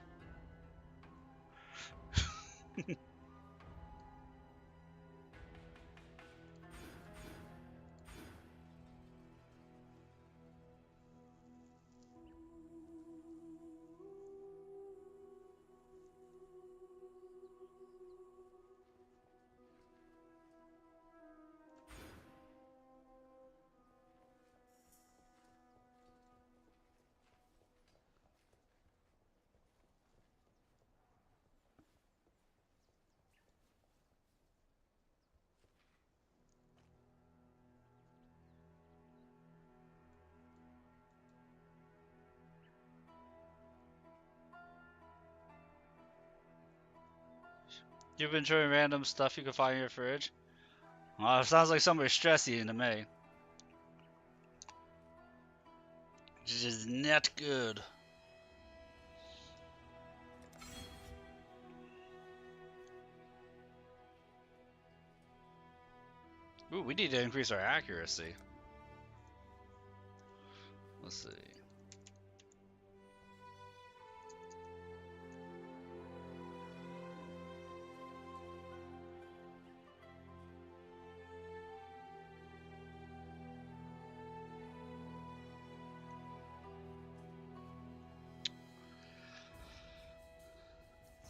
You've been showing random stuff you can find in your fridge? It sounds like somebody's stressy to me. Which is not good. Ooh, we need to increase our accuracy. Let's see.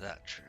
That tree.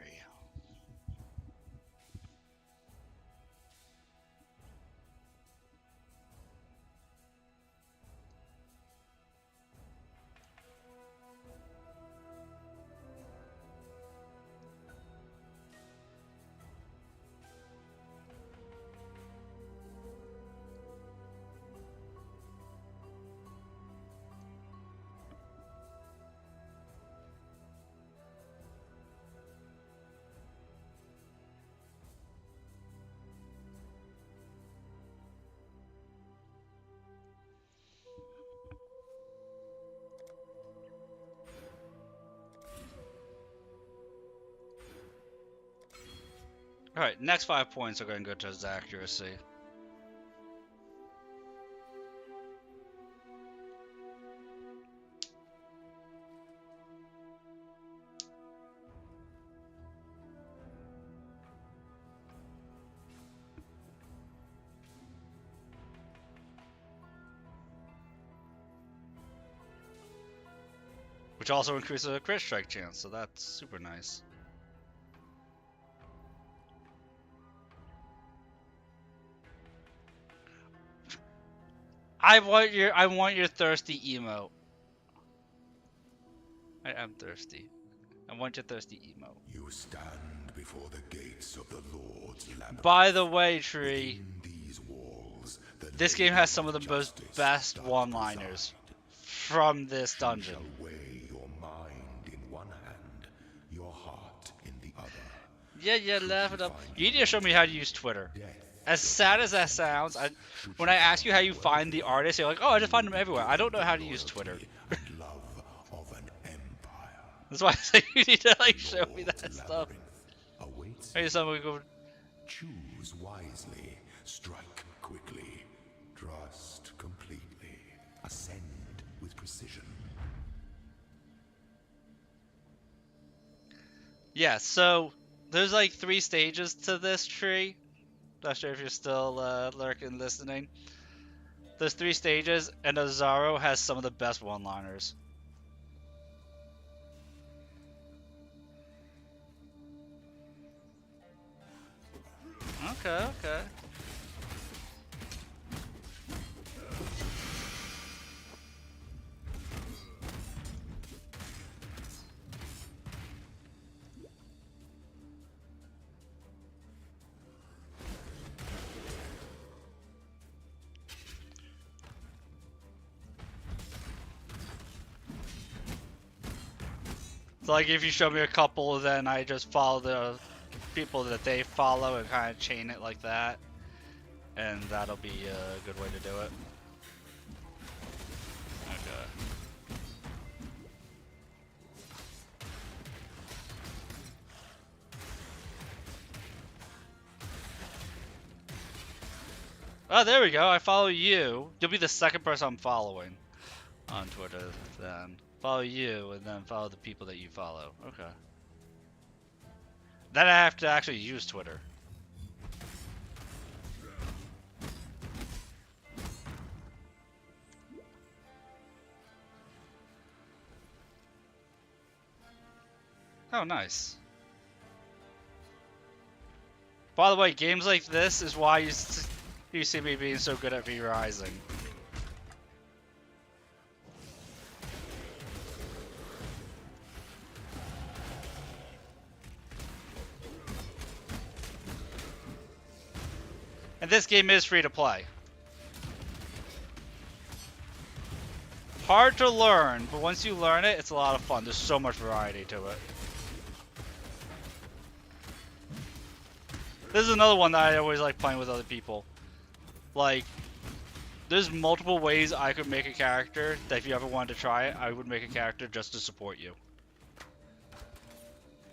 Alright, next 5 points are going to go towards accuracy. Which also increases the crit strike chance, so that's super nice. I want your thirsty emote. I am thirsty. I want your thirsty emote. You stand before the gates of the Lord's labyrinth. By the way, Tree, Within these walls, the this game has some of the most justice best doth one-liners preside. from this You dungeon. shall weigh your mind in one hand, your heart in the other. Yeah, laugh it up. You need to show me how to use Twitter. Death As sad as that sounds, when I ask you how you find the artists, you're like, oh, I just find them everywhere. I don't know how to use Twitter. and love of an empire. That's why I say you need to like show me that Lord's stuff. labyrinth awaits Maybe someone go. Choose wisely, strike quickly, trust completely, ascend with precision. Yeah, so there's like 3 stages to this tree. Not sure if you're still lurking, listening. There's 3 stages, and Azaro has some of the best one-liners. Okay, okay. So like if you show me a couple, then I just follow the people that they follow and kind of chain it like that. And that'll be a good way to do it. Okay. Oh, there we go. I follow you. You'll be the second person I'm following on Twitter then. Follow you and then follow the people that you follow. Okay. Then I have to actually use Twitter. Oh, nice. By the way, games like this is why you see me being so good at V-Rising. And this game is free to play. Hard to learn, but once you learn it, it's a lot of fun. There's so much variety to it. This is another one that I always like playing with other people. Like, there's multiple ways I could make a character that if you ever wanted to try it, I would make a character just to support you.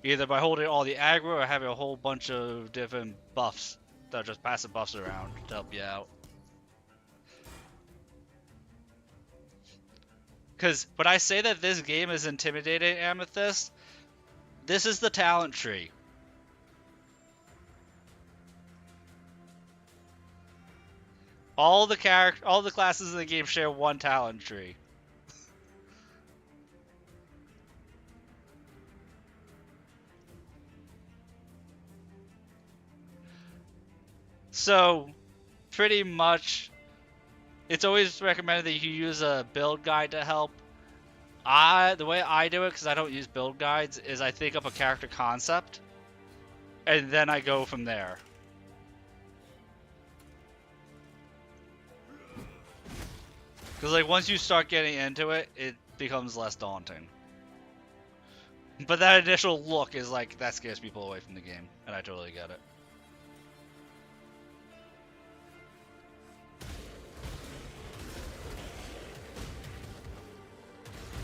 Either by holding all the aggro or having a whole bunch of different buffs that are just passive buffs around to help you out. Because when I say that this game is intimidating, Amethyst, this is the talent tree. All the classes in the game share one talent tree. So, pretty much, it's always recommended that you use a build guide to help. The way I do it, because I don't use build guides, is I think up a character concept, and then I go from there. Because like once you start getting into it, it becomes less daunting. But that initial look is like, that scares people away from the game, and I totally get it.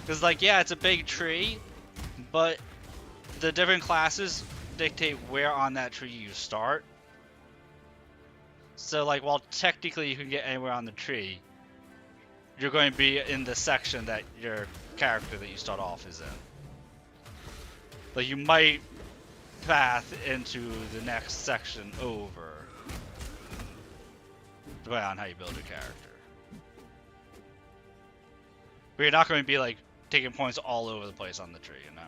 Because like, yeah, it's a big tree, but the different classes dictate where on that tree you start. So like, while technically you can get anywhere on the tree, you're going to be in the section that your character that you start off is in. Like, you might path into the next section over, depending on how you build your character. But you're not going to be like taking points all over the place on the tree, you know?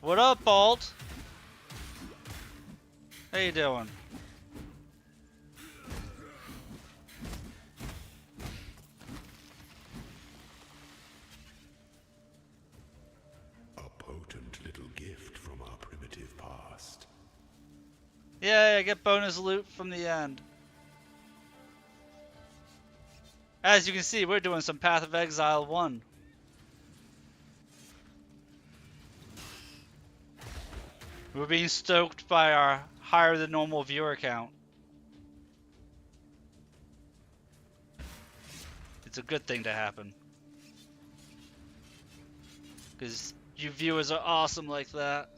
What up, Bolt? How you doing? A potent little gift from our primitive past. Yeah, I get bonus loot from the end. As you can see, we're doing some Path of Exile 1. We're being stoked by our higher than normal viewer count. It's a good thing to happen. Because you viewers are awesome like that.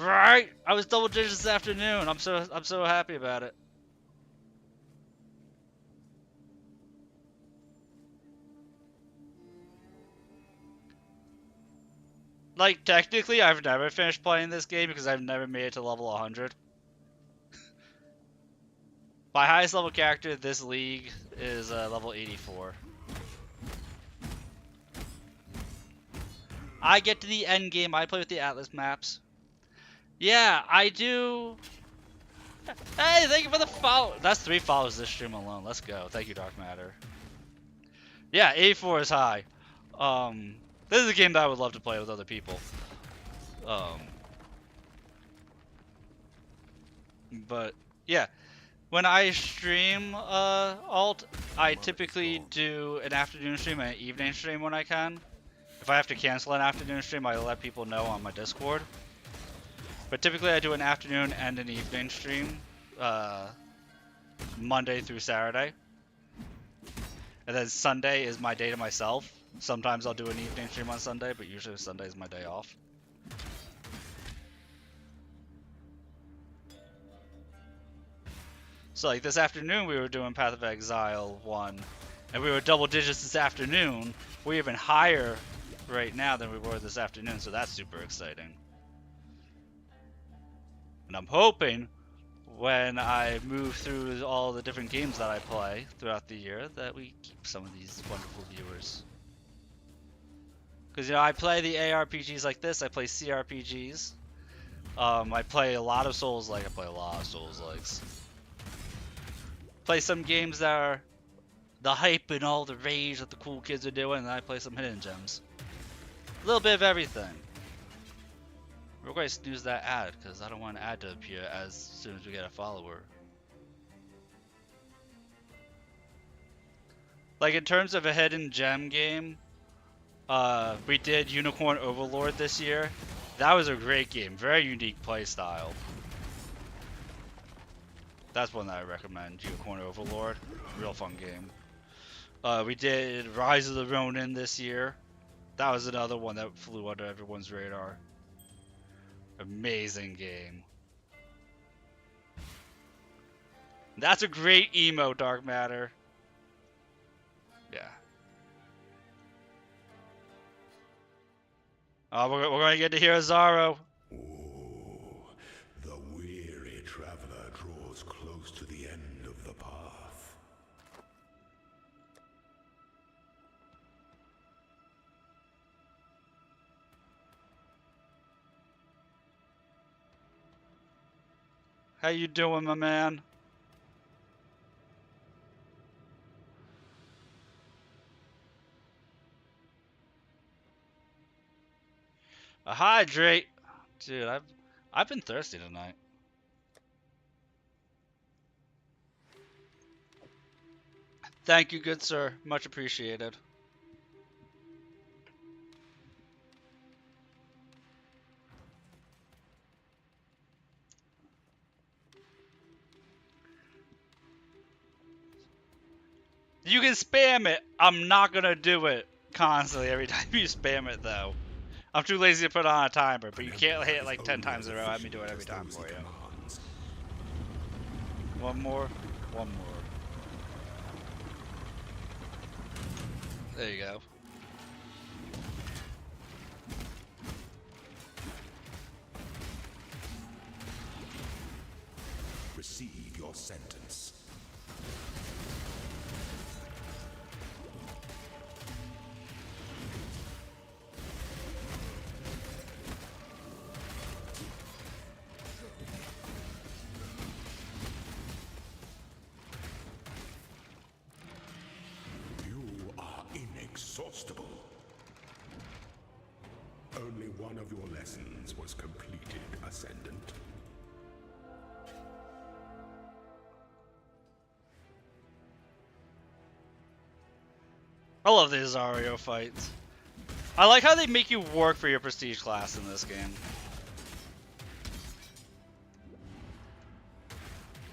Right? I was double digits this afternoon. I'm so happy about it. Like, technically, I've never finished playing this game because I've never made it to level 100. My highest level character this league is level 84. I get to the end game. I play with the Atlas maps. Yeah, I do. Hey, thank you for the follow. That's 3 follows this stream alone. Let's go. Thank you, Dark Matter. Yeah, 84 is high. This is a game that I would love to play with other people. But yeah, when I stream alt, I typically do an afternoon stream and an evening stream when I can. If I have to cancel an afternoon stream, I let people know on my Discord. But typically I do an afternoon and an evening stream, Monday through Saturday. And then Sunday is my day to myself. Sometimes I'll do an evening stream on Sunday, but usually Sunday is my day off. So like this afternoon we were doing Path of Exile 1, and we were double digits this afternoon. We're even higher right now than we were this afternoon, so that's super exciting. And I'm hoping when I move through all the different games that I play throughout the year that we keep some of these wonderful viewers. Because, you know, I play the ARPGs like this, I play CRPGs. I play a lot of Souls-like, I play a lot of Souls-likes. Play some games that are the hype and all the rage that the cool kids are doing, and I play some hidden gems. A little bit of everything. We're going to snooze that ad, because I don't want an ad to appear as soon as we get a follower. Like, in terms of a hidden gem game, we did Unicorn Overlord this year. That was a great game. Very unique play style. That's one that I recommend, Unicorn Overlord. Real fun game. We did Rise of the Ronin this year. That was another one that flew under everyone's radar. Amazing game. That's a great emo, Dark Matter. Yeah. We're going to get to hear Zaro. The weary traveler draws close to the end of the path. How you doing, my man? Hydrate. Dude, I've been thirsty tonight. Thank you, good sir. Much appreciated. You can spam it. I'm not gonna do it constantly every time you spam it, though. I'm too lazy to put on a timer, but you can't hit it like 10 times in a row. Have me do it every time for you. One more. One more. There you go. Receive your sentence. Inexhaustible. Only one of your lessons was completed, Ascendant. I love these Zario fights. I like how they make you work for your prestige class in this game.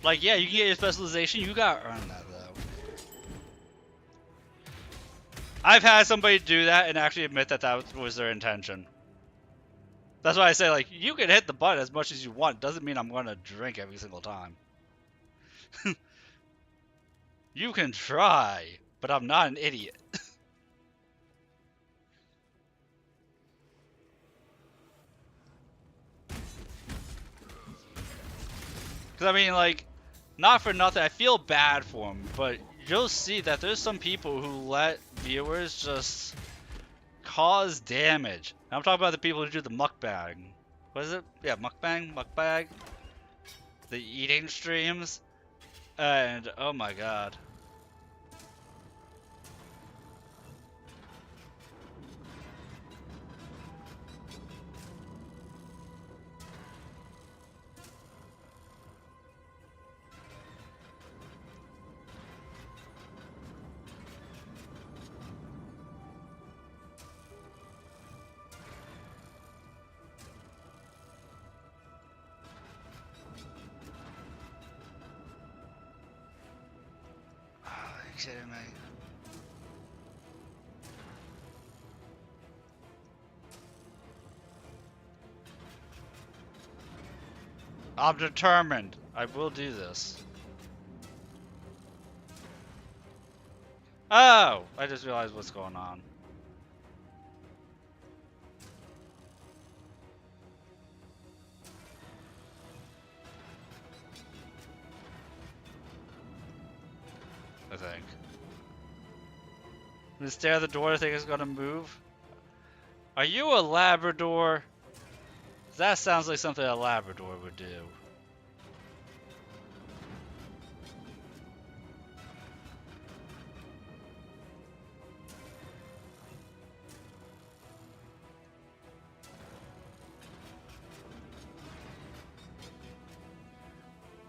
Like, yeah, you can get your specialization, you gotta earn that, though. I've had somebody do that and actually admit that that was their intention. That's why I say, like, you can hit the button as much as you want. Doesn't mean I'm going to drink every single time. You can try, but I'm not an idiot. Because, I mean, like, not for nothing, I feel bad for him, but you'll see that there's some people who let viewers just cause damage. I'm talking about the people who do the mukbang. What is it? Yeah, mukbang? The eating streams. And, oh my god. Are you kidding me? I'm determined. I will do this. Oh! I just realized what's going on. I think. I'm gonna stare at the door, I think it's gonna move. Are you a Labrador? That sounds like something a Labrador would do.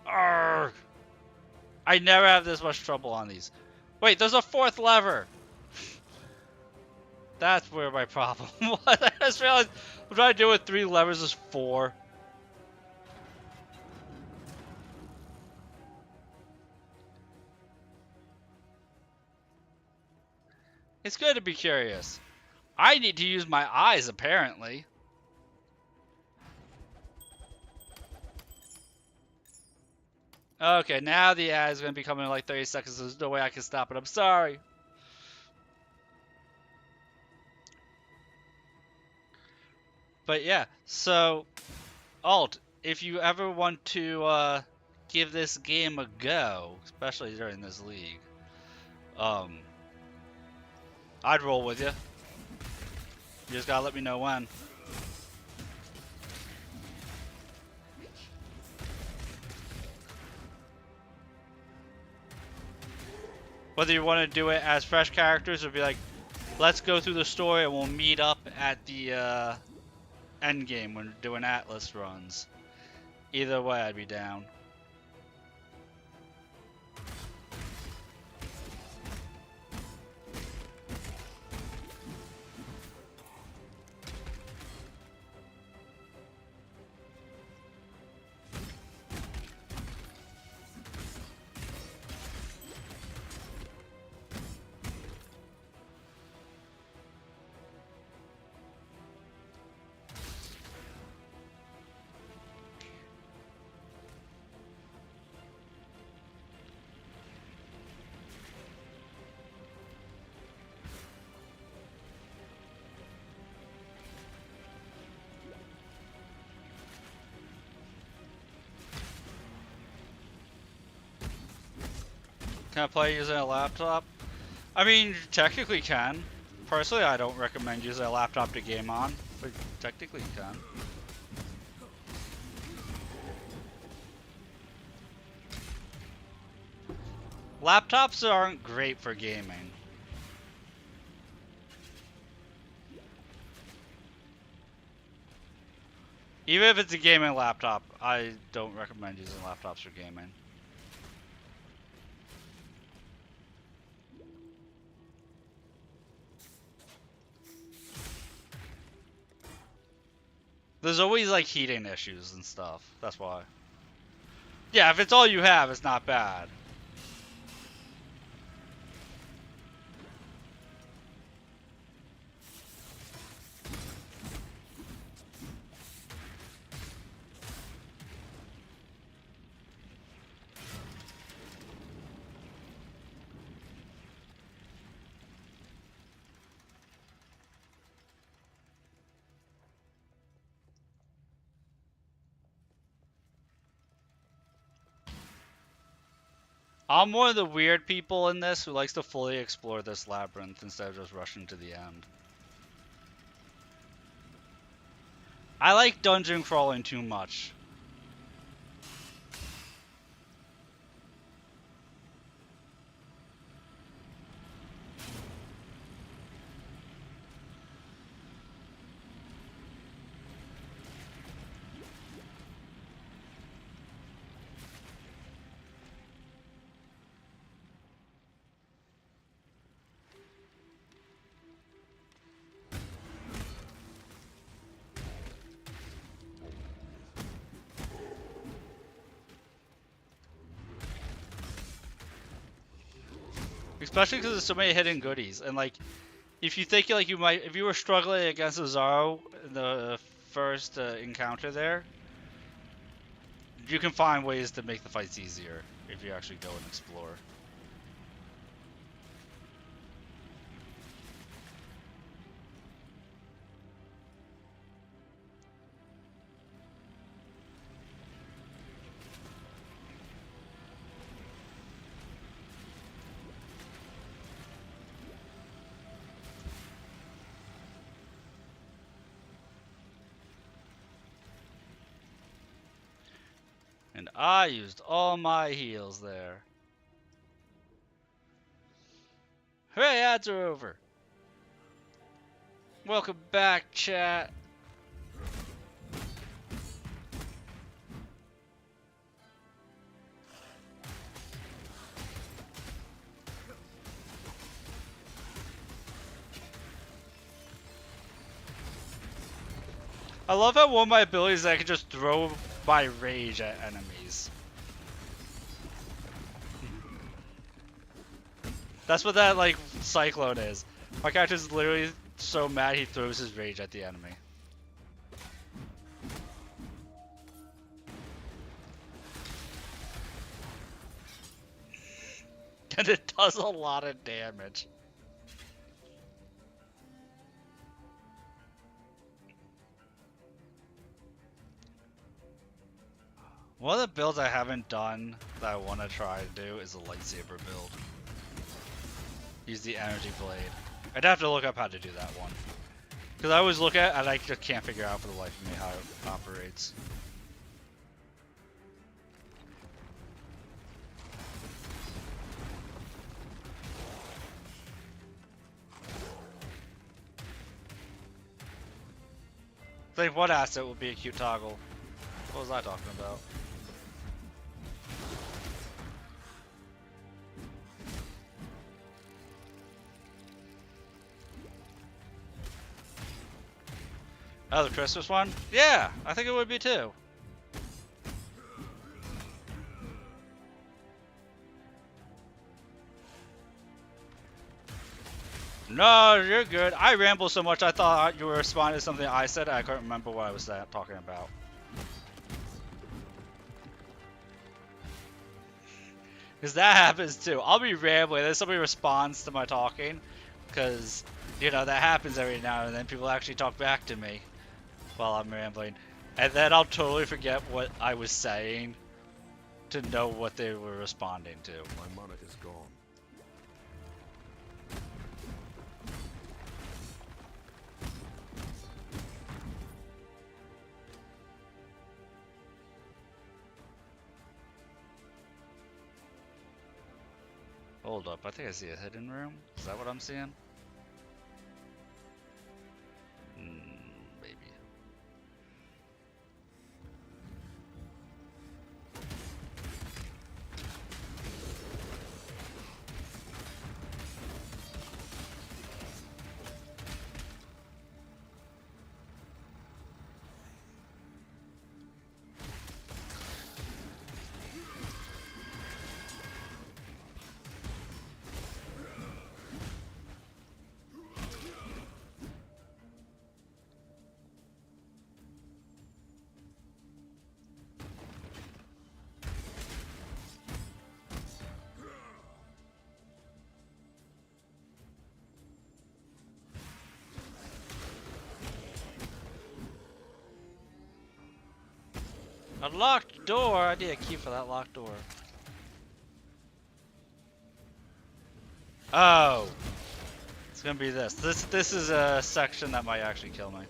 Arrgh! I never have this much trouble on these. Wait, there's a fourth lever! That's where my problem was. I just realized I'm trying to do with 3 levers is 4. It's good to be curious. I need to use my eyes, apparently. Okay, now the ad is going to be coming in like 30 seconds. There's no way I can stop it. I'm sorry. But yeah, so Alt, if you ever want to give this game a go, especially during this league, I'd roll with you. You just gotta let me know when. Whether you want to do it as fresh characters or be like, let's go through the story and we'll meet up at the end game when we're doing Atlas runs. Either way, I'd be down. Can I play using a laptop? I mean, you technically can. Personally, I don't recommend using a laptop to game on, but technically you can. Laptops aren't great for gaming. Even if it's a gaming laptop, I don't recommend using laptops for gaming. There's always like heating issues and stuff. That's why. Yeah, if it's all you have, it's not bad. I'm one of the weird people in this who likes to fully explore this labyrinth instead of just rushing to the end. I like dungeon crawling too much. Especially because there's so many hidden goodies, and like, if you think like you might, if you were struggling against Azaro in the first encounter there, you can find ways to make the fights easier if you actually go and explore. And I used all my heals there. Hooray, ads are over. Welcome back, chat. I love how one of my abilities is I can just throw my rage at enemies. That's what that like cyclone is. My character's literally so mad he throws his rage at the enemy. And it does a lot of damage. One of the builds I haven't done that I want to try to do is a lightsaber build. Use the energy blade. I'd have to look up how to do that one. Because I always look at it and I just can't figure out for the life of me how it operates. I think one asset would be a cute toggle. What was I talking about? Oh, the Christmas one? Yeah, I think it would be too. No, you're good. I ramble so much I thought you were responding to something I said. I couldn't remember what I was talking about. Because that happens too. I'll be rambling, then somebody responds to my talking. Because, you know, that happens every now and then. People actually talk back to me while I'm rambling. And then I'll totally forget what I was saying to know what they were responding to. My mana is gone. Hold up, I think I see a hidden room. Is that what I'm seeing? Maybe. A locked door? I need a key for that locked door. Oh! It's gonna be this. This is a section that might actually kill me.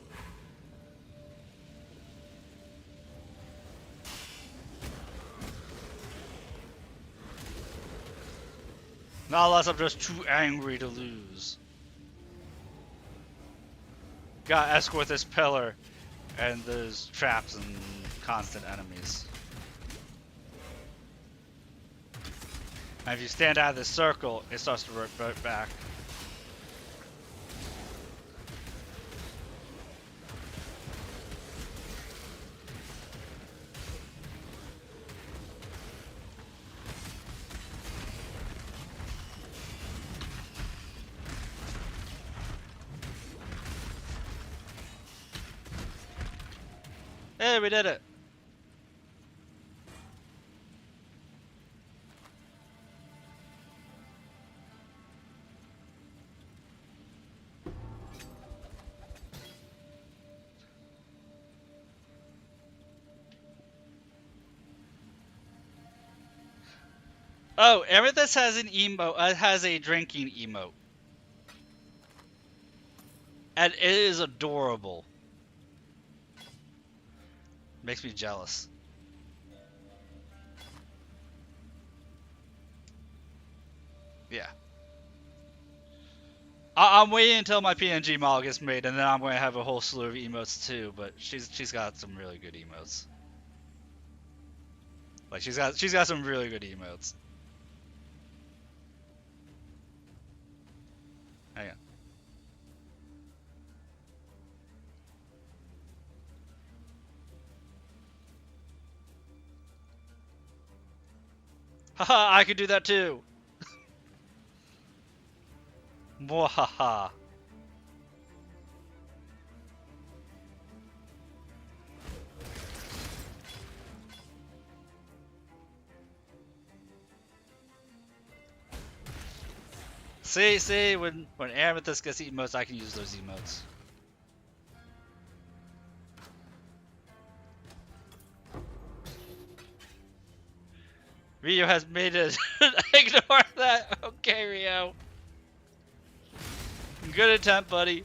Not unless I'm just too angry to lose. Gotta escort this pillar, and there's traps and constant enemies. And if you stand out of this circle, it starts to revert back. Hey, we did it! Oh, Amethyst has an emote. Has a drinking emote, and it is adorable. Makes me jealous. Yeah. I'm waiting until my PNG model gets made, and then I'm going to have a whole slew of emotes too. But she's got some really good emotes. Like she's got some really good emotes. Hang on. Haha, I could do that too. Mwahaha. See, when Amethyst gets emotes, I can use those emotes. Rio has made it. Ignore that. Okay, Rio. Good attempt, buddy.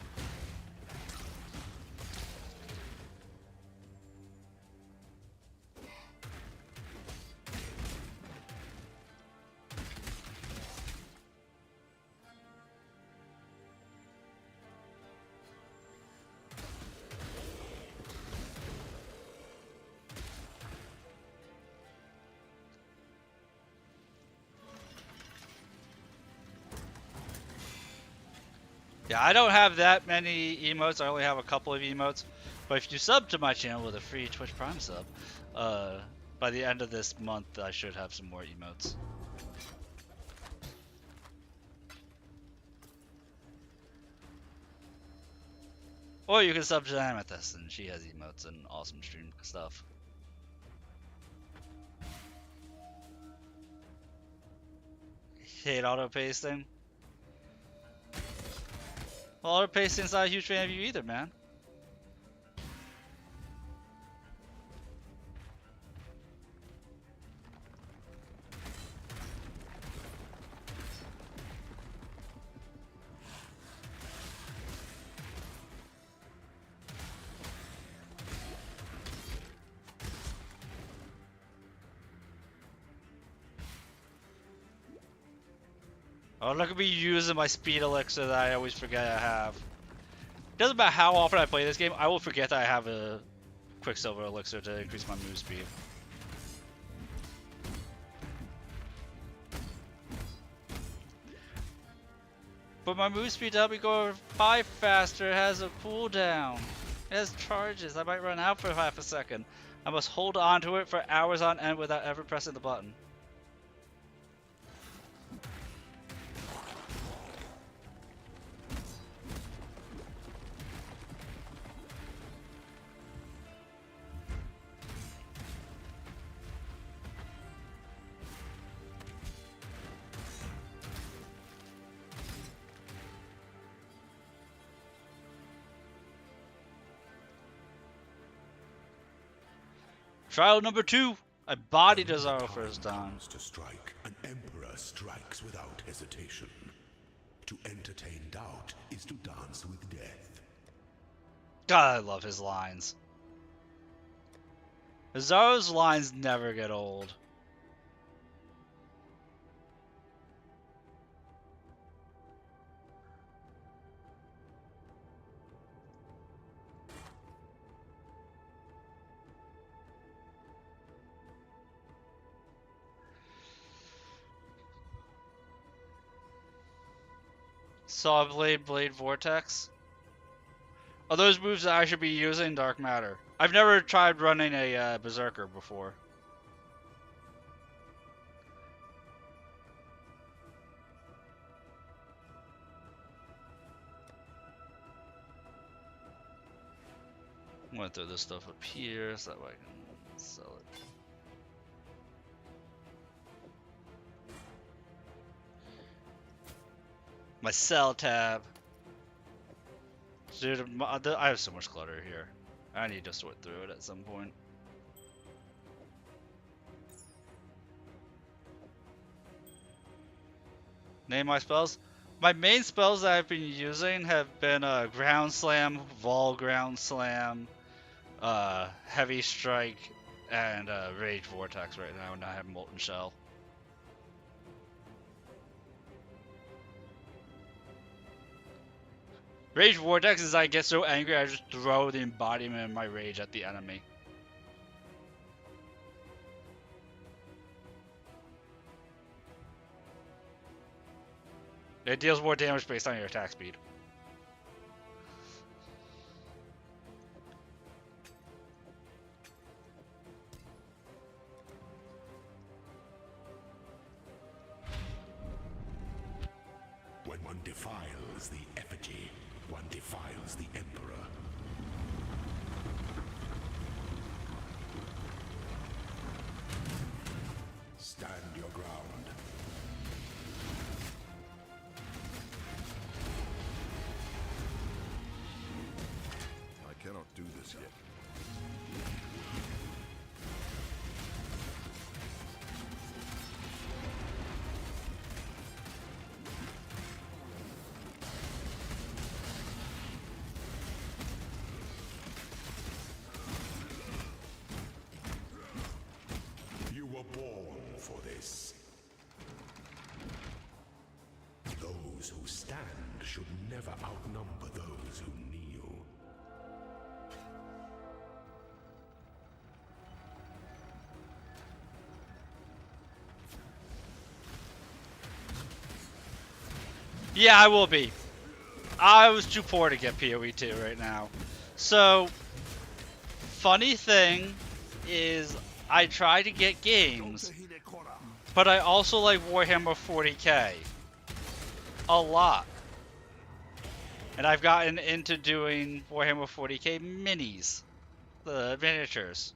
Yeah, I don't have that many emotes. I only have a couple of emotes. But if you sub to my channel with a free Twitch Prime sub, by the end of this month, I should have some more emotes. Or you can sub to Amethyst, and she has emotes and awesome stream stuff. Hate auto pasting. Well, auto pasting's not a huge fan of you either, man. Oh, look at me using my speed elixir that I always forget I have. Doesn't matter how often I play this game, I will forget that I have a Quicksilver elixir to increase my move speed. But my move speed to help me go 5 faster has a cooldown. It has charges. I might run out for half a second. I must hold on to it for hours on end without ever pressing the button. Trial number 2. I bodied Azaro first time. To strike, an emperor strikes without hesitation. To entertain doubt is to dance with death. God, I love his lines. Azaro's lines never get old. Saw Blade, Blade Vortex. Are those moves that I should be using Dark Matter? I've never tried running a Berserker before. I'm gonna throw this stuff up here so that way I can sell it. My sell tab. Dude, I have so much clutter here. I need to sort through it at some point. Name my spells. My main spells that I've been using have been Ground Slam, Vol Ground Slam, Heavy Strike, and Rage Vortex right now, and I have Molten Shell. Rage Vortex is I get so angry I just throw the embodiment of my rage at the enemy. It deals more damage based on your attack speed. When one defiles the effigy, one defiles the Emperor. Stand your ground. I cannot do this yet. You were born for this. Those who stand should never outnumber those who kneel. Yeah, I will be. I was too poor to get PoE2 right now. So, funny thing is, I try to get games, but I also like Warhammer 40k a lot. And I've gotten into doing Warhammer 40k minis, the miniatures.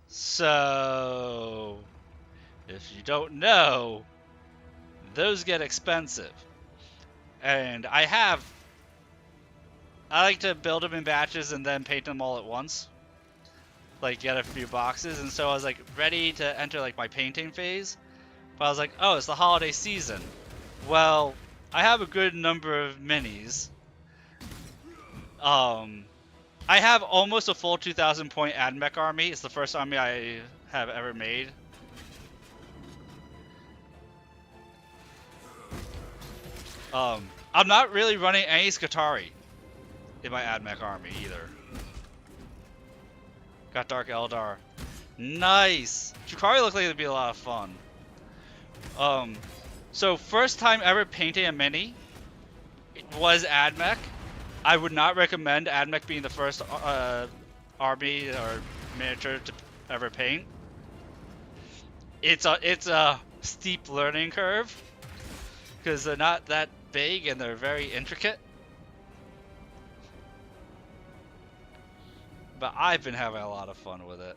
So, if you don't know, those get expensive. And I like to build them in batches and then paint them all at once. Like, get a few boxes. And so I was like ready to enter like my painting phase. But I was like, oh, it's the holiday season. Well, I have a good number of minis. I have almost a full 2,000 point AdMech army. It's the first army I have ever made. I'm not really running any Skitarii in my AdMech army either. Got Dark Eldar. Nice! Drukhari looked like it'd be a lot of fun. So first time ever painting a mini was AdMech. I would not recommend AdMech being the first army or miniature to ever paint. It's a steep learning curve because they're not that big and they're very intricate. But I've been having a lot of fun with it.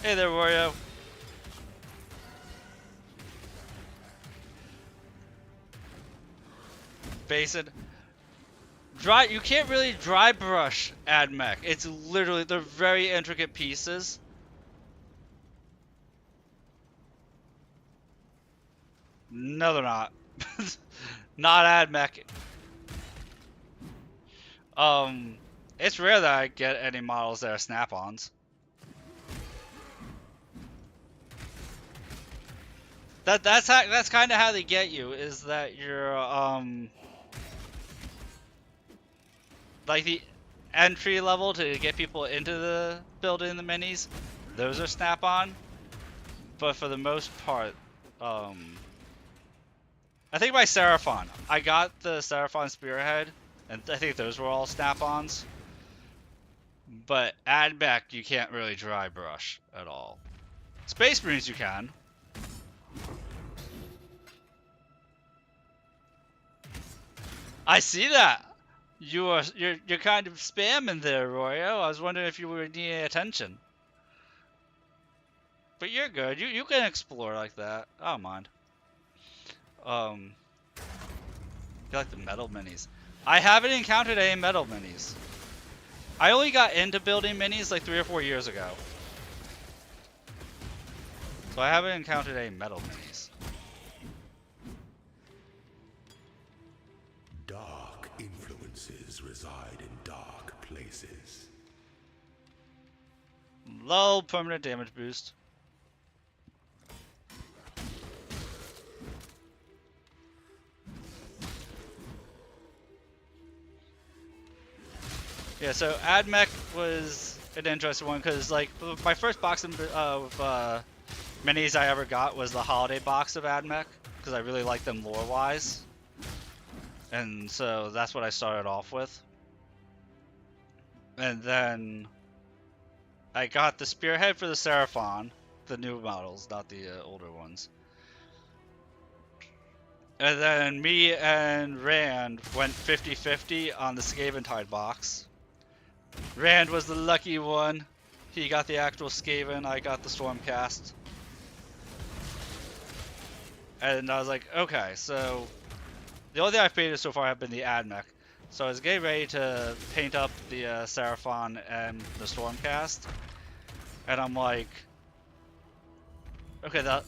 Hey there, Wario. basin. You can't really dry brush AdMech. It's literally, they're very intricate pieces. No, they're not. Not AdMech. It's rare that I get any models that are snap-ons. That's kind of how they get you, is that you're like the entry level to get people into the building the minis, those are snap-on. But for the most part, I think my Seraphon, I got the Seraphon Spearhead, and I think those were all snap-ons. But AdMech, you can't really dry brush at all. Space Marines you can. I see that. You're kind of spamming there, Royo. I was wondering if you were needing attention. But you're good. You can explore like that. I don't mind. You like the metal minis. I haven't encountered any metal minis. I only got into building minis like 3 or 4 years ago. So I haven't encountered any metal minis. Dark influences reside in dark places. Low permanent damage boost. Yeah, so AdMech was an interesting one because, like, my first box of minis I ever got was the holiday box of AdMech because I really like them lore-wise, and so that's what I started off with. And then I got the Spearhead for the Seraphon, the new models, not the older ones. And then me and Rand went 50-50 on the Skaventide box. Rand was the lucky one. He got the actual Skaven, I got the Stormcast. And I was like, okay, so the only thing I've painted so far have been the AdMech. So I was getting ready to paint up the Seraphon and the Stormcast. And I'm like, okay,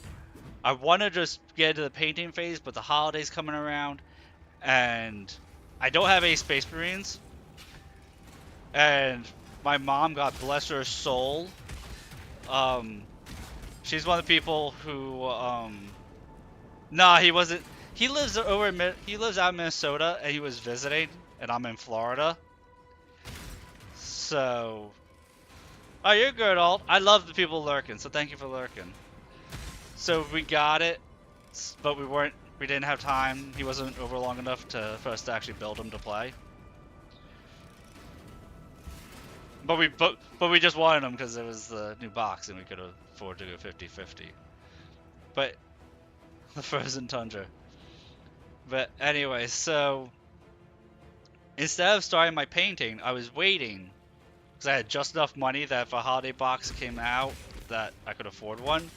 I want to just get into the painting phase, but the holidays coming around, and I don't have any Space Marines. And my mom, God bless her soul, she's one of the people who, nah, he wasn't. He lives out in Minnesota, and he was visiting, and I'm in Florida. So, oh, you're good, Alt. I love the people lurking, so thank you for lurking. So we got it, but we didn't have time. He wasn't over long enough for us to actually build him to play. But we just wanted him because it was the new box and we could afford to go 50-50. But the Frozen Tundra. But anyway, so instead of starting my painting, I was waiting because I had just enough money that if a holiday box came out that I could afford one.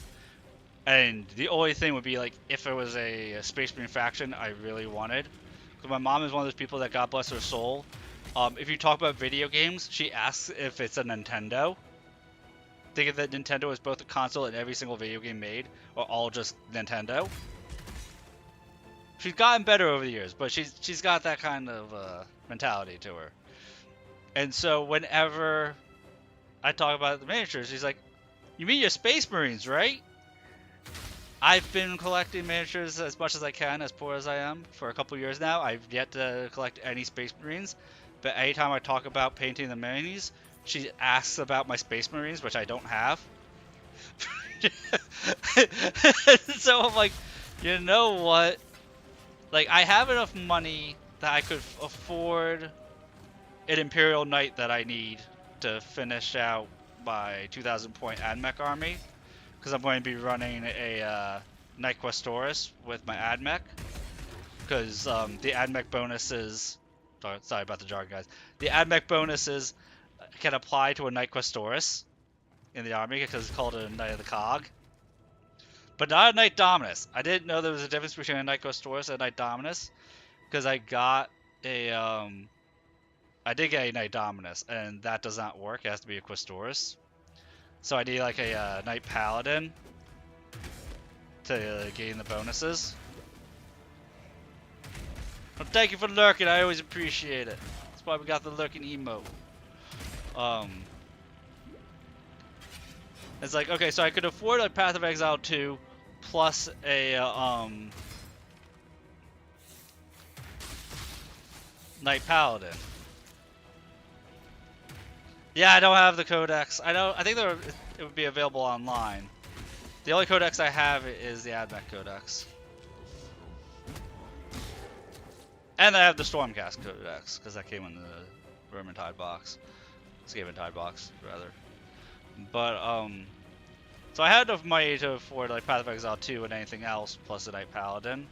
And the only thing would be like if it was a Space Marine faction I really wanted. Because my mom is one of those people that, God bless her soul, if you talk about video games, she asks if it's a Nintendo. Thinking that Nintendo is both a console and every single video game made, or all just Nintendo. She's gotten better over the years, but she's got that kind of mentality to her. And so whenever I talk about the miniatures, she's like, "You mean your Space Marines, right?" I've been collecting miniatures as much as I can, as poor as I am, for a couple years now. I've yet to collect any Space Marines. But anytime I talk about painting the minis, she asks about my Space Marines, which I don't have. So I'm like, you know what? Like, I have enough money that I could afford an Imperial Knight that I need to finish out my 2,000 point AdMech army. Because I'm going to be running a Knight Questoris with my AdMech. Because the AdMech bonuses... Sorry about the jargon, guys. The AdMech bonuses can apply to a Knight Questoris in the army because it's called a Knight of the Cog. But not a Knight Dominus. I didn't know there was a difference between a Knight Questoris and a Knight Dominus. because I got a I did get a Knight Dominus, and that does not work. It has to be a Questoris. So I need like a Knight Paladin to gain the bonuses. Well, thank you for lurking. I always appreciate it. That's why we got the lurking emote. It's like, okay, so I could afford a Path of Exile 2 plus a Knight Paladin. Yeah, I don't have the codex. I think it would be available online. The only codex I have is the AdMech codex. And I have the Stormcast codex, because that came in the Vermintide box. Scaventide box, rather. But, so I had enough money to afford, like, Path of Exile 2 and anything else, plus the Knight Paladin.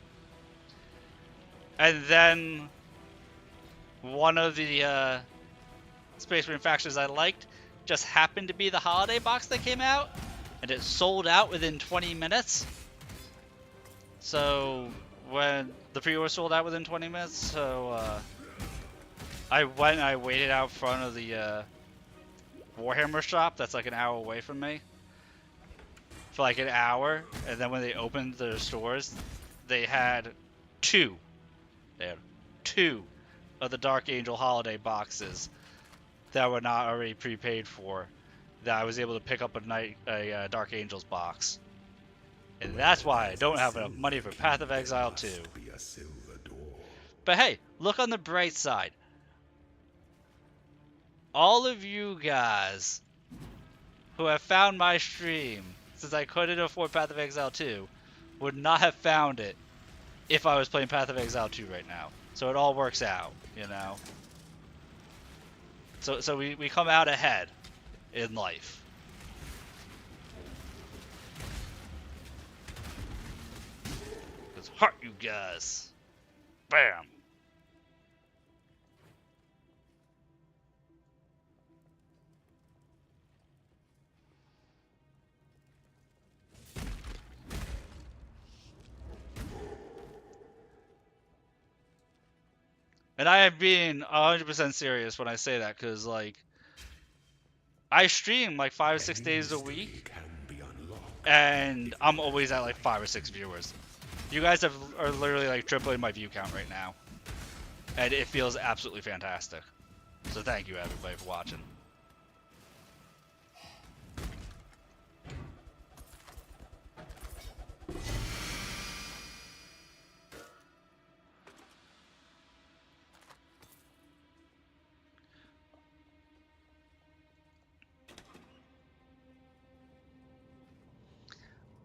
And then, one of the, Space Marine factions I liked just happened to be the holiday box that came out, and it sold out within 20 minutes. So when the pre-order sold out within 20 minutes, so I went and I waited out front of the Warhammer shop that's like an hour away from me for like an hour, and then when they opened their stores, they had two of the Dark Angel holiday boxes that were not already prepaid for, that I was able to pick up a Dark Angels box. And that's why I don't have enough money for Path of Exile 2. But hey, look on the bright side. All of you guys who have found my stream, since I couldn't afford Path of Exile 2, would not have found it if I was playing Path of Exile 2 right now. So it all works out, you know? So we come out ahead in life. Let's heart you guys. Bam. And I am being 100% serious when I say that, because, like, I stream, like, 5 or 6 days a week, and I'm always at, like, 5 or 6 viewers. You guys are literally, like, tripling my view count right now. And it feels absolutely fantastic. So thank you, everybody, for watching.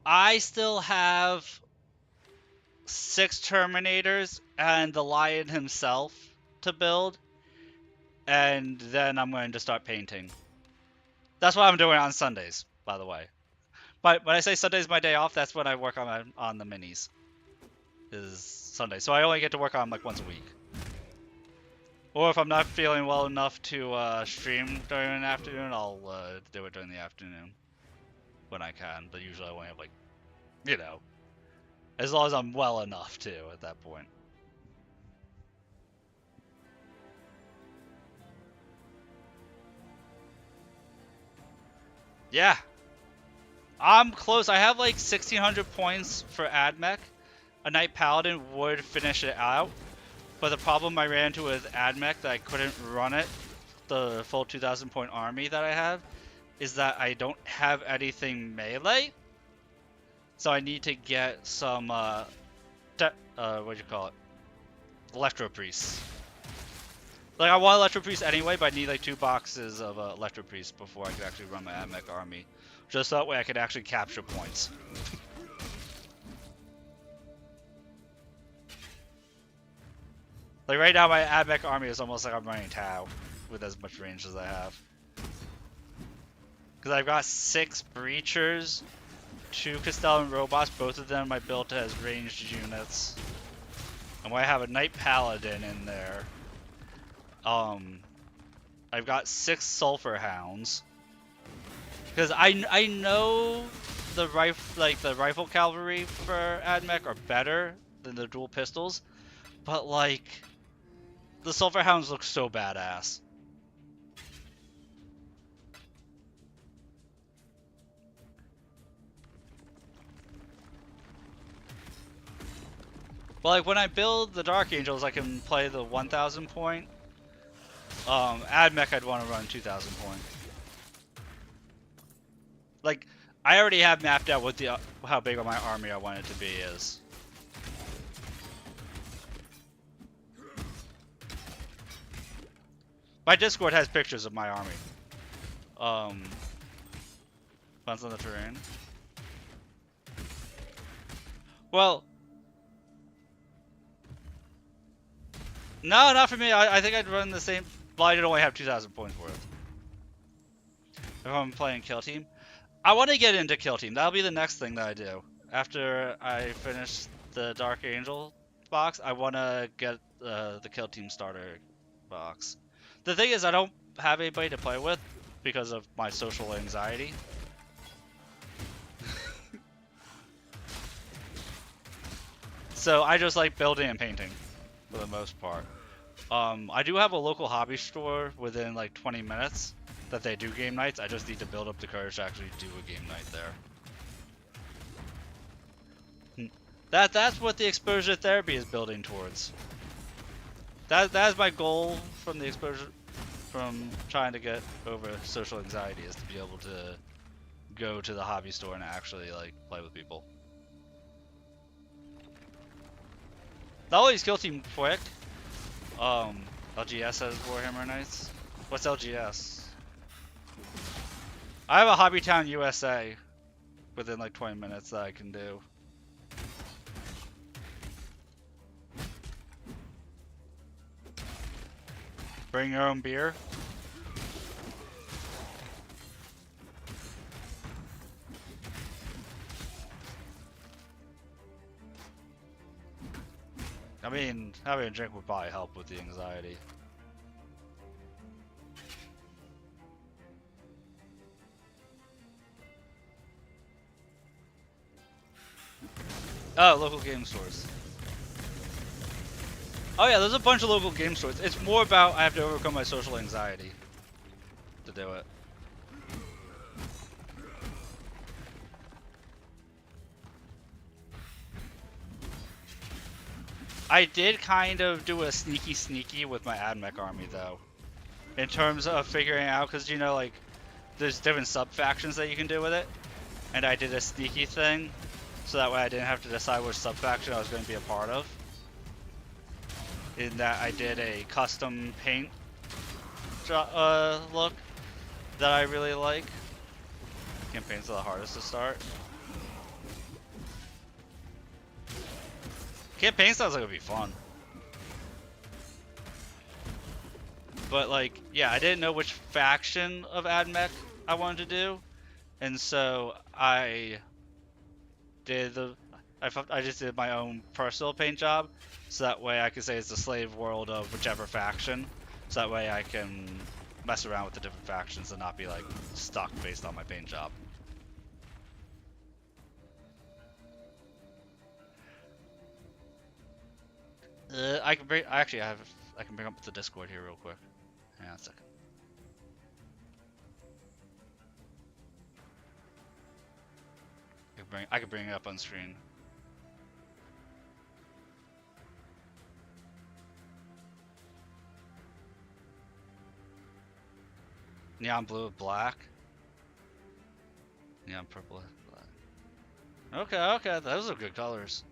I still have 6 Terminators and the Lion himself to build, and then I'm going to start painting. That's what I'm doing on Sundays, by the way. But when I say Sunday's my day off, that's when I work on the minis. Is Sunday, so I only get to work on them like once a week. Or if I'm not feeling well enough to stream during an afternoon, I'll do it during the afternoon when I can. But usually I only have, like, you know, as long as I'm well enough to at that point. Yeah, I'm close. I have like 1,600 points for AdMech. A Knight Paladin would finish it out, but the problem I ran into with AdMech that I couldn't run it, the full 2,000 point army that I have, is that I don't have anything melee. So I need to get some, what do you call it? Electro Priests. Like, I want Electro Priests anyway, but I need like 2 boxes of Electro Priests before I can actually run my AdMech army. Just that way I can actually capture points. Like, right now my AdMech army is almost like I'm running Tau with as much range as I have. Because I've got 6 Breachers, 2 Castellan robots, both of them I built as ranged units. And when I have a Knight Paladin in there, I've got 6 Sulphur Hounds. Because I know the rifle cavalry for AdMech are better than the dual pistols, but like, the Sulphur Hounds look so badass. But like, when I build the Dark Angels, I can play the 1,000 point. AdMech I'd want to run 2,000 point. Like, I already have mapped out what the how big of my army I want it to be is. My Discord has pictures of my army. Depends on the terrain. Well, no, not for me. I think I'd run the same. Well, I did only have 2,000 points worth. If I'm playing Kill Team, I want to get into Kill Team. That'll be the next thing that I do after I finish the Dark Angel box. I want to get the Kill Team starter box. The thing is, I don't have anybody to play with because of my social anxiety. So I just like building and painting for the most part. I do have a local hobby store within like 20 minutes that they do game nights. I just need to build up the courage to actually do a game night there. That's what the exposure therapy is building towards. That's my goal from the exposure, from trying to get over social anxiety, is to be able to go to the hobby store and actually like play with people. Not only is Kill Team quick, LGS has Warhammer Nights. What's LGS? I have a Hobby Town USA within like 20 minutes that I can do. Bring your own beer. I mean, having a drink would probably help with the anxiety. Oh, local game stores. Oh yeah, there's a bunch of local game stores. It's more about I have to overcome my social anxiety to do it. I did kind of do a sneaky with my AdMech army though, in terms of figuring out, because you know, like, there's different sub factions that you can do with it, and I did a sneaky thing, so that way I didn't have to decide which sub faction I was going to be a part of. In that I did a custom paint look that I really like. Campaigns are the hardest to start. Campaign sounds like it'd be fun. But like, yeah, I didn't know which faction of AdMech I wanted to do, and so I did I just did my own personal paint job, so that way I could say it's the slave world of whichever faction, so that way I can mess around with the different factions and not be like stuck based on my paint job. I can bring. I can bring up the Discord here real quick. Hang on a second. I can bring it up on screen. Neon blue with black. Neon purple with black. Okay, those are good colors.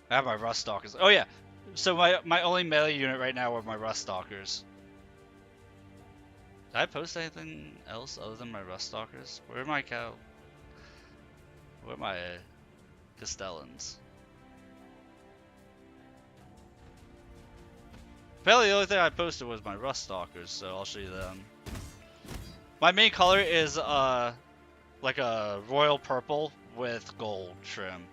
I have my Rust Stalkers. Oh yeah, so my only melee unit right now are my Rust Stalkers. Did I post anything else other than my Rust Stalkers? Where are my Where are my Castellans? Apparently the only thing I posted was my Rust Stalkers, so I'll show you them. My main color is like a royal purple with gold trim.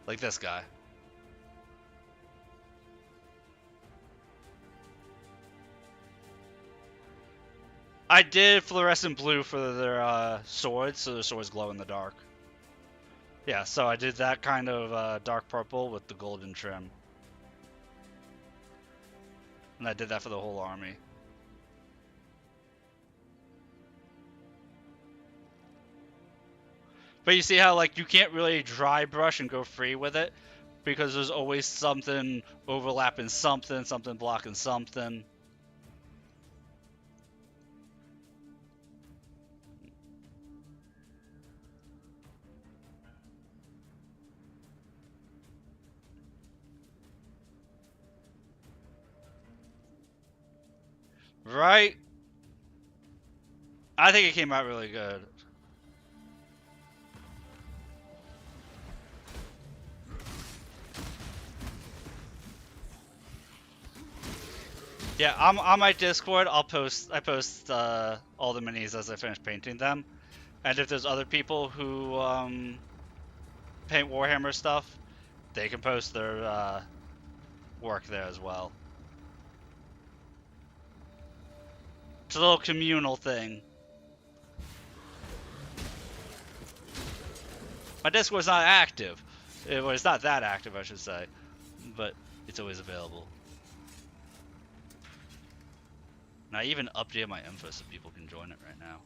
like this guy. I did fluorescent blue for their swords, so their swords glow in the dark. Yeah, so I did that kind of dark purple with the golden trim. And I did that for the whole army. But you see how, like, you can't really dry brush and go free with it, because there's always something overlapping something, something blocking something. Right? I think it came out really good. Yeah, on my Discord, I post all the minis as I finish painting them, and if there's other people who paint Warhammer stuff, they can post their work there as well. It's a little communal thing. My Discord's not active. Well, it's not that active, I should say, but it's always available. And I even updated my info so people can join it right now.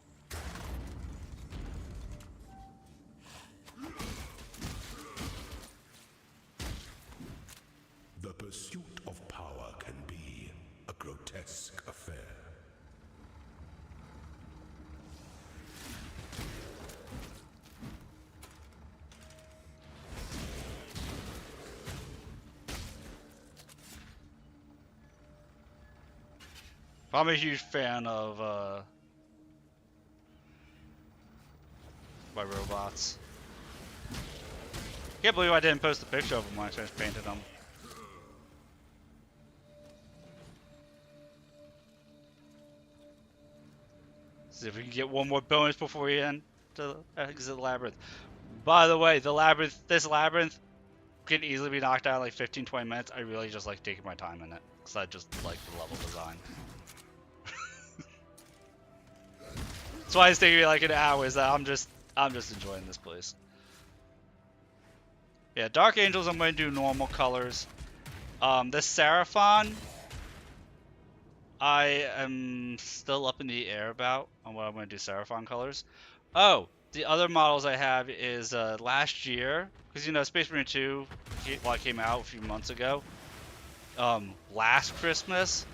The pursuit of power can be a grotesque affair. I'm a huge fan of my robots. Can't believe I didn't post a picture of them when I finished painting them. See if we can get one more bonus before we end to exit the labyrinth. By the way, this labyrinth can easily be knocked out in like 15-20 minutes. I really just like taking my time in it because I just like the level design. That's why it's taking me like an hour. Is that I'm just enjoying this place. Yeah, Dark Angels, I'm going to do normal colors. This Seraphon, I am still up in the air about on what I'm going to do Seraphon colors. Oh, the other models I have is last year, because you know Space Marine 2 came out a few months ago. Last Christmas,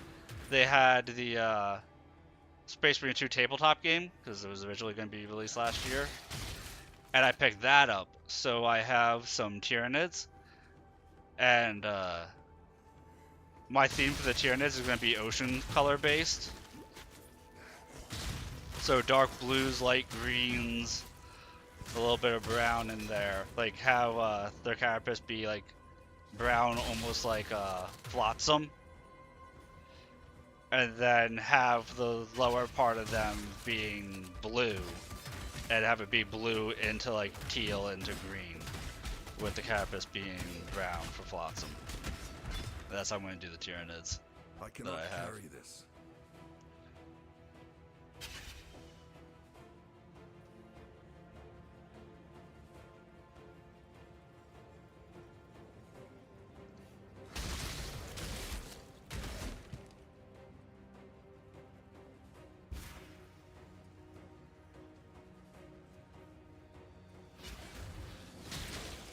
they had the Space Marine 2 tabletop game, because it was originally going to be released last year. And I picked that up, so I have some Tyranids. And my theme for the Tyranids is going to be ocean color based. So dark blues, light greens, a little bit of brown in there. Like have their carapace be like brown, almost like flotsam. And then have the lower part of them being blue, and have it be blue into like teal into green, with the carapace being brown for flotsam. That's how I'm going to do the Tyranids. I cannot carry this.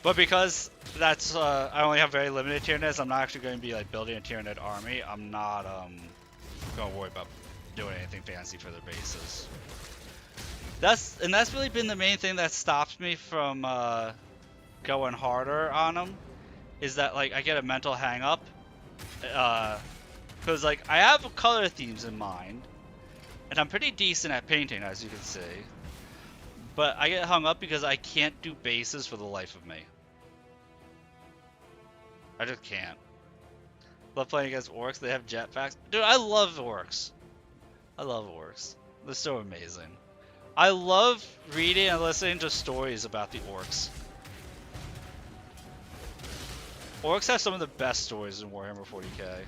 But because that's I only have very limited Tyranids, I'm not actually going to be like building a Tyranid army. I'm not going to worry about doing anything fancy for their bases. That's really been the main thing that stops me from going harder on them, is that like I get a mental hang up, because like I have color themes in mind, and I'm pretty decent at painting, as you can see. But I get hung up because I can't do bases for the life of me. I just can't. Love playing against orcs. They have jetpacks. Dude, I love orcs. I love orcs. They're so amazing. I love reading and listening to stories about the orcs. Orcs have some of the best stories in Warhammer 40k.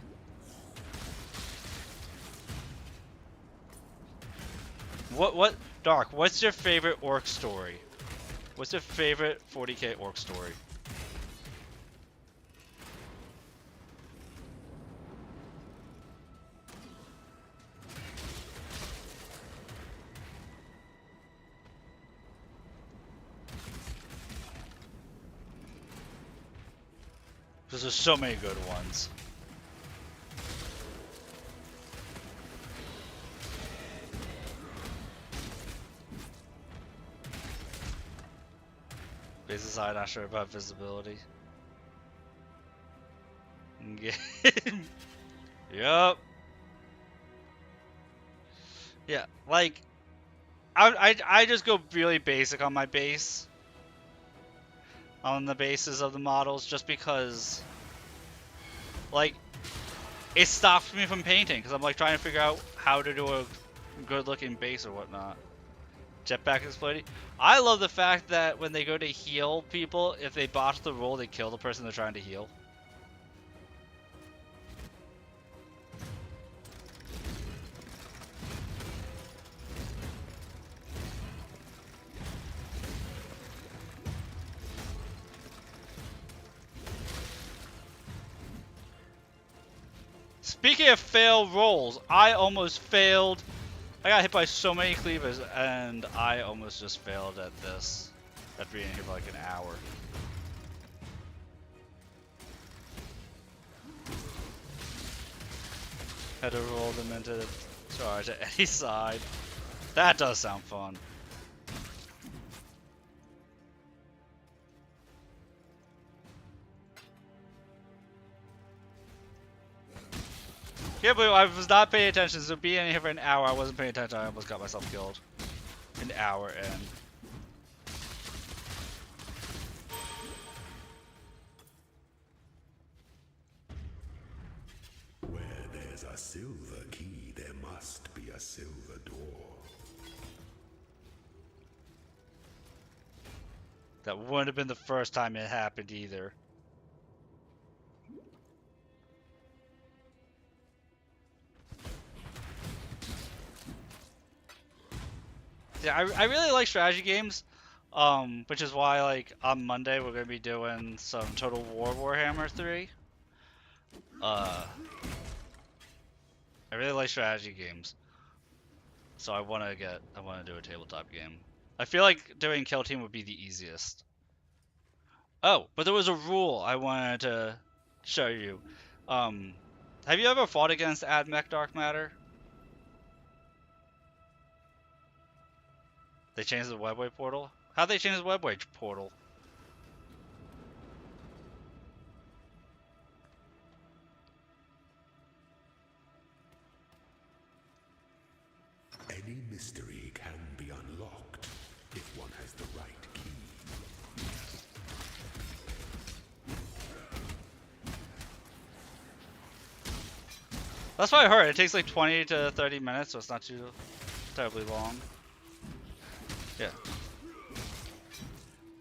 What, Dark, what's your favorite orc story? What's your favorite 40k orc story? Because there's so many good ones. Basis side, not sure about visibility. Yup. Yeah, like I just go really basic on my base. On the bases of the models, just because like it stops me from painting because I'm like trying to figure out how to do a good looking base or whatnot. Jetpack exploding. I love the fact that when they go to heal people, if they botch the roll, they kill the person they're trying to heal. Speaking of failed rolls, I almost failed. I got hit by so many cleavers, and I almost just failed at this after being here for like an hour. Had to roll them into the charge at any side. That does sound fun. Can't believe I was not paying attention, so being in here for an hour, I wasn't paying attention, I almost got myself killed. An hour in. Where there's a silver key, there must be a silver door. That wouldn't have been the first time it happened either. Yeah, I really like strategy games, which is why like on Monday we're gonna be doing some Total War Warhammer 3. I really like strategy games, so I wanna do a tabletop game. I feel like doing Kill Team would be the easiest. Oh, but there was a rule I wanted to show you. Have you ever fought against AdMech Dark Matter? They changed the webway portal? How'd they change the webway portal? Any mystery can be unlocked if one has the right key. That's what I heard. It takes like 20 to 30 minutes, so it's not too terribly long. Yeah.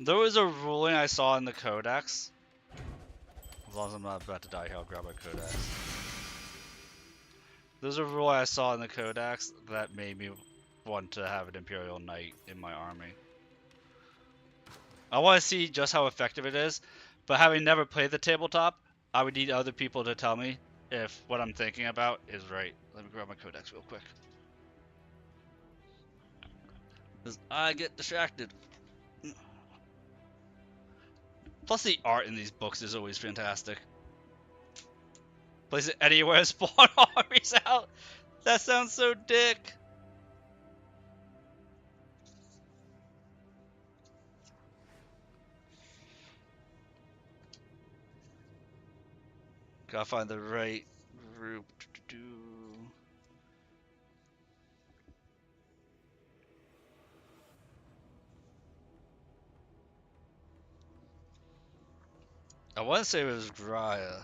There was a ruling I saw in the codex. As long as I'm not about to die here, I'll grab my codex. There's a rule I saw in the codex that made me want to have an Imperial Knight in my army. I want to see just how effective it is, but having never played the tabletop, I would need other people to tell me if what I'm thinking about is right. Let me grab my codex real quick. Because I get distracted. Plus the art in these books is always fantastic. Place it anywhere, spawn armies out. That sounds so dick. Gotta find the right group to do. I want to say it was Graya.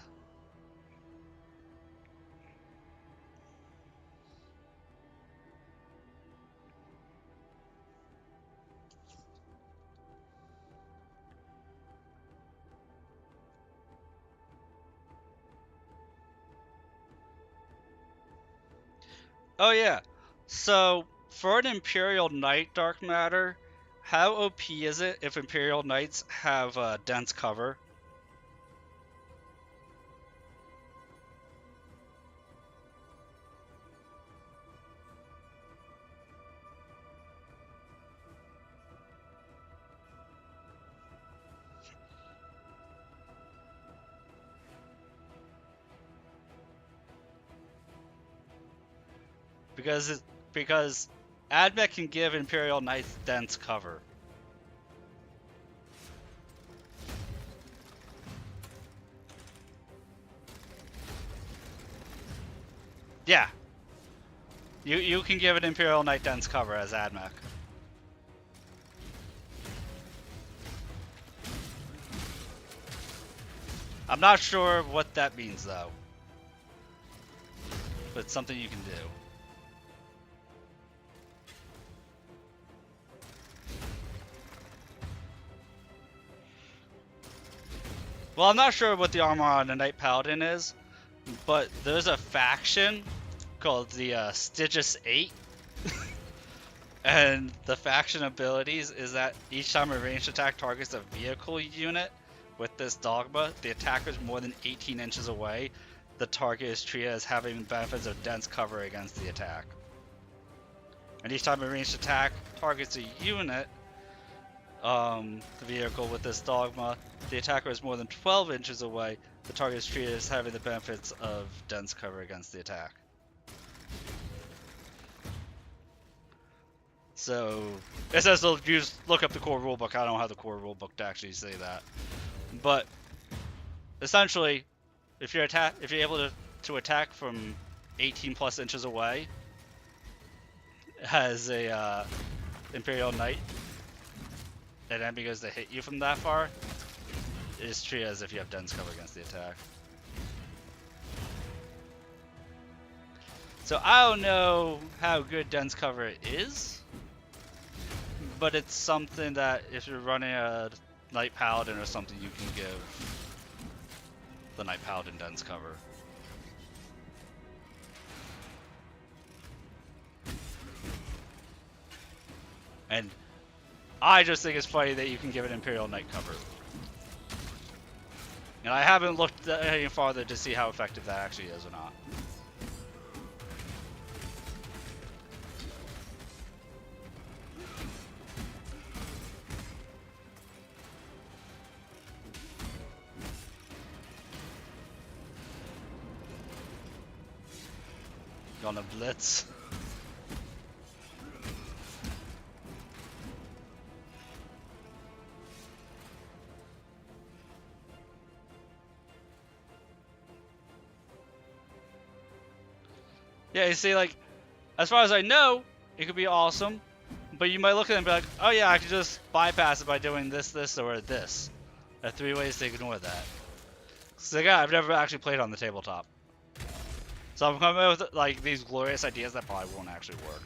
Oh yeah. So for an Imperial Knight Dark Matter, how OP is it if Imperial Knights have dense cover? Because Admech can give Imperial Knights dense cover. Yeah. You can give an Imperial Knight dense cover as Admech. I'm not sure what that means though. But it's something you can do. Well, I'm not sure what the armor on a Knight Paladin is, but there's a faction called the Stygius 8. And the faction abilities is that each time a ranged attack targets a vehicle unit with this dogma, the attacker is more than 18 inches away. The target is treated as having benefits of dense cover against the attack. And each time a ranged attack targets a unit, the vehicle with this dogma, the attacker is more than 12 inches away. The target is treated as having the benefits of dense cover against the attack. So it says to look up the core rulebook. I don't have the core rulebook to actually say that, but essentially, if you're able to attack from 18 plus inches away, as a Imperial Knight, and then because they hit you from that far, it's treated as if you have dense cover against the attack. So I don't know how good dense cover is, but it's something that if you're running a Knight Paladin or something, you can give the Knight Paladin dense cover. And I just think it's funny that you can give an Imperial Knight cover. And I haven't looked any farther to see how effective that actually is or not. Gonna blitz. Yeah, you see, like, as far as I know, it could be awesome, but you might look at it and be like, oh yeah, I could just bypass it by doing this, this, or this. There are 3 ways to ignore that. So yeah, I've never actually played on the tabletop. So I'm coming up with, like, these glorious ideas that probably won't actually work.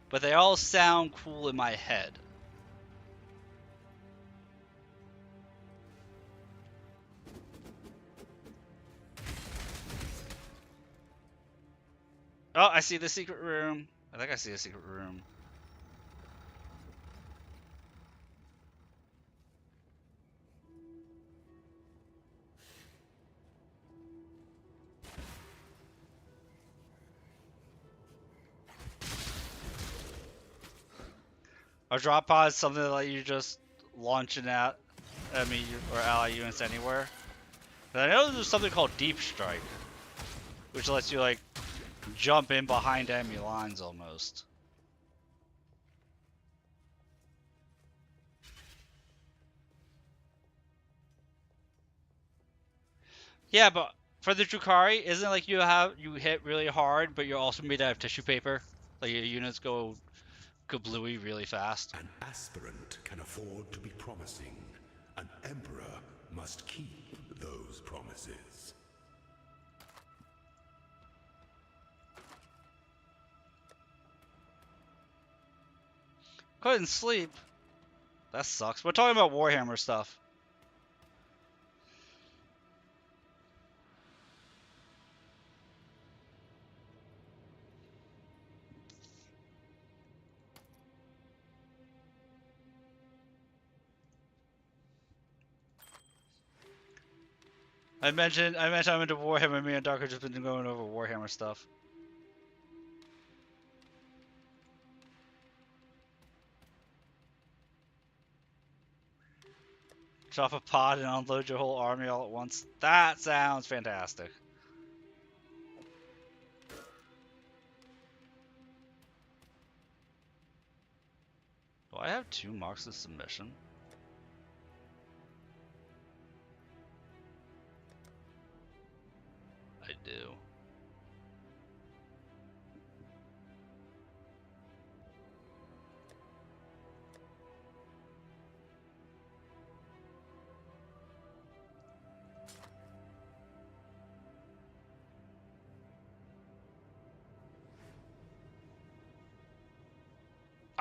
But they all sound cool in my head. Oh, I see the secret room. I think I see a secret room. A drop pod is something that you just launching at enemy or ally units anywhere. But I know there's something called Deep Strike, which lets you like jump in behind enemy lines almost. Yeah, but for the Drukhari, isn't it like you hit really hard, but you're also made out of tissue paper? Like your units go kablooey really fast. An aspirant can afford to be promising. An emperor must keep those promises. Couldn't sleep. That sucks. We're talking about Warhammer stuff. I mentioned I'm into Warhammer. Me and Doc have just been going over Warhammer stuff. Drop a pod and unload your whole army all at once. That sounds fantastic. Do I have 2 marks of submission? I do.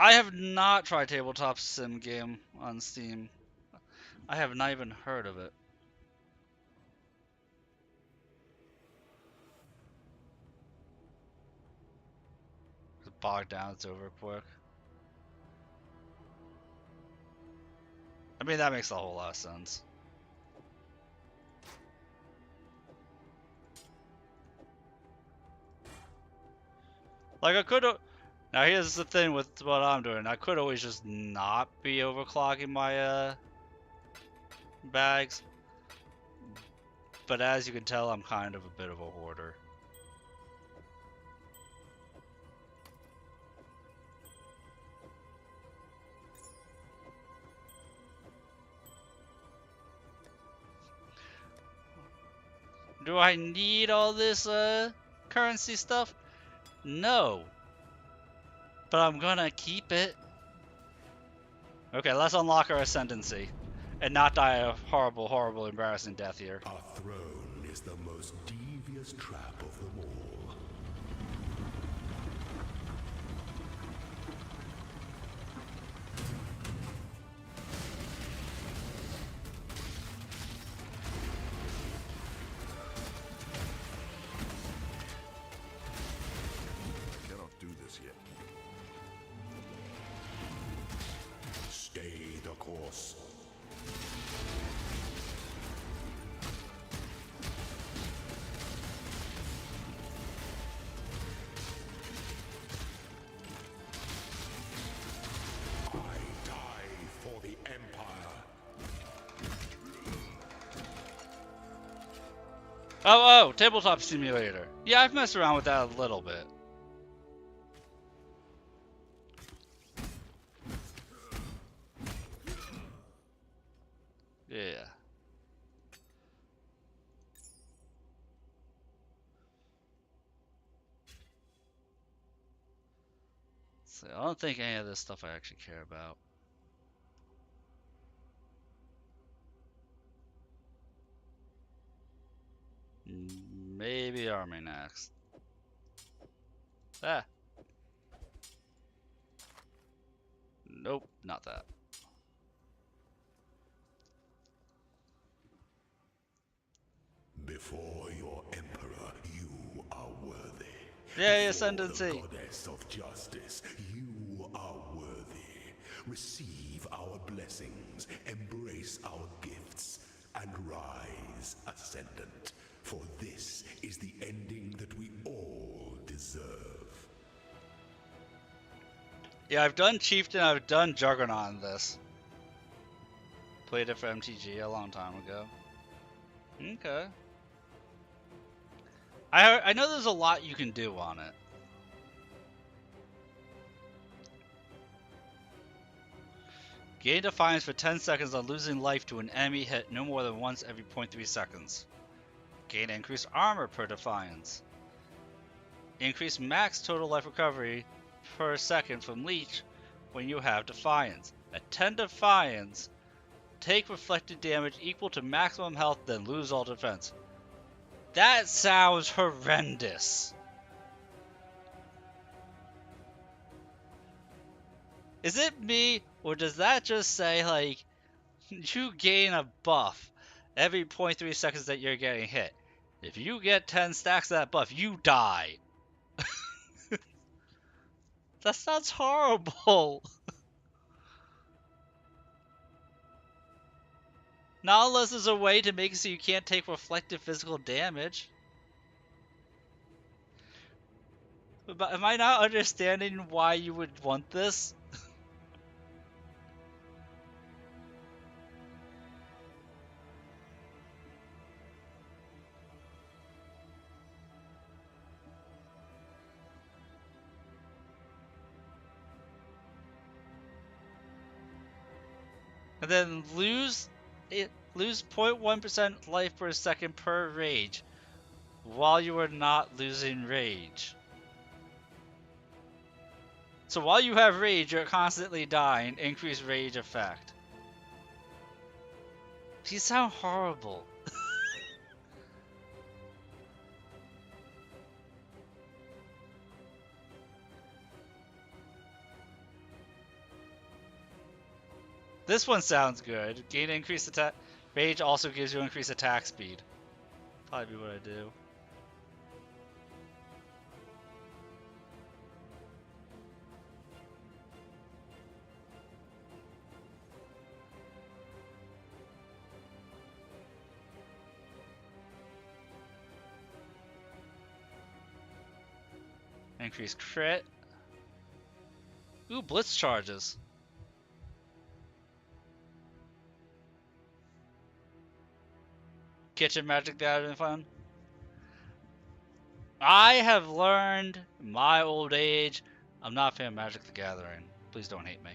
I have not tried tabletop sim game on Steam. I have not even heard of it. It's bogged down, it's over quick. I mean, that makes a whole lot of sense. Like, I could have... Now, here's the thing with what I'm doing. I could always just not be overclocking my, bags. But as you can tell, I'm kind of a bit of a hoarder. Do I need all this, currency stuff? No. But I'm gonna keep it. Okay, let's unlock our ascendancy. And not die a horrible, horrible, embarrassing death here. Our throne is the most devious trap of them all. Cannot do this yet. Stay the course. I die for the Empire. Oh, tabletop simulator. Yeah, I've messed around with that a little bit. Yeah. So I don't think any of this stuff I actually care about. Maybe army next. Ah. Nope, not that. Before your Emperor, you are worthy. Yay, Before ascendancy. the goddess of justice, you are worthy. Receive our blessings, embrace our gifts, and rise, Ascendant. For this is the ending that we all deserve. Yeah, I've done Chieftain, I've done Juggernaut in this. Played it for MTG a long time ago. Okay. I know there's a lot you can do on it. Gain Defiance for 10 seconds on losing life to an enemy hit no more than once every 0.3 seconds. Gain increased armor per Defiance. Increase max total life recovery per second from Leech when you have Defiance. At 10 Defiance, take reflected damage equal to maximum health, then lose all defense. That sounds horrendous. Is it me, or does that just say, like, you gain a buff every 0.3 seconds that you're getting hit? If you get 10 stacks of that buff, you die. That sounds horrible. Not unless there's a way to make it so you can't take reflective physical damage. But am I not understanding why you would want this? And then lose 0.1% life per second per rage while you are not losing rage. So while you have rage, you're constantly dying. Increased rage effect. These sound horrible. This one sounds good. Gain increased attack. Rage also gives you increased attack speed. Probably be what I do. Increased crit. Ooh, blitz charges. Kitchen magic that would been fun. I have learned in my old age, I'm not a fan of Magic the Gathering. Please don't hate me.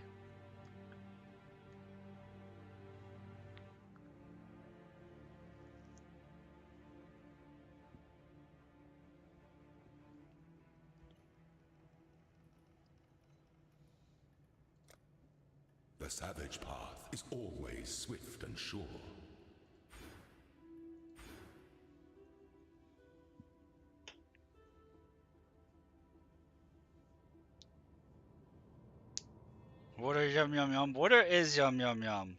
The savage path is always swift and sure. Water yum yum yum. Water is yum yum yum.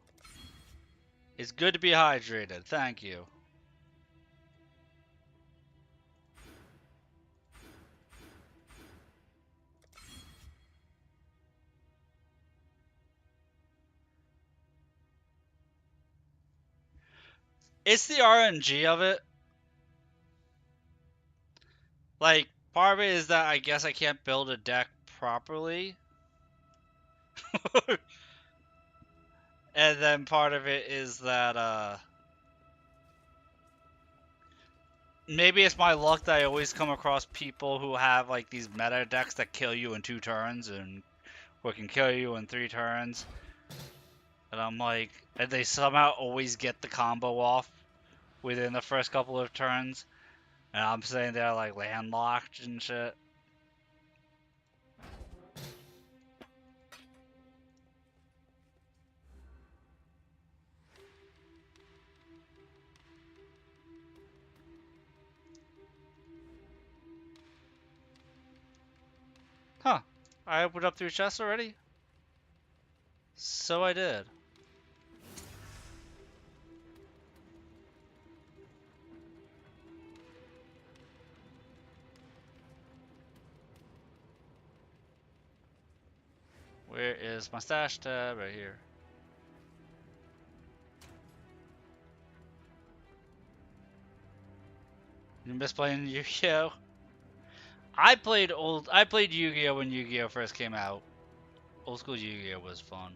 It's good to be hydrated. Thank you. It's the RNG of it. Like, part of it is that I guess I can't build a deck properly. And then part of it is that, maybe it's my luck that I always come across people who have, like, these meta decks that kill you in 2 turns, or can kill you in 3 turns. And I'm like, and they somehow always get the combo off within the first couple of turns. And I'm sitting there, like, landlocked and shit. Huh. I opened up 3 chests already? So I did. Where is my stash tab? Right here. You miss playing Yu-Gi-Oh? I played Yu-Gi-Oh when Yu-Gi-Oh first came out. Old school Yu-Gi-Oh was fun.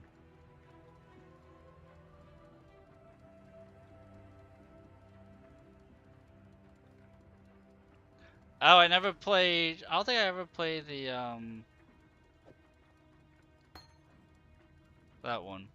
Oh, I never played. I don't think I ever played the that one.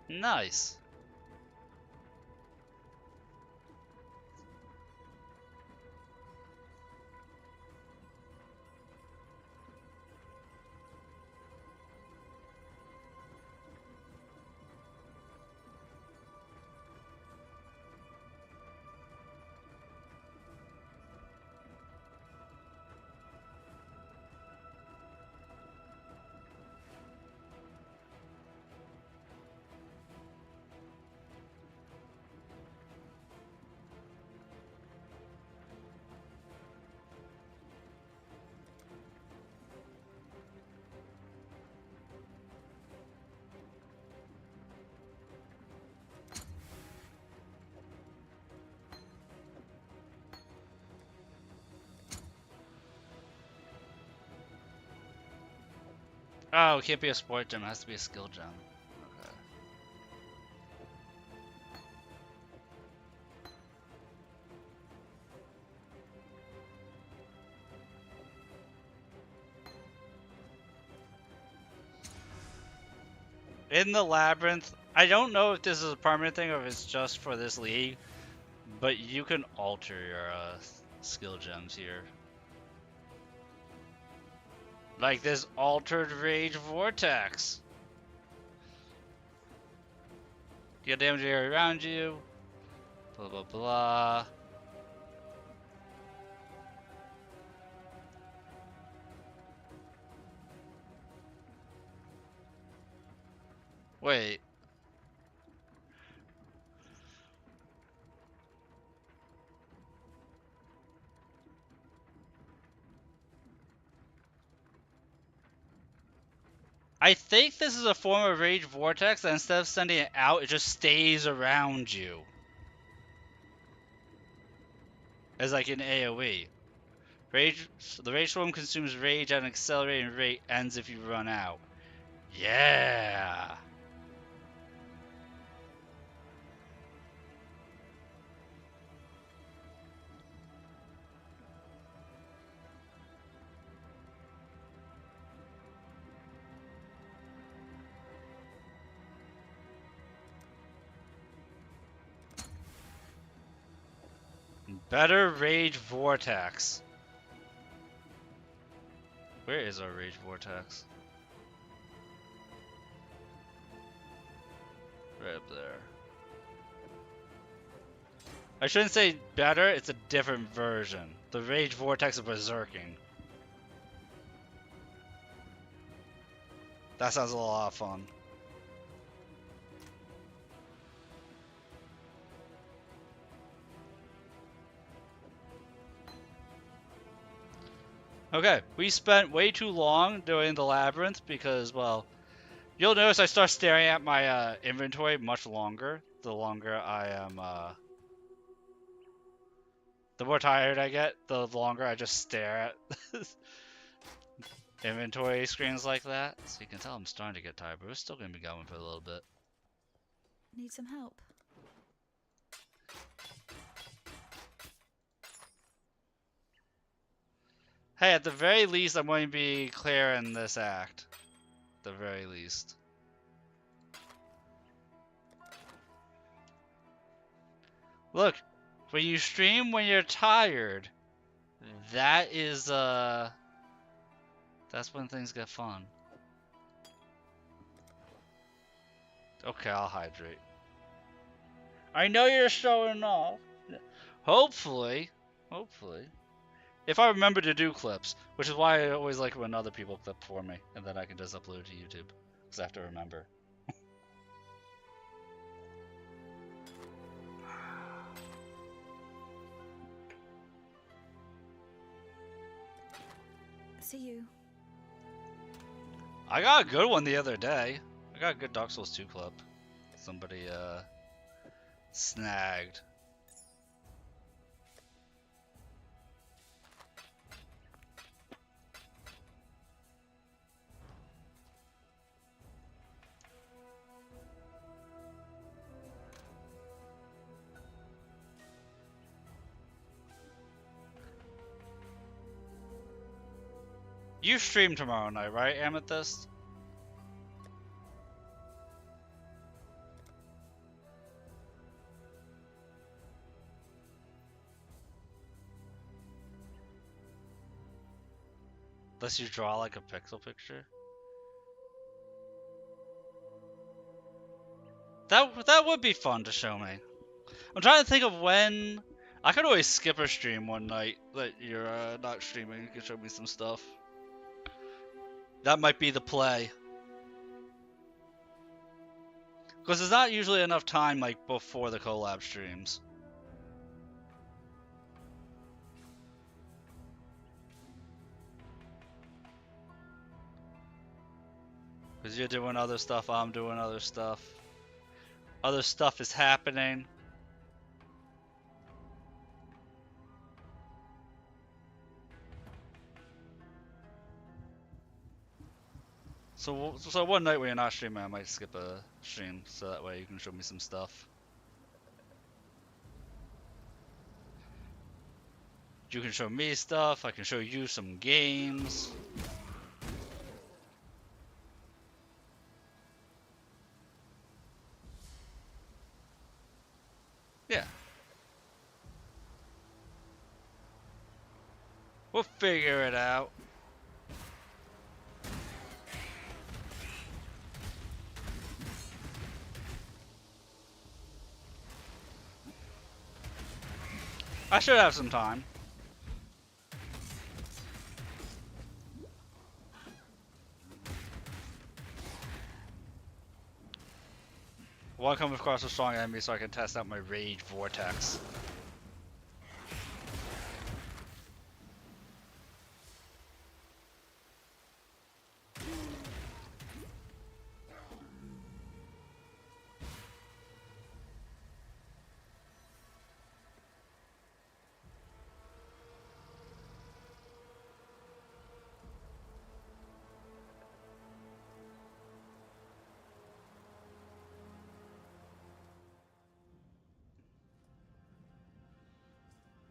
Nice. Oh, it can't be a sport gem. It has to be a skill gem. Okay. In the labyrinth, I don't know if this is a permanent thing or if it's just for this league, but you can alter your skill gems here. Like this altered rage vortex. Deal damage area around you. Blah blah blah. Wait. I think this is a form of rage vortex that instead of sending it out, it just stays around you. As like an AoE. The rage storm consumes rage at an accelerating rate, ends if you run out. Yeah. Better rage vortex. Where is our rage vortex? Right up there. I shouldn't say better, it's a different version. The rage vortex of berserking. That sounds a lot of fun. Okay, we spent way too long doing the labyrinth because, well, you'll notice I start staring at my inventory much longer. The longer I am, the more tired I get, the longer I just stare at inventory screens like that. So you can tell I'm starting to get tired, but we're still going to be going for a little bit. Need some help? Hey, at the very least, I'm going to be clear in this act. At the very least. Look, when you stream when you're tired, that is, that's when things get fun. Okay, I'll hydrate. I know you're showing off. Hopefully. If I remember to do clips, which is why I always like when other people clip for me, and then I can just upload to YouTube, because I have to remember. See you. I got a good one the other day. I got a good Dark Souls 2 clip. Somebody, snagged. You stream tomorrow night, right, Amethyst? Unless you draw like a pixel picture. That would be fun to show me. I'm trying to think of when. I could always skip a stream one night that you're not streaming. You can show me some stuff. That might be the play. Because there's not usually enough time like before the collab streams. Because you're doing other stuff, I'm doing other stuff. Other stuff is happening. So one night when you're not streaming, I might skip a stream so that way you can show me some stuff. You can show me stuff. I can show you some games. Yeah. We'll figure it out. I should have some time. I want to come across a strong enemy so I can test out my rage vortex.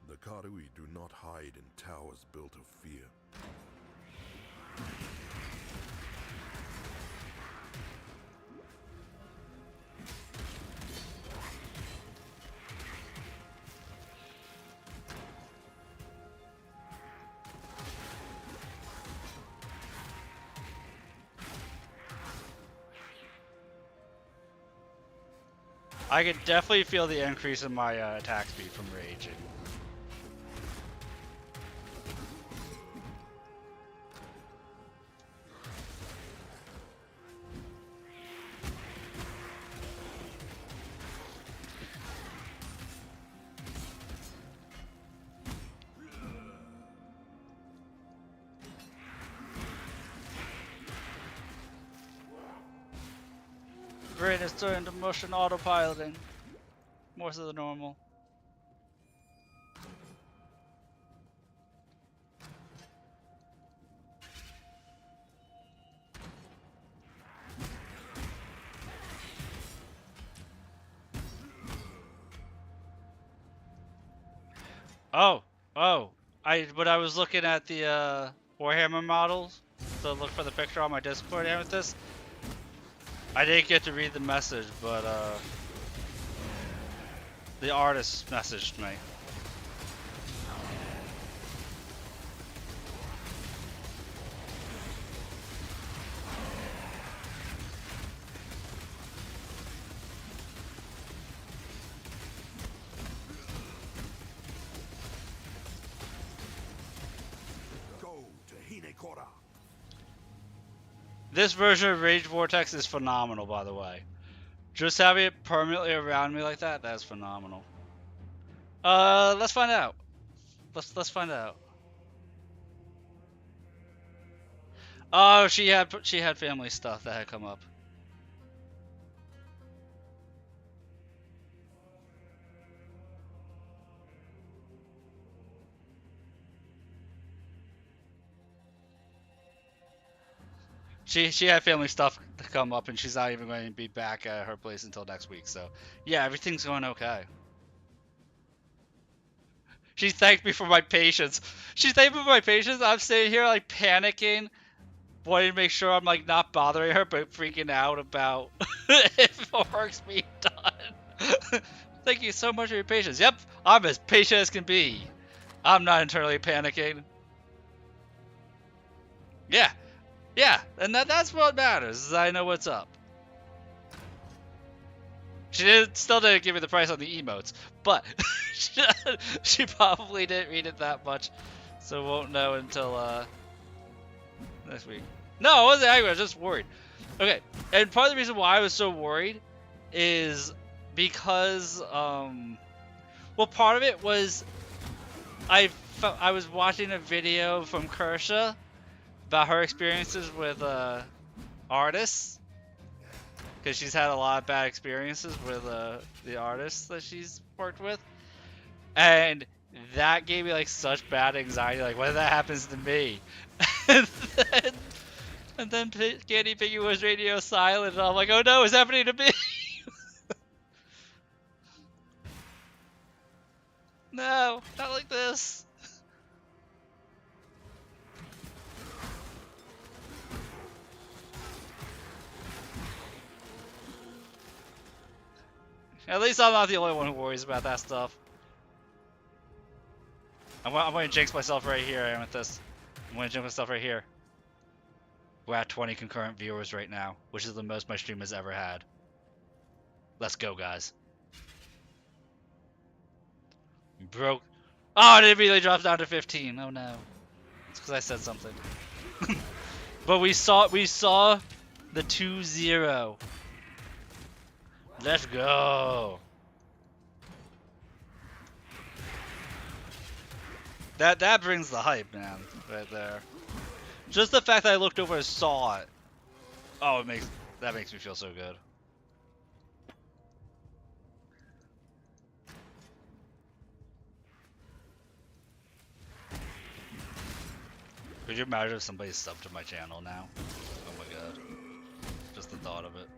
The Karui do not hide in towers built of fear. I could definitely feel the increase in my attack speed from raging. Brain is turned to motion autopiloting. More so than normal. When I was looking at the Warhammer models to look for the picture on my Discord Amethyst, I didn't get to read the message, but the artist messaged me. Go to Hinekora. This version of Rage Vortex is phenomenal, by the way. Just having it permanently around me like that, that's phenomenal. Let's find out. Let's find out. Oh, she had family stuff that had come up. She had family stuff to come up, and she's not even going to be back at her place until next week. So yeah, everything's going okay. She thanked me for my patience. She thanked me for my patience. I'm sitting here like panicking, wanting to make sure I'm like not bothering her, but freaking out about if work's being done. Thank you so much for your patience. Yep, I'm as patient as can be. I'm not internally panicking. Yeah. Yeah, and that's what matters, is I know what's up. Still didn't give me the price on the emotes, but she probably didn't read it that much, so won't know until next week. No, I wasn't angry, I was just worried. Okay, and part of the reason why I was so worried is because, well, part of it was I was watching a video from Kersha about her experiences with artists, because she's had a lot of bad experiences with the artists that she's worked with, and that gave me like such bad anxiety, like what if that happens to me? And then And then Candy Piggy was radio silent, and I'm like, oh no, it's happening to me! No, not like this! At least I'm not the only one who worries about that stuff. I'm going to jinx myself right here, Amethyst. I'm going to jinx myself right here. We're at 20 concurrent viewers right now, which is the most my stream has ever had. Let's go, guys. Broke. Oh, it immediately drops down to 15. Oh no. It's because I said something. But we saw the 2-0. Let's go. That brings the hype, man, right there. Just the fact that I looked over and saw it. Oh, that makes me feel so good. Could you imagine if somebody subbed to my channel now? Oh my god. Just the thought of it.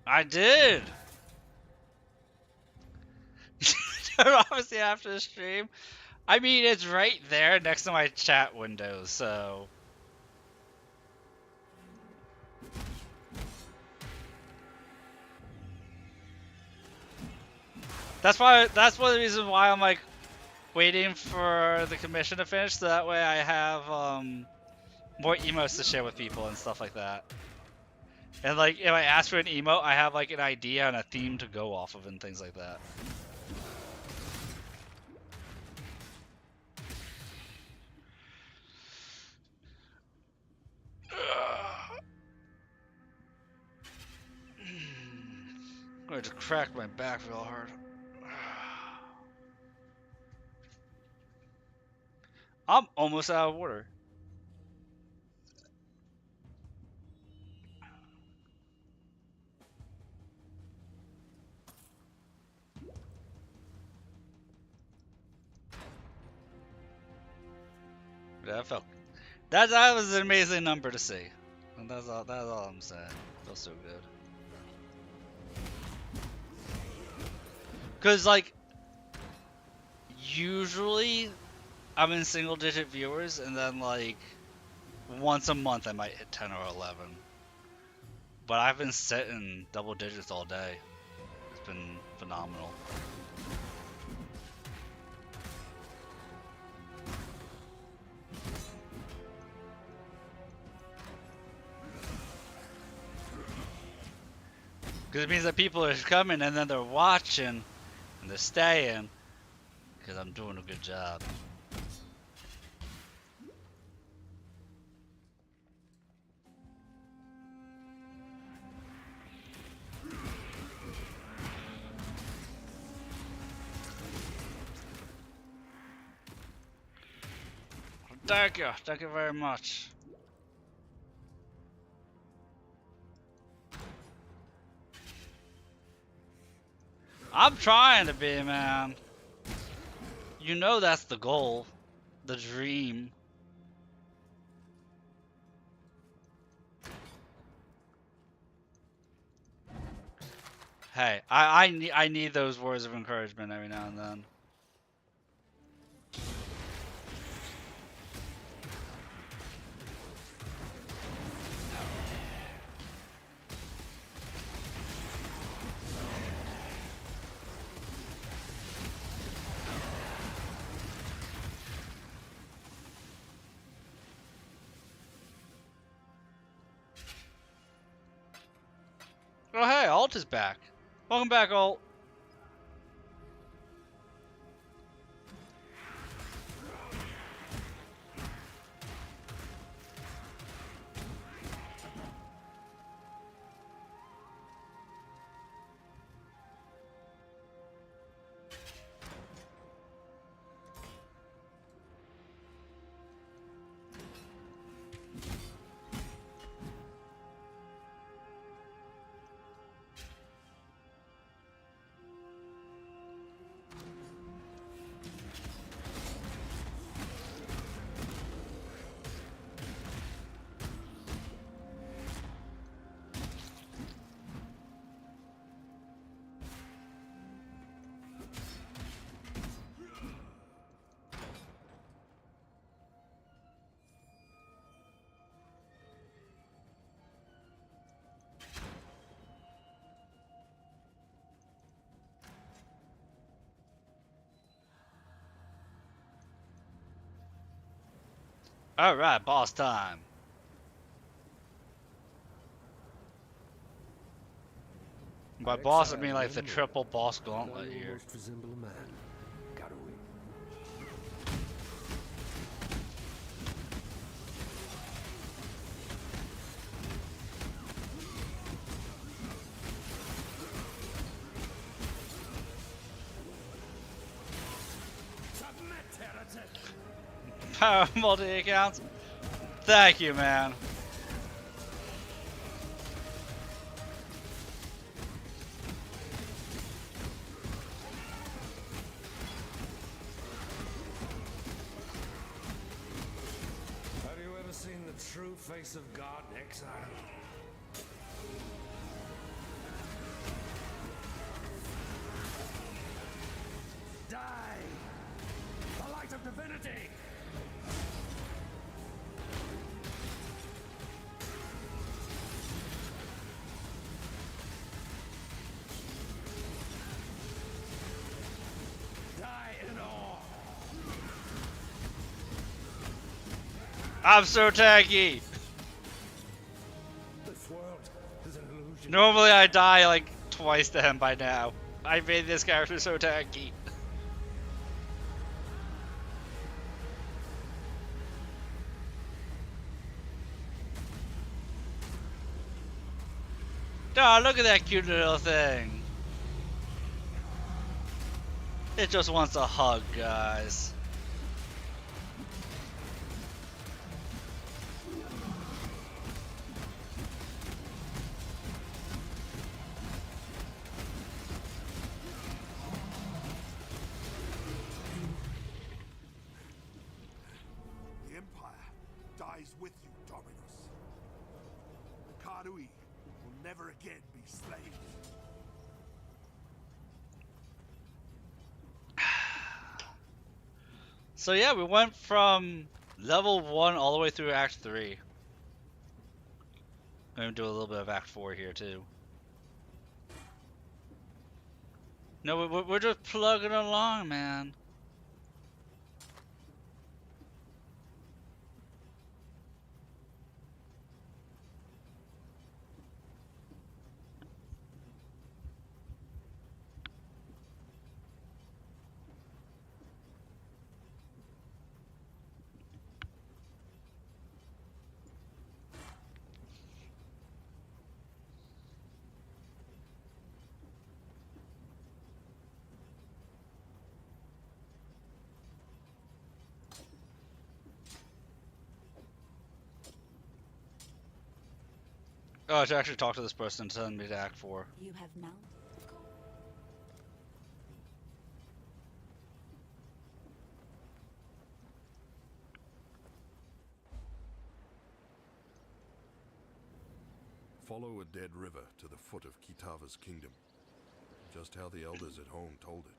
I did! Obviously after the stream. I mean, it's right there next to my chat window, so... That's one of the reasons why I'm like waiting for the commission to finish, so that way I have more emotes to share with people and stuff like that. And like if I ask for an emote, I have like an idea and a theme to go off of and things like that. I'm going to crack my back real hard. I'm almost out of water. That felt. That was an amazing number to see. And that's all I'm saying. It feels so good. Cause like usually I'm in single digit viewers, and then like once a month I might hit 10 or 11. But I've been sitting double digits all day. It's been phenomenal. Because it means that people are coming and then they're watching and they're staying because I'm doing a good job. Thank you very much. I'm trying to be, man. You know that's the goal, the dream. Hey, I need those words of encouragement every now and then. Oh hey, Alt is back. Welcome back, Alt. Alright, boss time. By boss, I mean like the triple boss gauntlet here. Most resemble a man. Karui. Power multi-accounts? Thank you, man. Have you ever seen the true face of God in exile? Die! The light of divinity! Die in awe! I'm so tanky! This world is an illusion. Normally I die like twice to him by now. I made this character so tanky. Oh, look at that cute little thing. It just wants a hug, guys. The Empire dies with you, Dominus. The Karui will never again be slaves. So yeah, we went from level 1 all the way through Act 3. I'm gonna do a little bit of Act 4 here too. No, we're just plugging along, man. Oh, I should actually talk to this person and send me to Act 4. You have now. Follow a dead river to the foot of Kitava's kingdom. Just how the elders at home told it.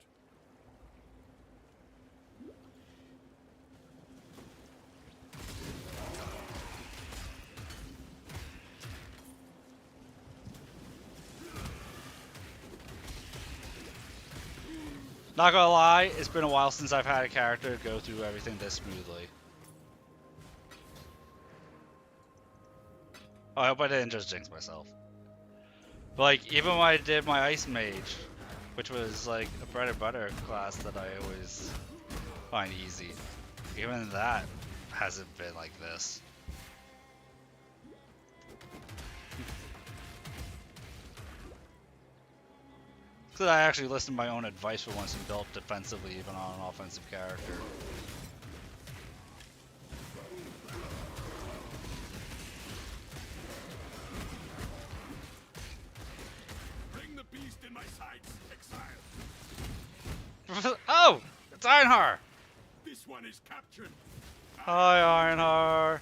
Not gonna lie, it's been a while since I've had a character go through everything this smoothly. Oh, I hope I didn't just jinx myself. But like, even when I did my Ice Mage, which was like a bread and butter class that I always find easy, even that hasn't been like this. So I actually listened to my own advice for once and built defensively even on an offensive character. Bring the beast in my sights, exile. Oh! It's Ironhar! This one is captured. Hi, Ironhar!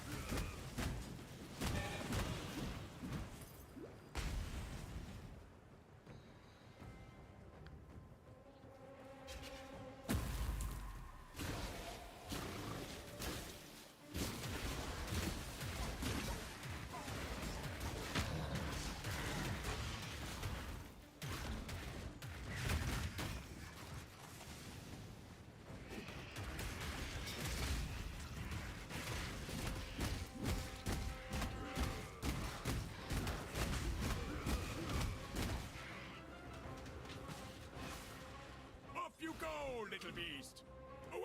the beast! Away!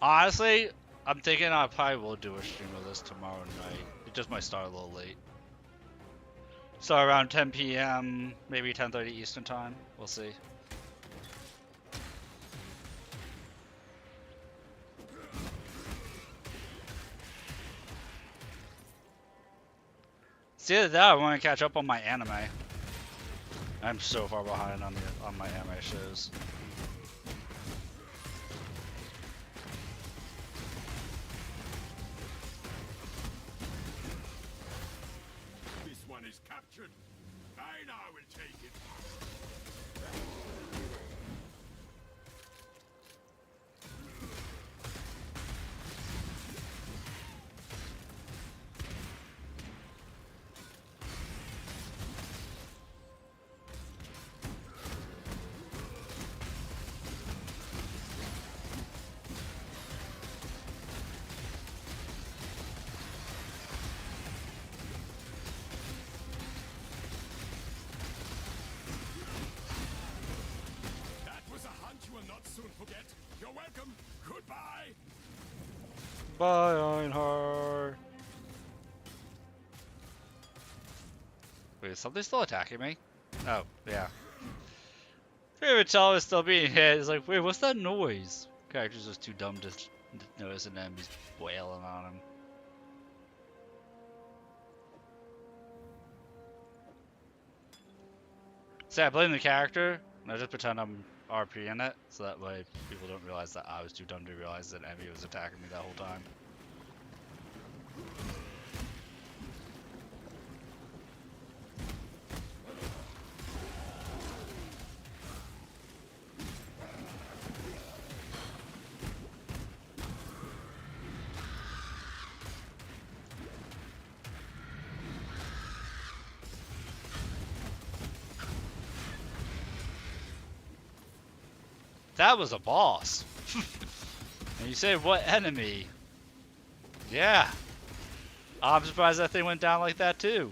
Honestly, I'm thinking I probably will do a stream of this tomorrow night. It just might start a little late. So around 10 p.m., maybe 10:30 Eastern time. We'll see. It's either that or I want to catch up on my anime. I'm so far behind on my anime shows. This one is captured. I now will take it. That was a hunt you will not soon forget. You're welcome. Goodbye. Bye, Einhard. Wait, is something still attacking me? Oh, yeah. Favorite tell is still being hit. It's like, wait, what's that noise? Character's just too dumb to notice an enemy's wailing on him. See, I blame the character, and I just pretend I'm RP in it, so that way people don't realize that I was too dumb to realize that enemy was attacking me that whole time. That was a boss. And you say, what enemy? Yeah. I'm surprised that thing went down like that too.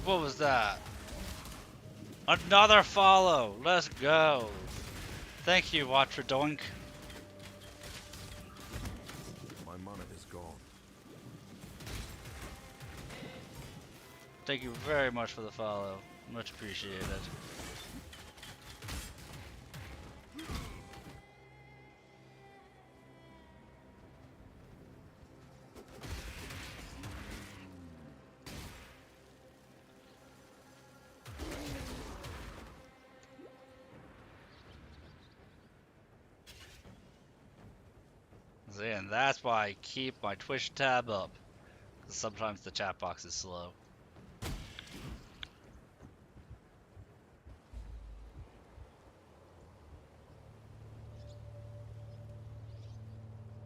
What was that? Another follow. Let's go. Thank you, Watcher Doink. My mana is gone. Thank you very much for the follow. Much appreciated. See, and that's why I keep my Twitch tab up. 'Cause sometimes the chat box is slow.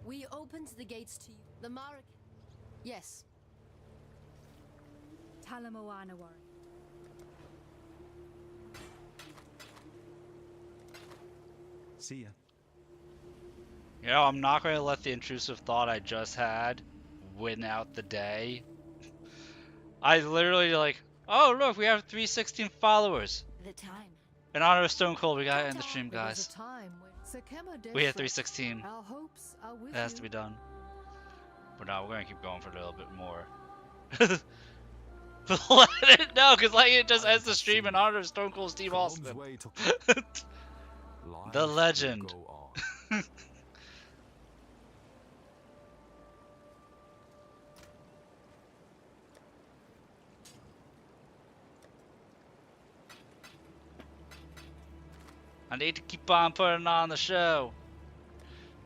We opened the gates to you. The Marek. Yes. Talamoana warrior. See ya. You know, I'm not going to let the intrusive thought I just had win out the day. I literally like, oh look, we have 316 followers. The time. In honor of Stone Cold, we gotta end the stream, There was guys. a time when Sekema did We hit fret. 316. Our hopes are with It has you. to be done. But no, we're gonna keep going for a little bit more. Let it know, because like it just ends the stream in honor of Stone Cold Steve Austin. The legend. I need to keep on putting on the show.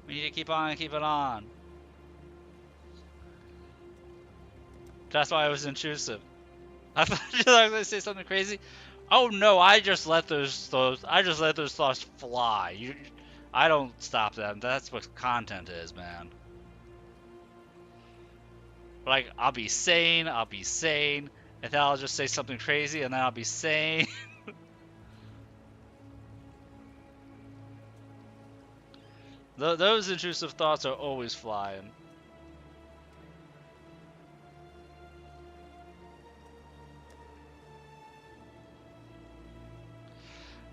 We need to keep on and keep it on. That's why I was intrusive. I thought you were gonna say something crazy. Oh no, I just let those thoughts fly. I don't stop them. That's what content is, man. Like, I'll be sane, and then I'll just say something crazy, and then I'll be sane. Those intrusive thoughts are always flying.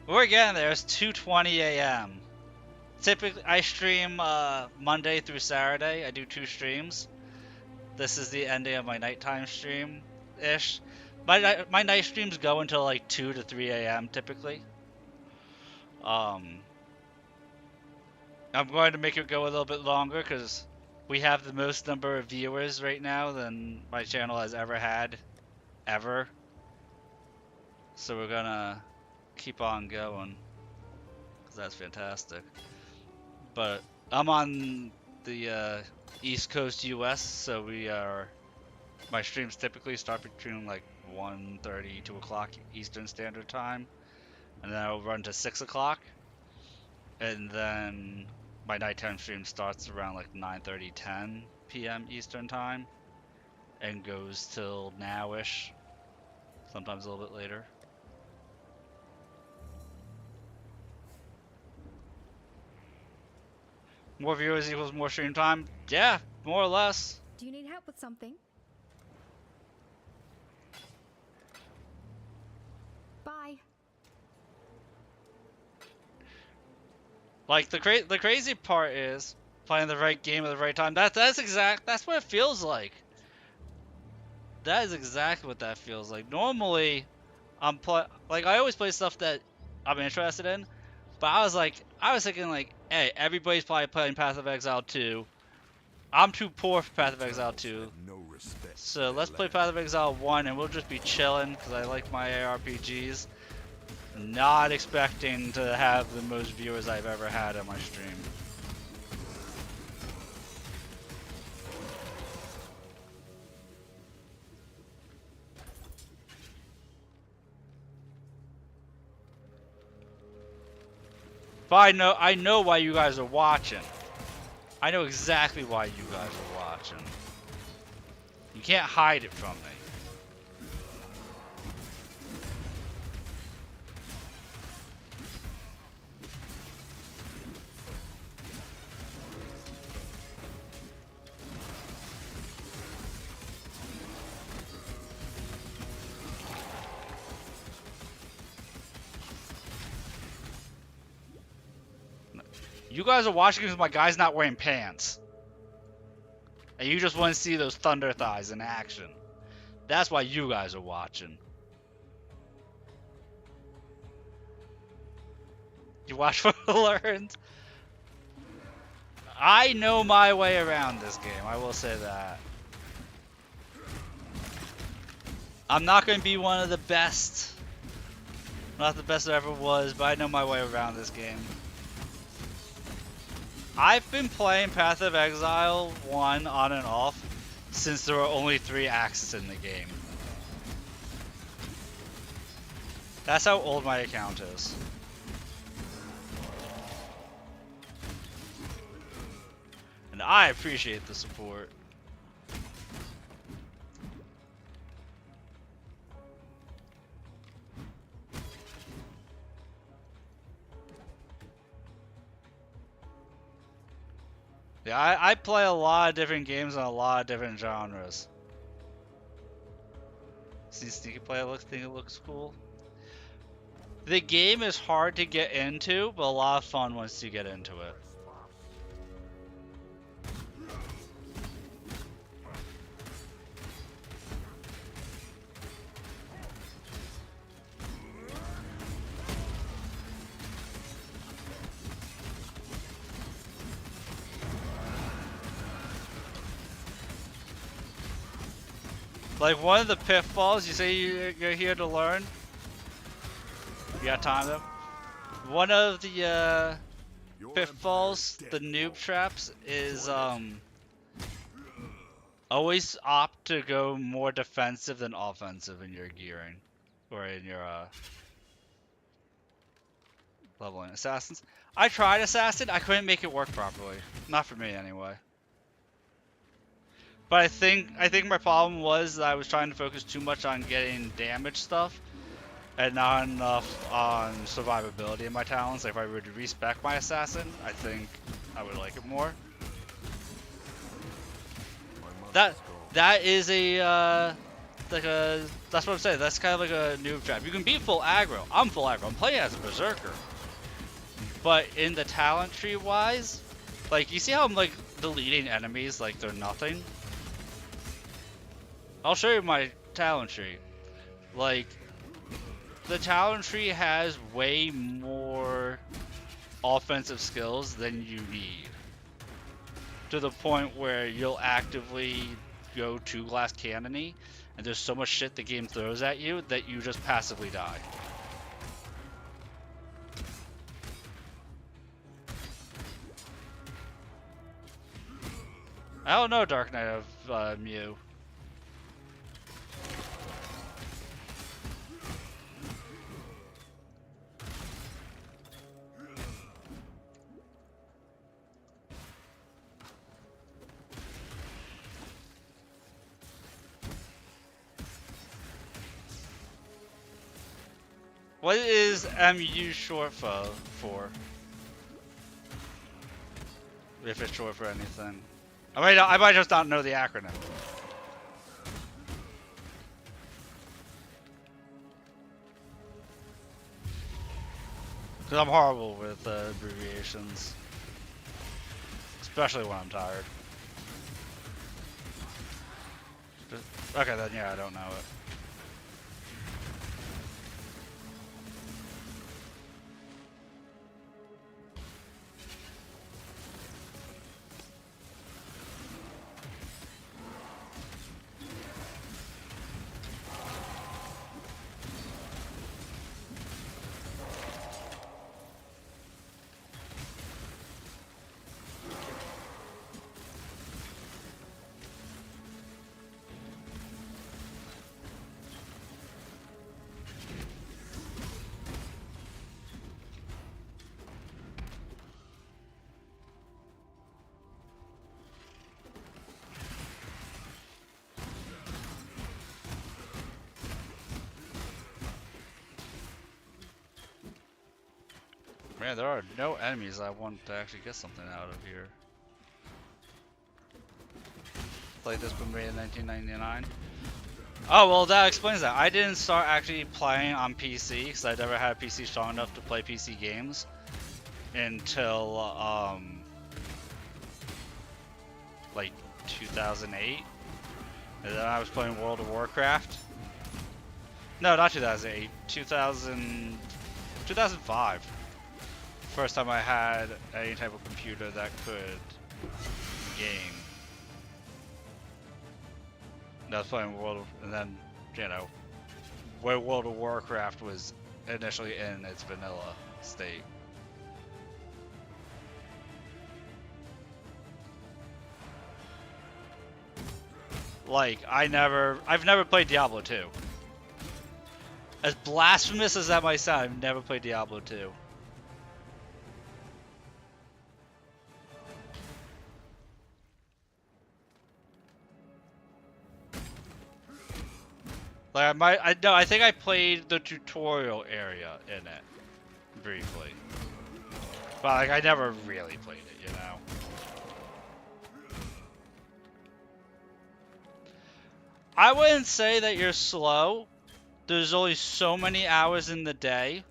We're getting there. It's 2:20 a.m. Typically, I stream Monday through Saturday. I do 2 streams. This is the ending of my nighttime stream-ish. My night streams go until like 2 to 3 a.m. typically. I'm going to make it go a little bit longer because we have the most number of viewers right now than my channel has ever had, ever. So we're gonna keep on going because that's fantastic. But I'm on the East Coast US, so my streams typically start between like 1:30, 2 o'clock Eastern Standard Time, and then I'll run to 6 o'clock, and then my nighttime stream starts around like 9:30, 10 p.m. Eastern Time, and goes till now-ish, sometimes a little bit later. More viewers equals more stream time? Yeah, more or less. Do you need help with something? Bye. Like the crazy part is playing the right game at the right time. That's what it feels like. That is exactly what that feels like. Normally, like I always play stuff that I'm interested in, but I was thinking like, hey, everybody's probably playing Path of Exile 2. I'm too poor for Path of Exile 2. So let's play Path of Exile 1 and we'll just be chilling because I like my ARPGs. Not expecting to have the most viewers I've ever had on my stream. But I know why you guys are watching. I know exactly why you guys are watching. You can't hide it from me. You guys are watching because my guy's not wearing pants. And you just want to see those thunder thighs in action. That's why you guys are watching. You watch for learns. I know my way around this game, I will say that. I'm not going to be one of the best. Not the best I ever was, but I know my way around this game. I've been playing Path of Exile 1 on and off since there were only 3 axes in the game. That's how old my account is. And I appreciate the support. Yeah, I play a lot of different games on a lot of different genres. See Sneaky Play, think it looks cool. The game is hard to get into, but a lot of fun once you get into it. Like one of the pitfalls, you say you're here to learn. You got time though? One of the pitfalls, the noob traps, is always opt to go more defensive than offensive in your gearing. Or in your leveling. Assassins. I tried Assassin, I couldn't make it work properly. Not for me anyway. But I think my problem was that I was trying to focus too much on getting damage stuff and not enough on survivability in my talents. Like if I were to respec my assassin, I think I would like it more. That is a that's what I'm saying. That's kind of like a noob trap. You can be full aggro. I'm full aggro. I'm playing as a berserker. But in the talent tree wise, like you see how I'm like deleting enemies like they're nothing? I'll show you my talent tree. Like the talent tree has way more offensive skills than you need. To the point where you'll actively go to glass cannony and there's so much shit the game throws at you that you just passively die. I don't know Dark Knight of Mew. What is MU short for? If it's short for anything. I might just not know the acronym. Because I'm horrible with abbreviations. Especially when I'm tired. Okay, then yeah, I don't know it. Man, there are no enemies I want to actually get something out of here. Played this been made in 1999. Oh, well that explains that. I didn't start actually playing on PC because I never had a PC strong enough to play PC games until like 2008. And then I was playing World of Warcraft. No, not 2008. 2005. First time I had any type of computer that could game. And I was playing and then, you know, where World of Warcraft was initially in its vanilla state. Like, I've never played Diablo 2. As blasphemous as that might sound, I've never played Diablo 2. Like I think I played the tutorial area in it briefly, but like I never really played it, you know. I wouldn't say that you're slow. There's only so many hours in the day,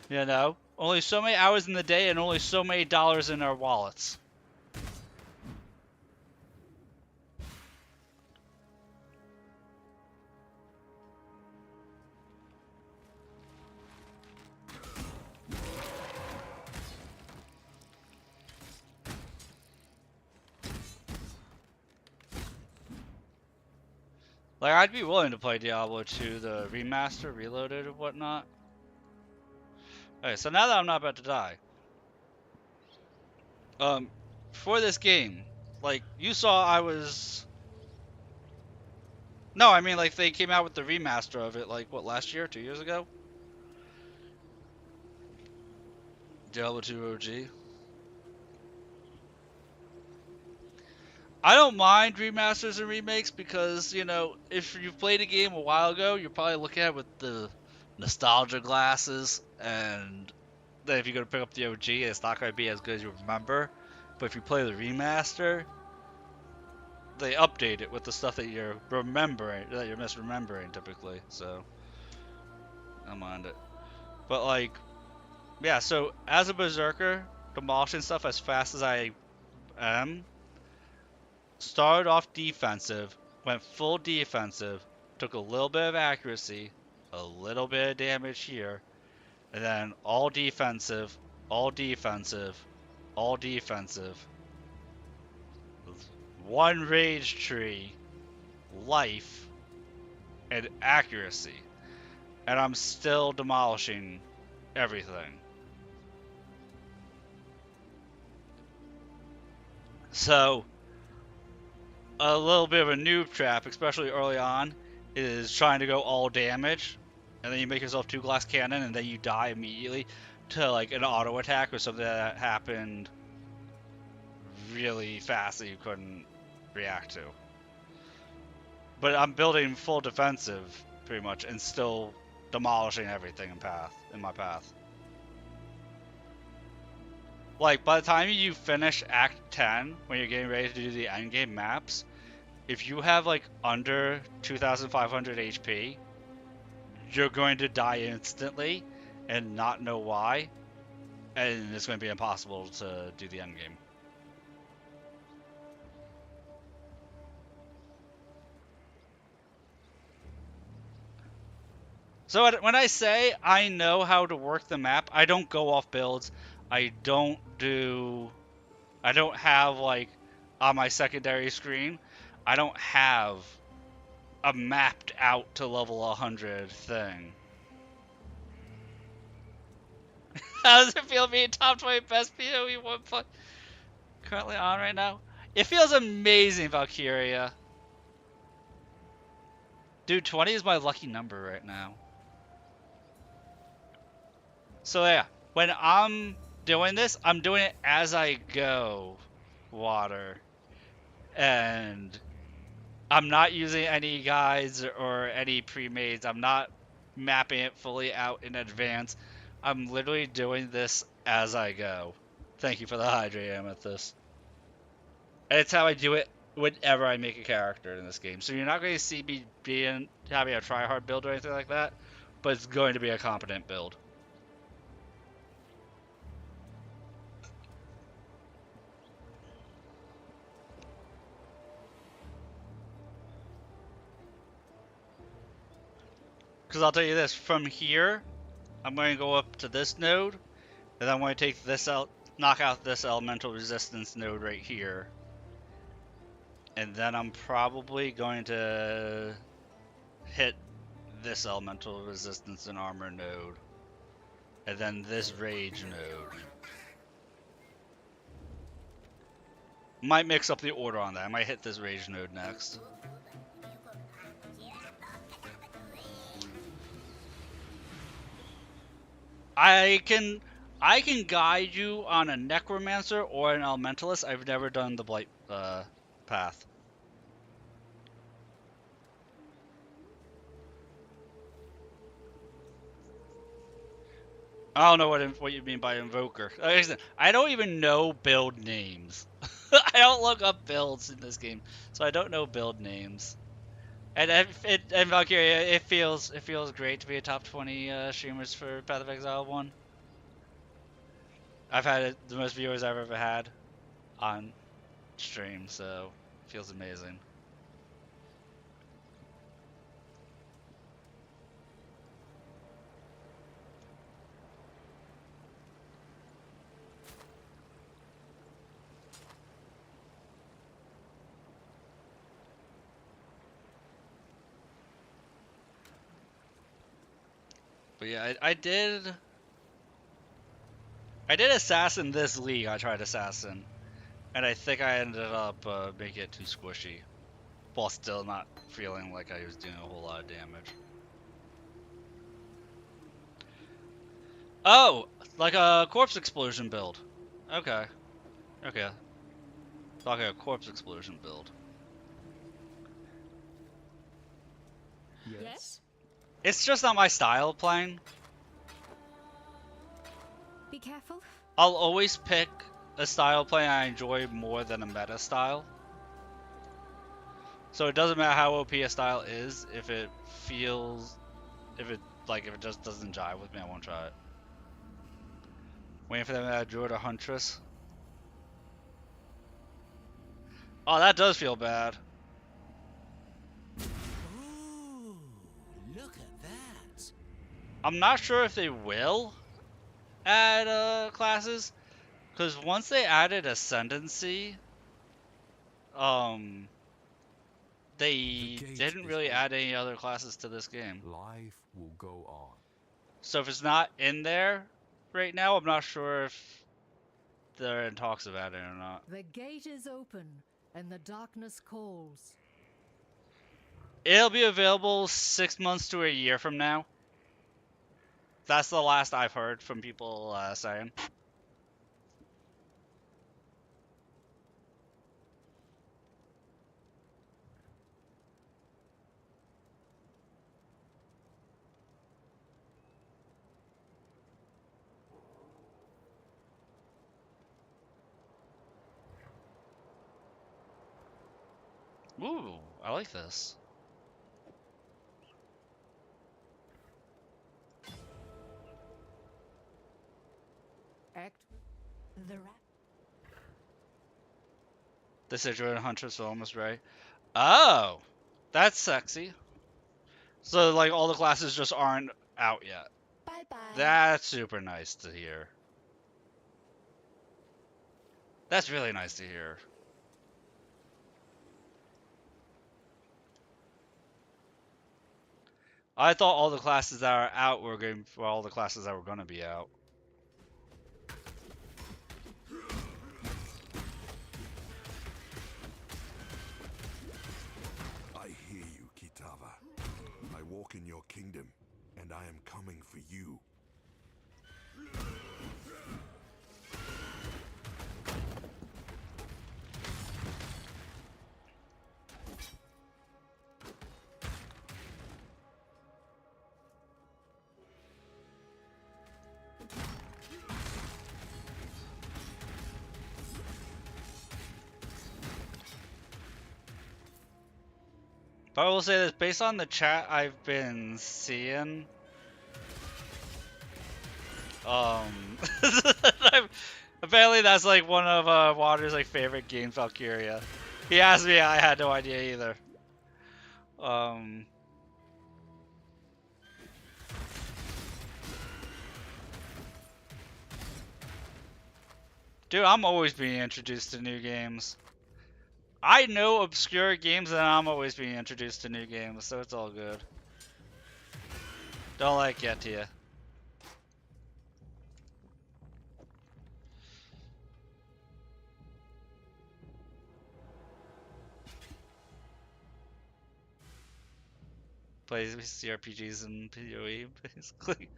you know. Only so many hours in the day, and only so many dollars in our wallets. Like, I'd be willing to play Diablo 2, the remaster, reloaded, and whatnot. Okay, so now that I'm not about to die. For this game, like, you saw I was... No, I mean, like, they came out with the remaster of it, like, what, last year? 2 years ago? Diablo 2 OG. I don't mind remasters and remakes because, you know, if you've played a game a while ago, you're probably looking at it with the nostalgia glasses, and then if you're going to pick up the OG, it's not going to be as good as you remember. But if you play the remaster, they update it with the stuff that you're remembering, that you're misremembering typically, so I don't mind it. But, like, yeah, so as a berserker, demolishing stuff as fast as I am, started off defensive, went full defensive, took a little bit of accuracy, a little bit of damage here, and then all defensive, all defensive, all defensive. One rage tree, life, and accuracy. And I'm still demolishing everything. So, a little bit of a noob trap, especially early on, is trying to go all damage, and then you make yourself 2 glass cannon, and then you die immediately to like an auto attack or something that happened really fast that you couldn't react to. But I'm building full defensive pretty much, and still demolishing everything in my path. Like, by the time you finish Act 10, when you're getting ready to do the endgame maps, if you have like under 2,500 HP, you're going to die instantly and not know why, and it's going to be impossible to do the endgame. So when I say I know how to work the map, I don't go off builds. I don't have like on my secondary screen, I don't have a mapped out to level 100 thing. How does it feel being top 20 best PoE1 play currently on right now? It feels amazing, Valkyria. Dude, 20 is my lucky number right now. So yeah, when I'm doing this, I'm doing it as I go, water. And I'm not using any guides or any pre-mades. I'm not mapping it fully out in advance. I'm literally doing this as I go. Thank you for the hydrate, Amethyst. And it's how I do it whenever I make a character in this game. So you're not going to see me having a try-hard build or anything like that, but it's going to be a competent build. Because I'll tell you this, from here, I'm going to go up to this node, and I'm going to take this out, knock out this elemental resistance node right here. And then I'm probably going to hit this elemental resistance and armor node. And then this rage node. Might mix up the order on that. I might hit this rage node next. I can guide you on a necromancer or an elementalist. I've never done the blight path. I don't know what you mean by invoker. I don't even know build names. I don't look up builds in this game, so I don't know build names. And Valkyria, it feels great to be a top 20 streamers for Path of Exile 1. I've had the most viewers I've ever had on stream, so it feels amazing. But yeah, I did assassin this league. I tried assassin, and I think I ended up making it too squishy, while still not feeling like I was doing a whole lot of damage. Oh, like a corpse explosion build. Okay. Okay. Talking a corpse explosion build. Yes? It's just not my style of playing. Be careful. I'll always pick a style of play I enjoy more than a meta style. So it doesn't matter how OP a style is, if it feels, if it just doesn't jive with me, I won't try it. Waiting for them to add Druid or Huntress. Oh, that does feel bad. Ooh, look at that. I'm not sure if they will add classes, because once they added Ascendancy, they didn't really add any other classes to this game. Life will go on. So if it's not in there right now, I'm not sure if they're in talks about it or not. The gate is open, and the darkness calls. It'll be available 6 months to a year from now. That's the last I've heard from people saying. Ooh, I like this. Act. The rat. The Situated Huntress is almost right. Oh, that's sexy. So like all the classes just aren't out yet. Bye bye. That's super nice to hear. That's really nice to hear. I thought all the classes that are out were going for all the classes that were going to be out. I hear you, Kitava. I walk in your kingdom, and I am coming for you. But I will say this, based on the chat I've been seeing, apparently that's like one of Water's like favorite games, Valkyria. He asked me, I had no idea either. Dude, I'm always being introduced to new games. I know obscure games and I'm always being introduced to new games, so it's all good. Don't let it get to you. Plays CRPGs and PoE, basically.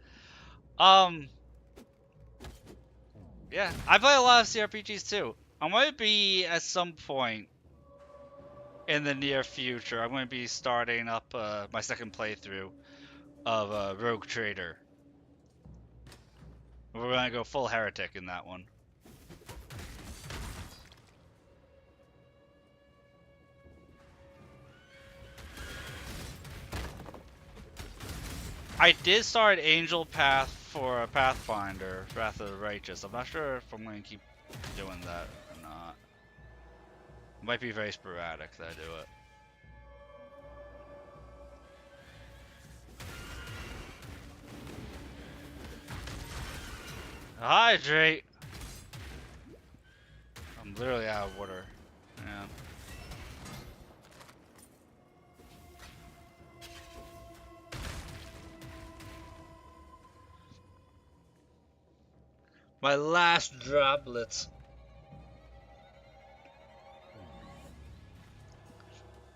Yeah, I play a lot of CRPGs too. I might be at some point in the near future. I'm going to be starting up my second playthrough of Rogue Trader. We're going to go full heretic in that one. I did start Angel Path for a Pathfinder, Wrath of the Righteous. I'm not sure if I'm going to keep doing that or not. It might be very sporadic that I do it. Hydrate! I'm literally out of water. Yeah. My last droplets.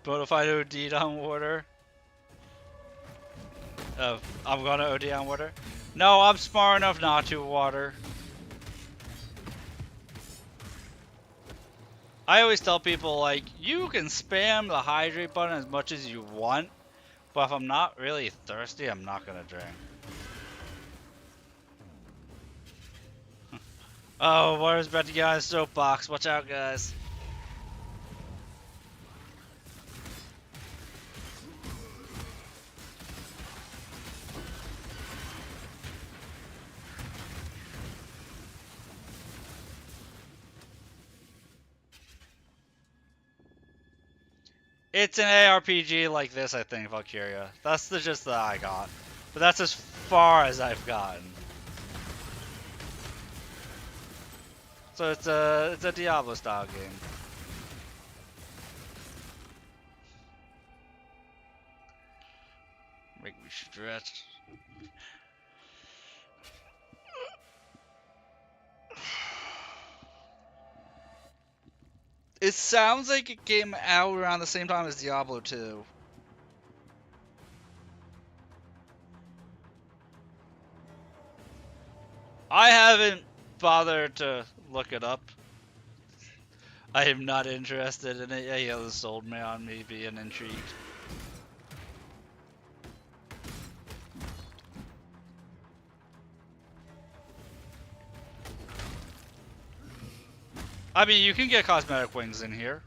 Bonafide OD'd on water. I'm gonna OD on water. No, I'm smart enough not to water. I always tell people, like, you can spam the hydrate button as much as you want, but if I'm not really thirsty, I'm not gonna drink. Oh, Water's about to get on his soapbox. Watch out, guys. It's an ARPG like this, I think, Valkyria. That's the gist that I got. But that's as far as I've gotten. So it's a Diablo style game. Make me stretch. It sounds like it came out around the same time as Diablo 2. I haven't bothered to look it up. I am not interested in it. Yeah, he hasn't sold me on me being intrigued. I mean, you can get cosmetic wings in here.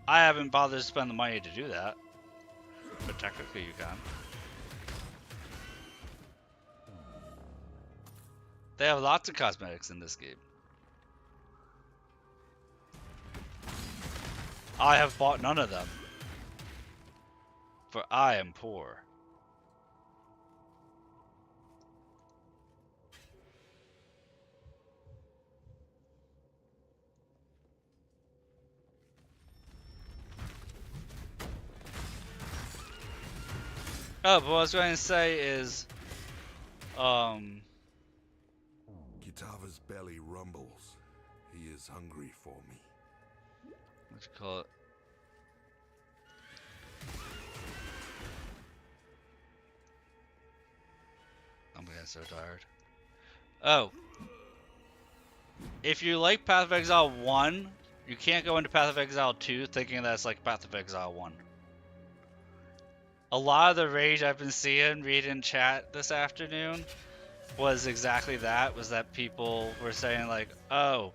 I haven't bothered to spend the money to do that. But technically you can. They have lots of cosmetics in this game. I have bought none of them. For I am poor. Oh, but what I was going to say is, Kitava's belly rumbles. He is hungry for me. what you call it? I'm getting so tired. Oh. If you like Path of Exile 1, you can't go into Path of Exile 2 thinking that it's like Path of Exile 1. A lot of the rage I've been seeing, reading chat this afternoon, was exactly that. Was that people were saying like, oh,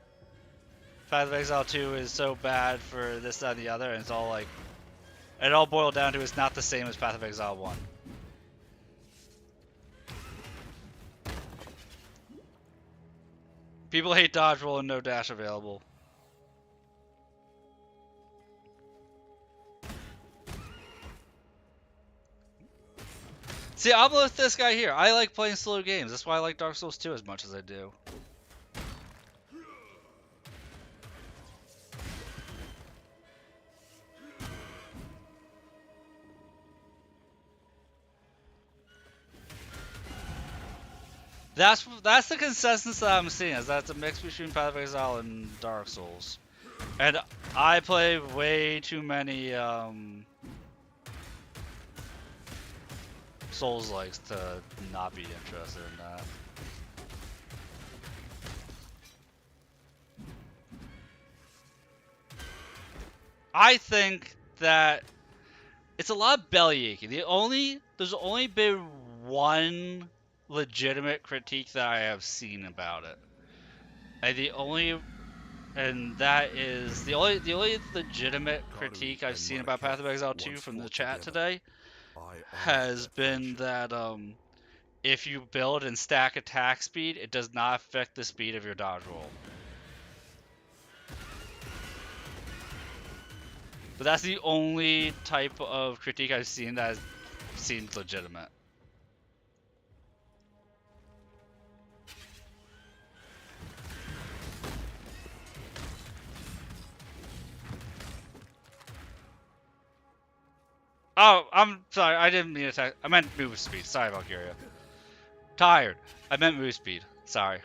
Path of Exile 2 is so bad for this, that, and the other, and it's all like, it all boiled down to it's not the same as Path of Exile 1. People hate dodge roll and no dash available. See, I'm with this guy here. I like playing slow games. That's why I like Dark Souls 2 as much as I do. That's the consensus that I'm seeing, is that it's a mix between Path of Exile and Dark Souls. And I play way too many Souls-likes to not be interested in that. I think that it's a lot of belly aching. There's only been one legitimate critique that I have seen about it. And that is the only legitimate critique I've seen about Path of Exile 2 from the chat today has been that if you build and stack attack speed, it does not affect the speed of your dodge roll. But that's the only type of critique I've seen that seems legitimate. Oh, I'm sorry. I didn't mean attack. I meant move speed. Sorry, Valkyria. Tired. I meant move speed. Sorry.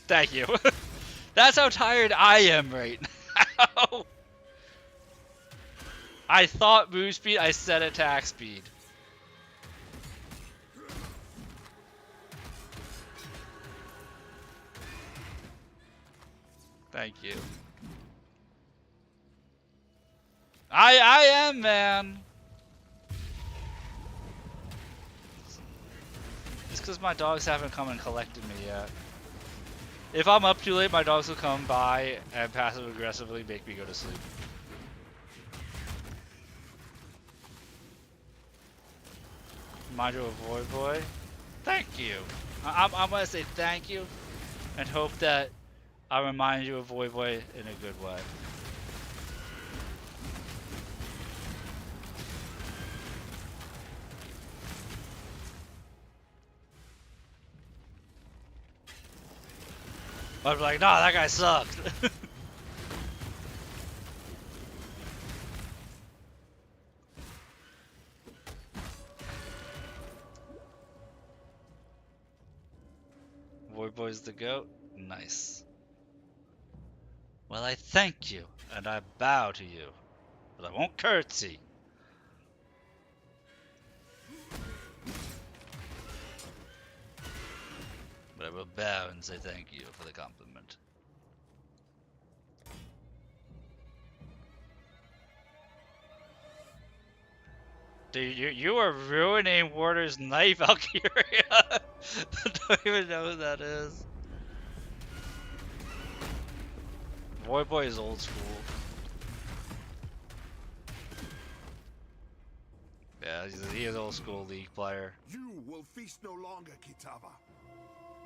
Thank you. That's how tired I am right now. I thought move speed. I said attack speed. Thank you. I am, man. It's because my dogs haven't come and collected me yet. If I'm up too late, my dogs will come by and passive aggressively make me go to sleep. Mind you, avoid boy. Thank you. I'm gonna say thank you and hope that I remind you of Voy Voy in a good way. I was like, nah, that guy sucked. Voy Boy's the goat? Nice. Well, I thank you, and I bow to you, but I won't curtsy. But I will bow and say thank you for the compliment. Dude, you are ruining Warder's knife, Valkyria. I don't even know who that is. Void Boy is old school. Yeah, he is old school League player. You will feast no longer, Kitava.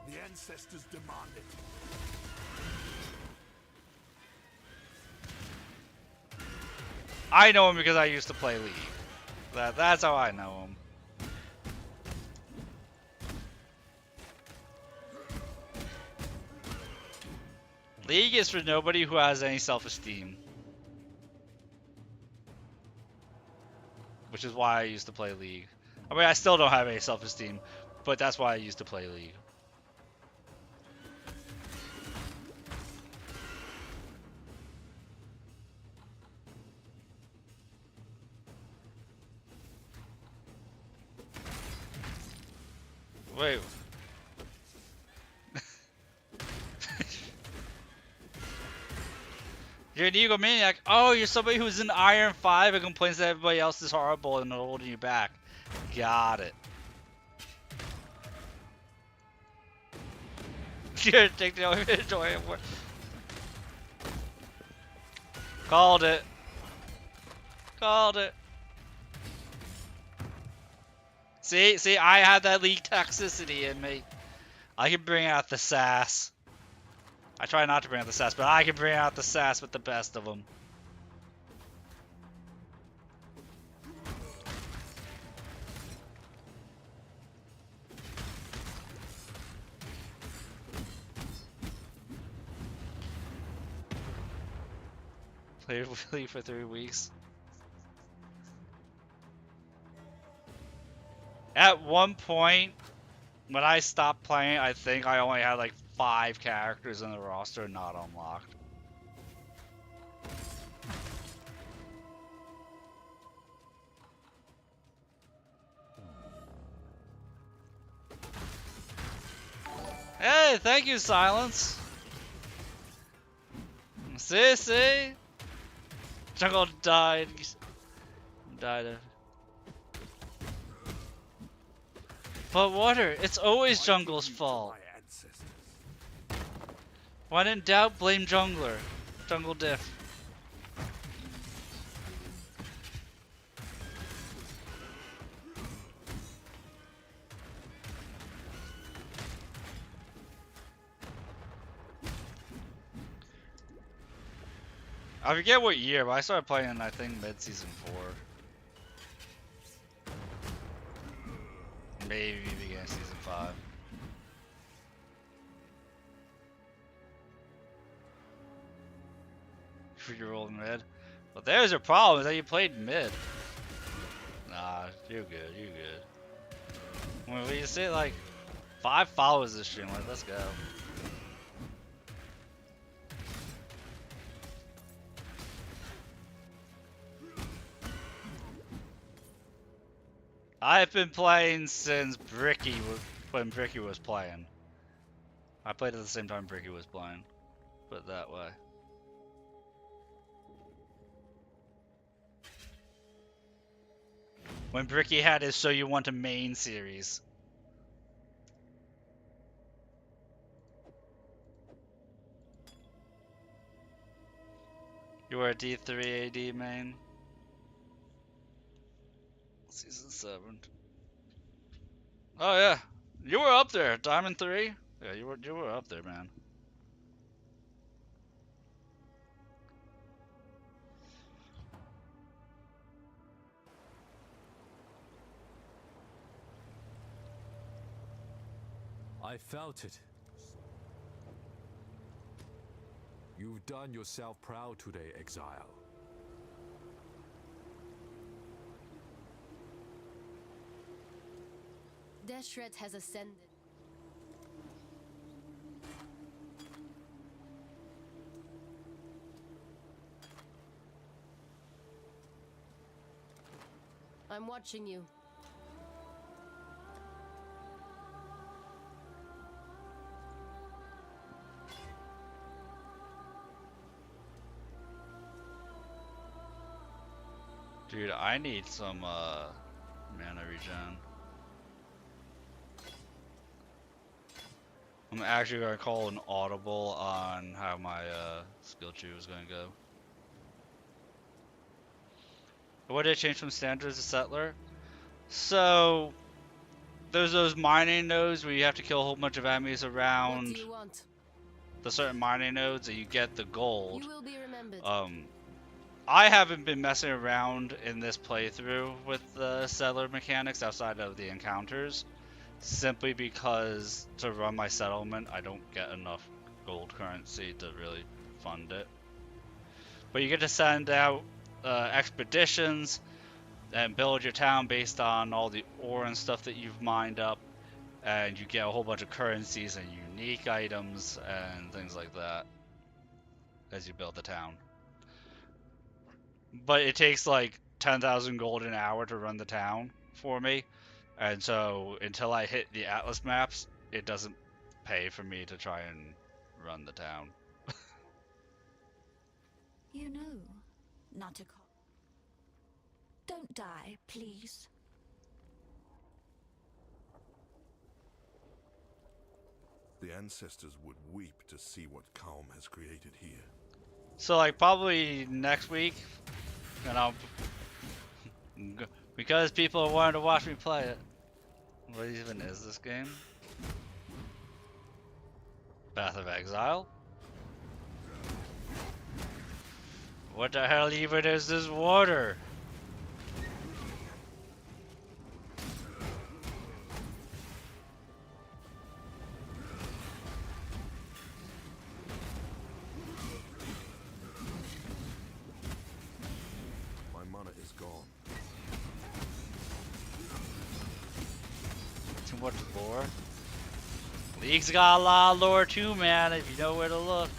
The ancestors demand it. I know him because I used to play League. That's how I know him. League is for nobody who has any self-esteem. Which is why I used to play League. I mean, I still don't have any self-esteem, but that's why I used to play League. Wait. You're an egomaniac. Oh, you're somebody who's in Iron 5 and complains that everybody else is horrible and holding you back. Got it. You're taking the inventory. Called it. Called it. See, I have that League toxicity in me. I can bring out the sass. I try not to bring out the sass, but I can bring out the sass with the best of them. Played Willy for 3 weeks. At one point, when I stopped playing, I think I only had like 5 characters in the roster not unlocked. Hey, thank you, Silence. See? Jungle died. But Water, it's always Jungle's fault. When in doubt, blame Jungler. Jungle diff. I forget what year, but I started playing, I think, mid-season 4. Maybe beginning of season 5. You're rolling mid. Well, there's your problem, is that you played mid. Nah, you're good, you're good. When you say like 5 followers this stream, like, let's go. I've been playing since when Bricky was playing. I played at the same time Bricky was playing. Put it that way. When Bricky had his So You Want a Main series. You were a D3 AD main. Season 7. Oh yeah. You were up there, Diamond 3? Yeah, you were up there, man. I felt it. You've done yourself proud today, Exile. Deshret has ascended. I'm watching you. Dude, I need some mana regen. I'm actually gonna call an audible on how my skill tree was gonna go. What did it change from standard to settler? So there's those mining nodes where you have to kill a whole bunch of enemies around What do you want? the certain mining nodes and you get the gold. You will be remembered. I haven't been messing around in this playthrough with the settler mechanics outside of the encounters, simply because to run my settlement I don't get enough gold currency to really fund it. But you get to send out expeditions and build your town based on all the ore and stuff that you've mined up, and you get a whole bunch of currencies and unique items and things like that as you build the town. But it takes like 10,000 gold an hour to run the town for me, and so until I hit the Atlas maps, it doesn't pay for me to try and run the town. You know, not a cop. Don't die, please. The ancestors would weep to see what Calm has created here. So like probably next week, and I'll because people are wanting to watch me play it. What even is this game? Path of Exile? What the hell even is this water? My mana is gone. Too much lore. League's got a lot of lore too, man, if you know where to look.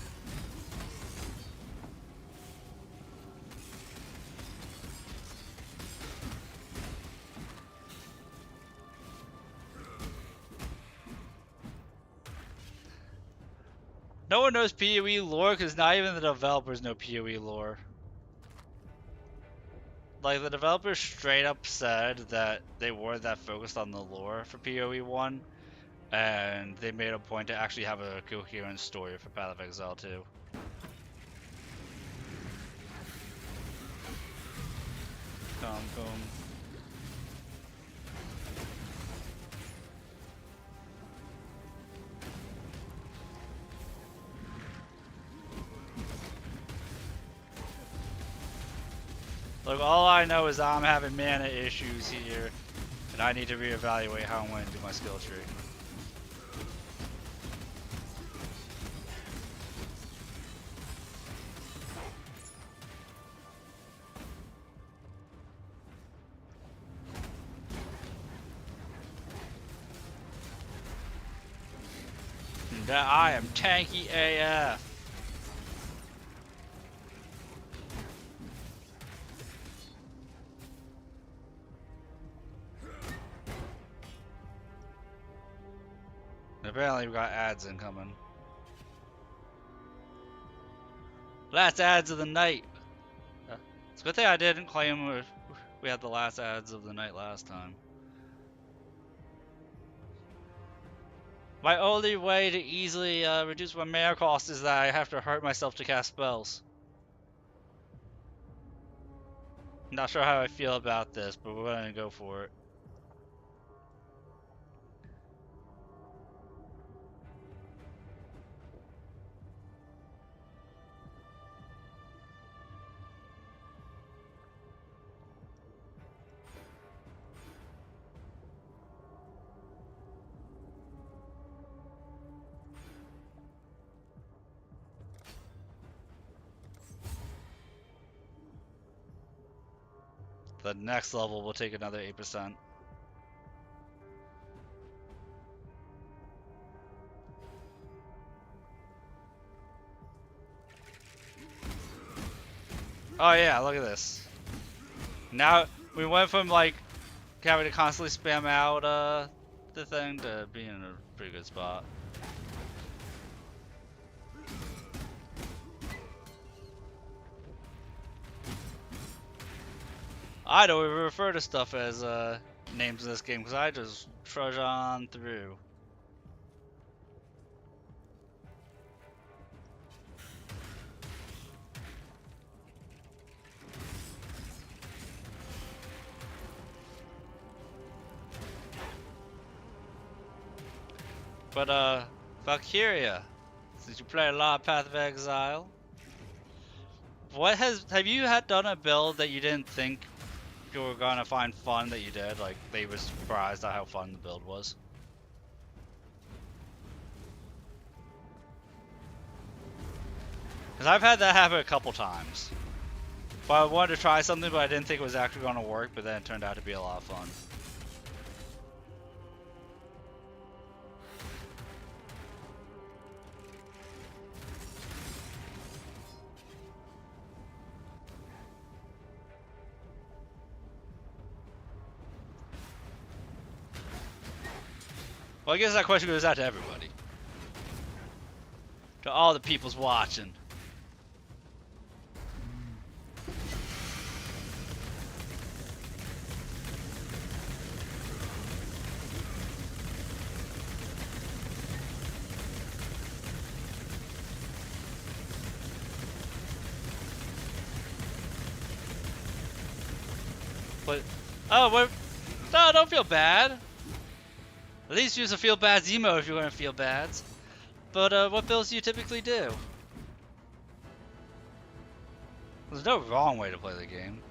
No one knows PoE lore because not even the developers know PoE lore. Like, the developers straight up said that they weren't that focused on the lore for PoE1, and they made a point to actually have a coherent story for Path of Exile 2. Come. Look, all I know is I'm having mana issues here, and I need to reevaluate how I'm going to do my skill tree. That I am tanky AF. Apparently we got ads incoming. Last ads of the night. It's a good thing I didn't claim We had the last ads of the night last time. My only way to easily reduce my mana cost is that I have to hurt myself to cast spells. Not sure how I feel about this, but we're gonna go for it. The next level will take another 8%. Oh yeah, look at this. Now we went from like having to constantly spam out the thing to being in a pretty good spot. I don't even refer to stuff as names in this game because I just trudge on through. But Valkyria, since you play a lot of Path of Exile, have you had done a build that you didn't think you were gonna find fun that you did? Like they were surprised at how fun the build was. Because I've had that happen a couple times. But I wanted to try something, but I didn't think it was actually going to work, but then it turned out to be a lot of fun. Well, I guess that question goes out to everybody. To all the peoples watching. But, oh, what? No, don't feel bad. At least use a feel bad emo if you're gonna feel bad. But what builds do you typically do? There's no wrong way to play the game.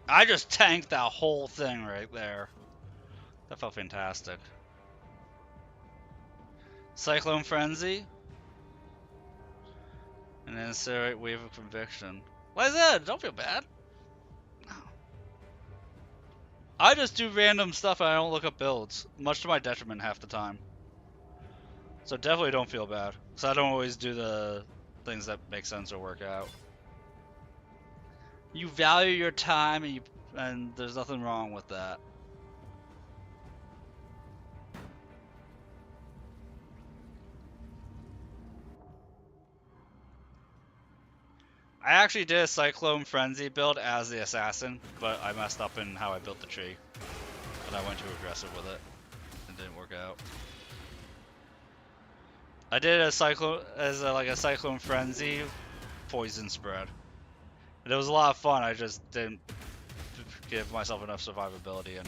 I just tanked that whole thing right there. That felt fantastic. Cyclone Frenzy. And then Incinerate Wave of Conviction. Like I said, don't feel bad. No. I just do random stuff and I don't look up builds. Much to my detriment half the time. So definitely don't feel bad. So I don't always do the things that make sense or work out. You value your time and there's nothing wrong with that. I actually did a Cyclone Frenzy build as the assassin, but I messed up in how I built the tree. And I went too aggressive with it. It didn't work out. I did a like a Cyclone Frenzy poison spread. And it was a lot of fun, I just didn't give myself enough survivability in it.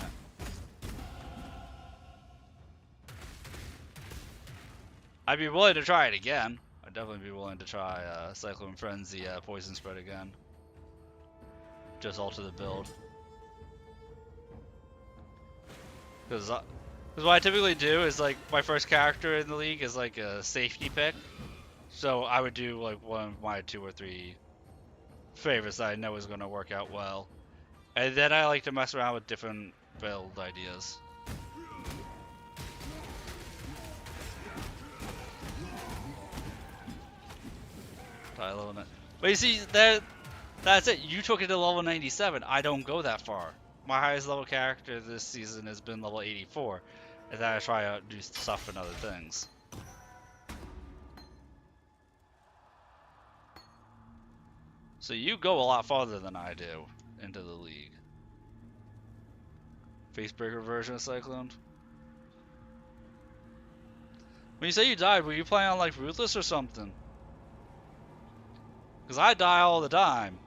I'd be willing to try it again. I'd definitely be willing to try Cyclone Frenzy poison spread again. Just alter the build. Because what I typically do is like my first character in the league is like a safety pick. So I would do like one of my 2 or 3 favorites that I know is going to work out well. And then I like to mess around with different build ideas. But you see, that's it. You took it to level 97. I don't go that far. My highest level character this season has been level 84. And then I try out do stuff and other things. So you go a lot farther than I do into the league. Facebreaker version of Cyclone. When you say you died, were you playing on like Ruthless or something? Because I die all the time.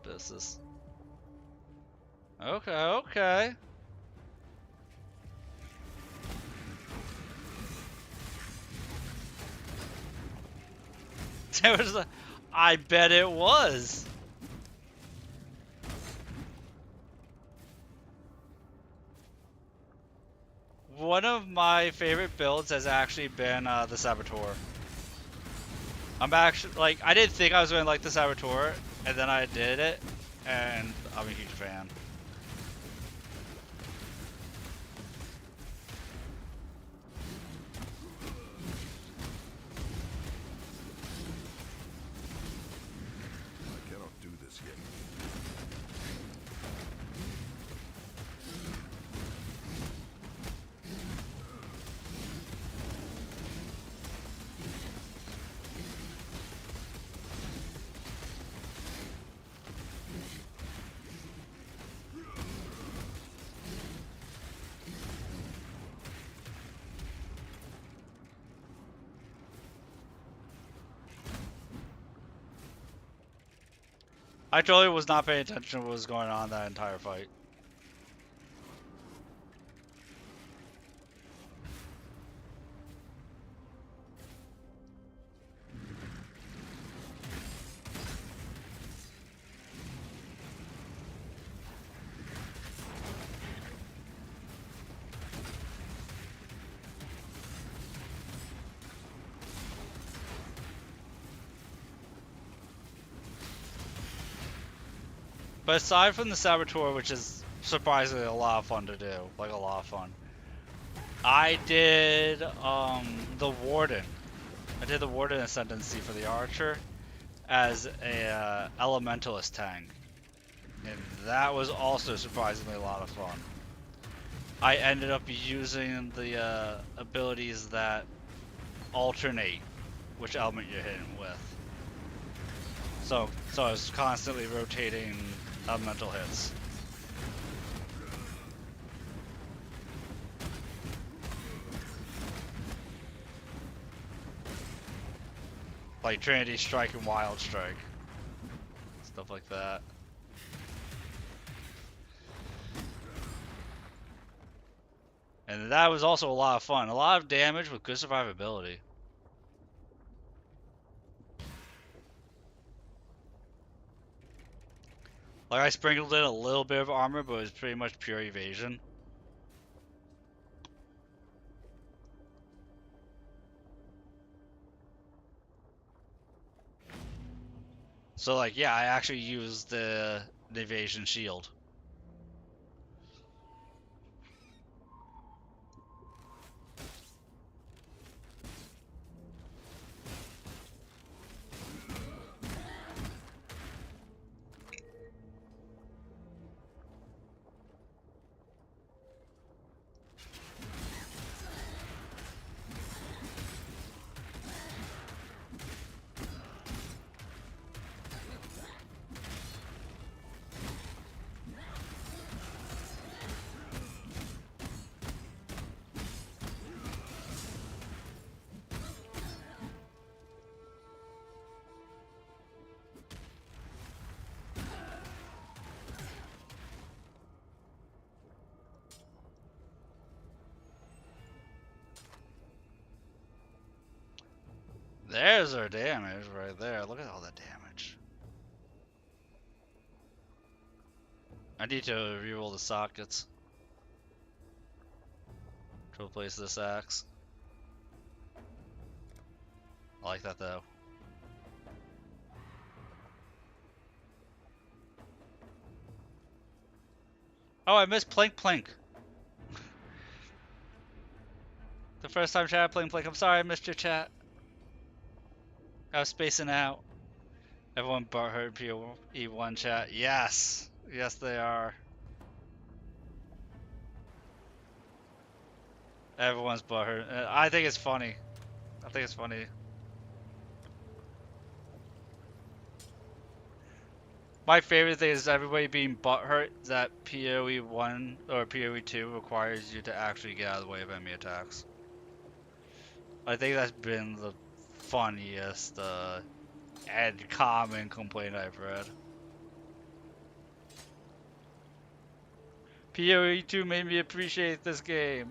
Business. Okay, okay. There was a, I bet it was. One of my favorite builds has actually been the Saboteur. I'm actually, like, I didn't think I was going to like the Saboteur, and then I did it, and I'm a huge fan. I cannot do this yet. I totally was not paying attention to what was going on that entire fight. But aside from the Saboteur, which is surprisingly a lot of fun to do, like a lot of fun, I did the Warden. I did the Warden Ascendancy for the Archer as a Elementalist tank, and that was also surprisingly a lot of fun. I ended up using the abilities that alternate which element you're hitting with. So I was constantly rotating elemental hits. Like Trinity Strike and Wild Strike. Stuff like that. And that was also a lot of fun. A lot of damage with good survivability. Like I sprinkled in a little bit of armor, but it was pretty much pure evasion. So like, yeah, I actually used the evasion shield. There's our damage right there. Look at all the damage. I need to reroll the sockets to replace this axe. I like that though. Oh, I missed Plank Plank. The first time chat playing Plank. I'm sorry I missed your chat. I was spacing out. Everyone but heard PoE1 chat. Yes. Yes, they are. Everyone's butthurt. I think it's funny. I think it's funny. My favorite thing is everybody being butthurt that PoE1 or PoE2 requires you to actually get out of the way of enemy attacks. I think that's been the funniest and common complaint I've read. PoE2 made me appreciate this game.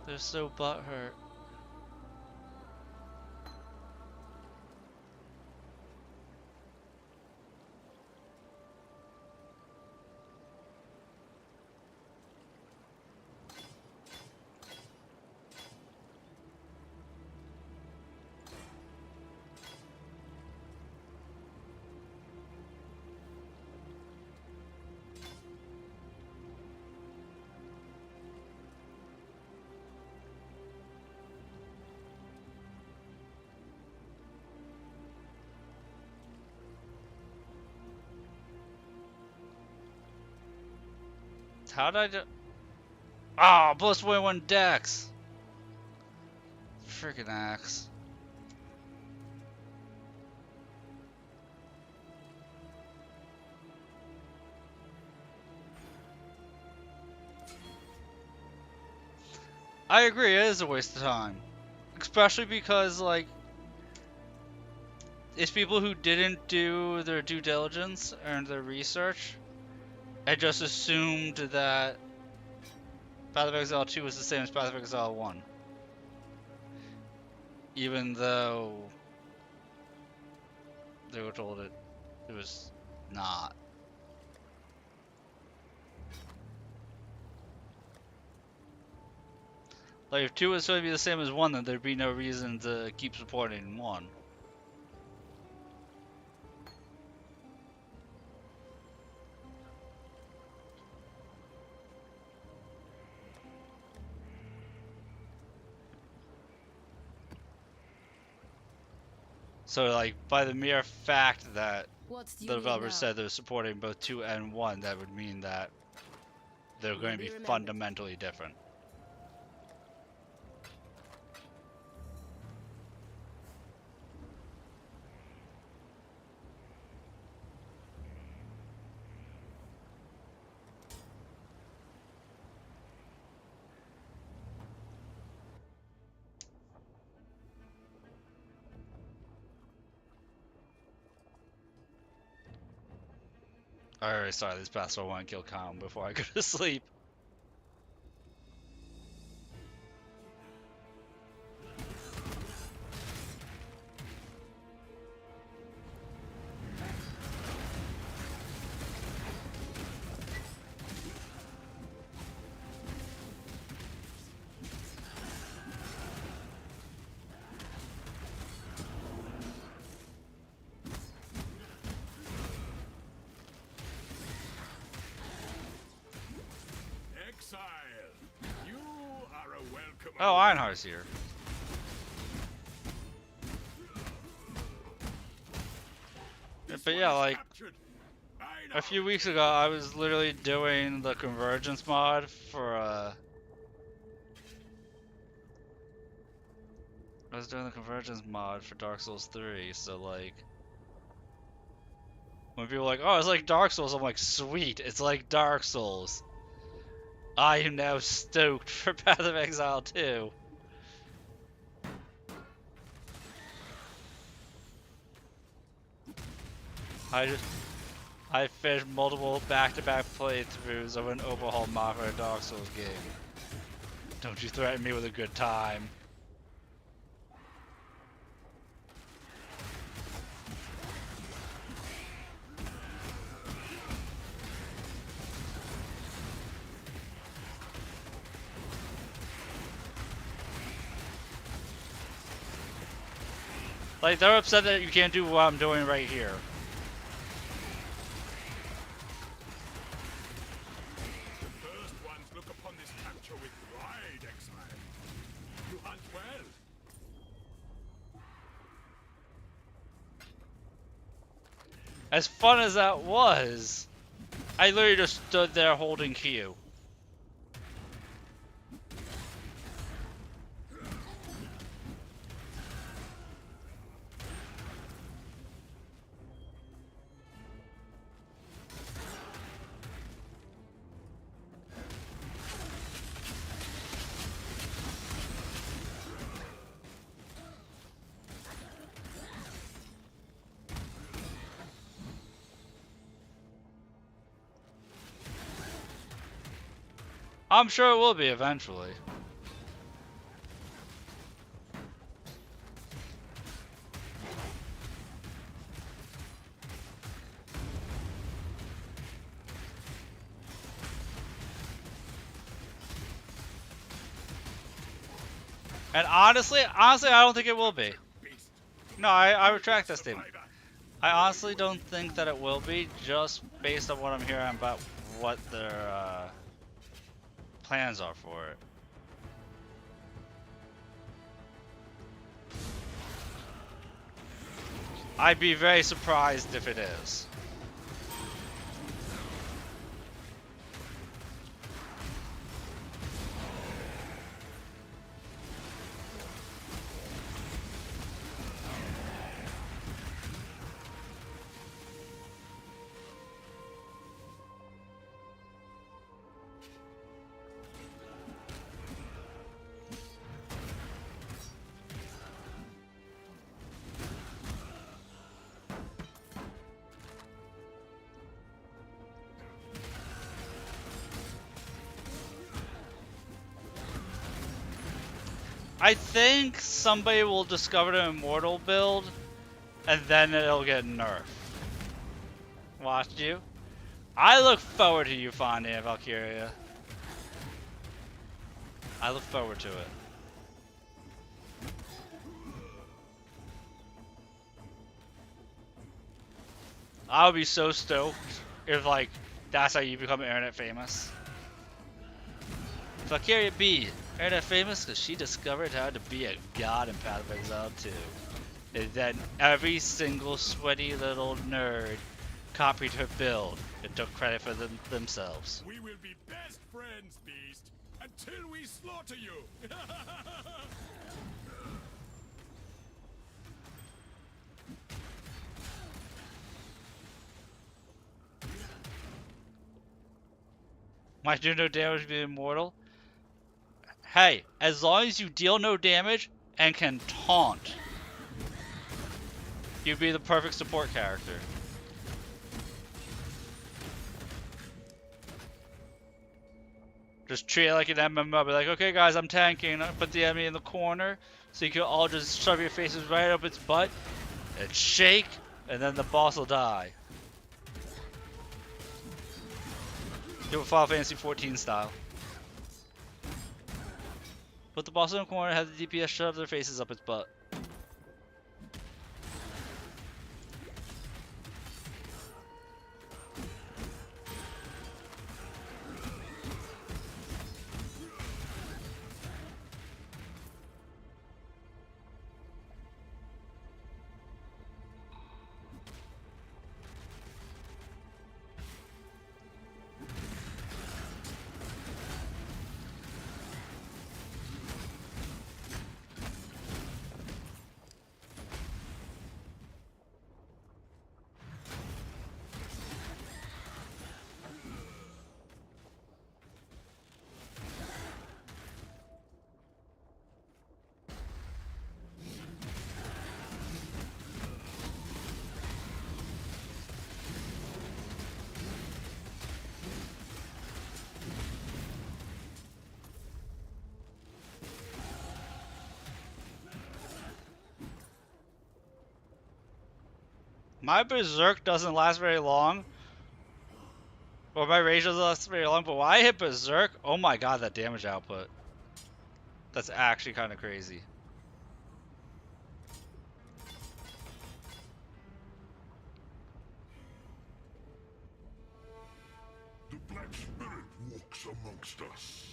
They're so butthurt. How did I do? Ah, plus 1 dex. Freaking axe. I agree, it is a waste of time. Especially because, like, it's people who didn't do their due diligence and their research and just assumed that Path of Exile 2 was the same as Path of Exile 1. Even though they were told it was not. Like, if 2 was going to be the same as 1, then there'd be no reason to keep supporting 1. So, like, by the mere fact that the developers said they're supporting both 2 and 1, that would mean that they're going to be fundamentally different. I already started this path, so I want to kill Kyle before I go to sleep. Oh, Ironheart's here. But yeah, like, a few weeks ago, I was literally doing the convergence mod for, I was doing the convergence mod for Dark Souls 3, so, like, when people are like, oh, it's like Dark Souls, I'm like, sweet, it's like Dark Souls. I am now stoked for Path of Exile 2. I just I finished multiple back-to-back playthroughs of an overhauled Mafia Dark Souls game. Don't you threaten me with a good time. Like, they're upset that you can't do what I'm doing right here. The first ones look upon this capture with pride, exile. You hunt well. As fun as that was, I literally just stood there holding Q. I'm sure it will be eventually. And honestly, I don't think it will be. No, I retract that statement. I honestly don't think that it will be, just based on what I'm hearing about what their plans are for it. I'd be very surprised if it is. I think somebody will discover the Immortal build, and then it'll get nerfed. Watch you. I look forward to you finding it, Valkyria. I look forward to it. I would be so stoked if, like, that's how you become internet famous. Valkyria B, internet famous because she discovered how to be a god in Path of Exile 2. And then every single sweaty little nerd copied her build and took credit for themselves. We will be best friends, Beast, until we slaughter you. Might do no damage to be immortal. Hey, as long as you deal no damage and can taunt, you'd be the perfect support character. Just treat it like an MMO. Be like, okay guys, I'm tanking. I put the enemy in the corner so you can all just shove your faces right up its butt and shake, and then the boss will die. Do it Final Fantasy 14 style. Put the boss in the corner, have the DPS shove their faces up its butt. My berserk doesn't last very long, or my rage doesn't last very long. But when I hit berserk, oh my god, that damage output. That's actually kind of crazy. The Black Spirit walks amongst us.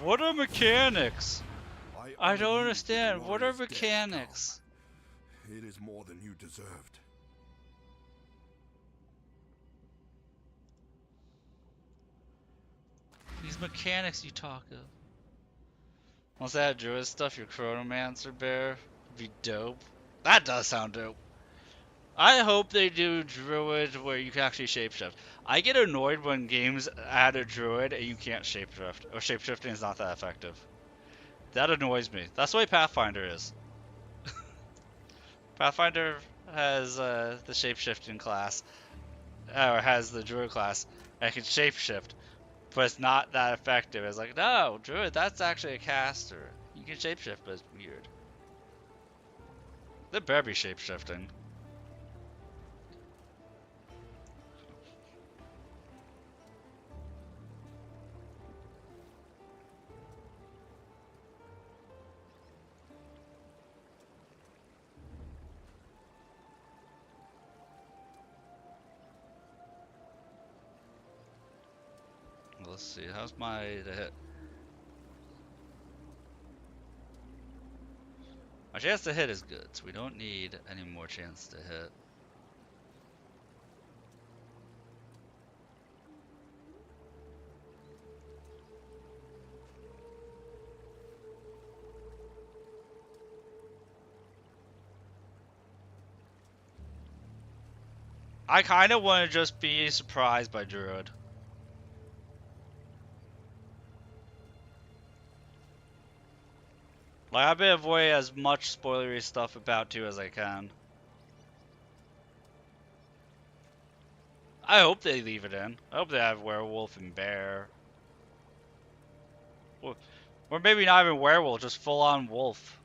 What are mechanics? I don't honor you with understand. What are glorious death, mechanics? Tom. It is more than you deserved. These mechanics you talk of. Once that druid stuff, your chronomancer bear would be dope. That does sound dope. I hope they do druid where you can actually shapeshift. I get annoyed when games add a druid and you can't shapeshift, or shapeshifting is not that effective. That annoys me. That's the way Pathfinder is. Pathfinder has the shapeshifting class, or has the druid class, and can shapeshift, but it's not that effective. It's like, no, druid, that's actually a caster. You can shapeshift, but it's weird. They better be shapeshifting. Let's see, how's my to hit? My chance to hit is good, so we don't need any more chance to hit. I kind of want to just be surprised by Druid. Like, I've been avoiding as much spoilery stuff about 2 as I can. I hope they leave it in. I hope they have werewolf and bear. Or maybe not even werewolf, just full on wolf.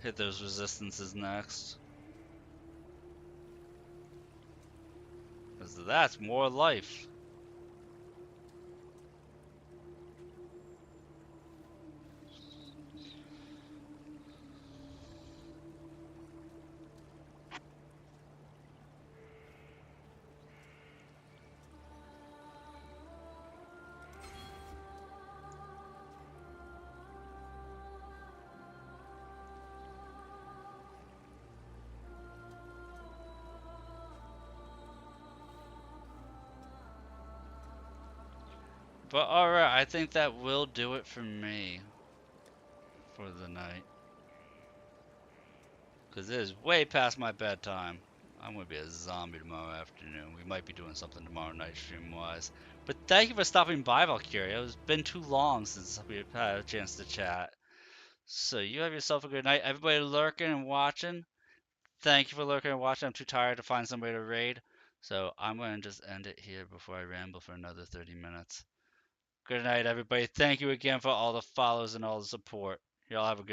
Hit those resistances next. Because that's more life. But alright, I think that will do it for me. For the night. Because it is way past my bedtime. I'm going to be a zombie tomorrow afternoon. We might be doing something tomorrow night stream-wise. But thank you for stopping by, Valkyria. It's been too long since we've had a chance to chat. So you have yourself a good night. Everybody lurking and watching, thank you for lurking and watching. I'm too tired to find somebody to raid. So I'm going to just end it here before I ramble for another 30 minutes. Good night, everybody. Thank you again for all the follows and all the support. Y'all have a good night.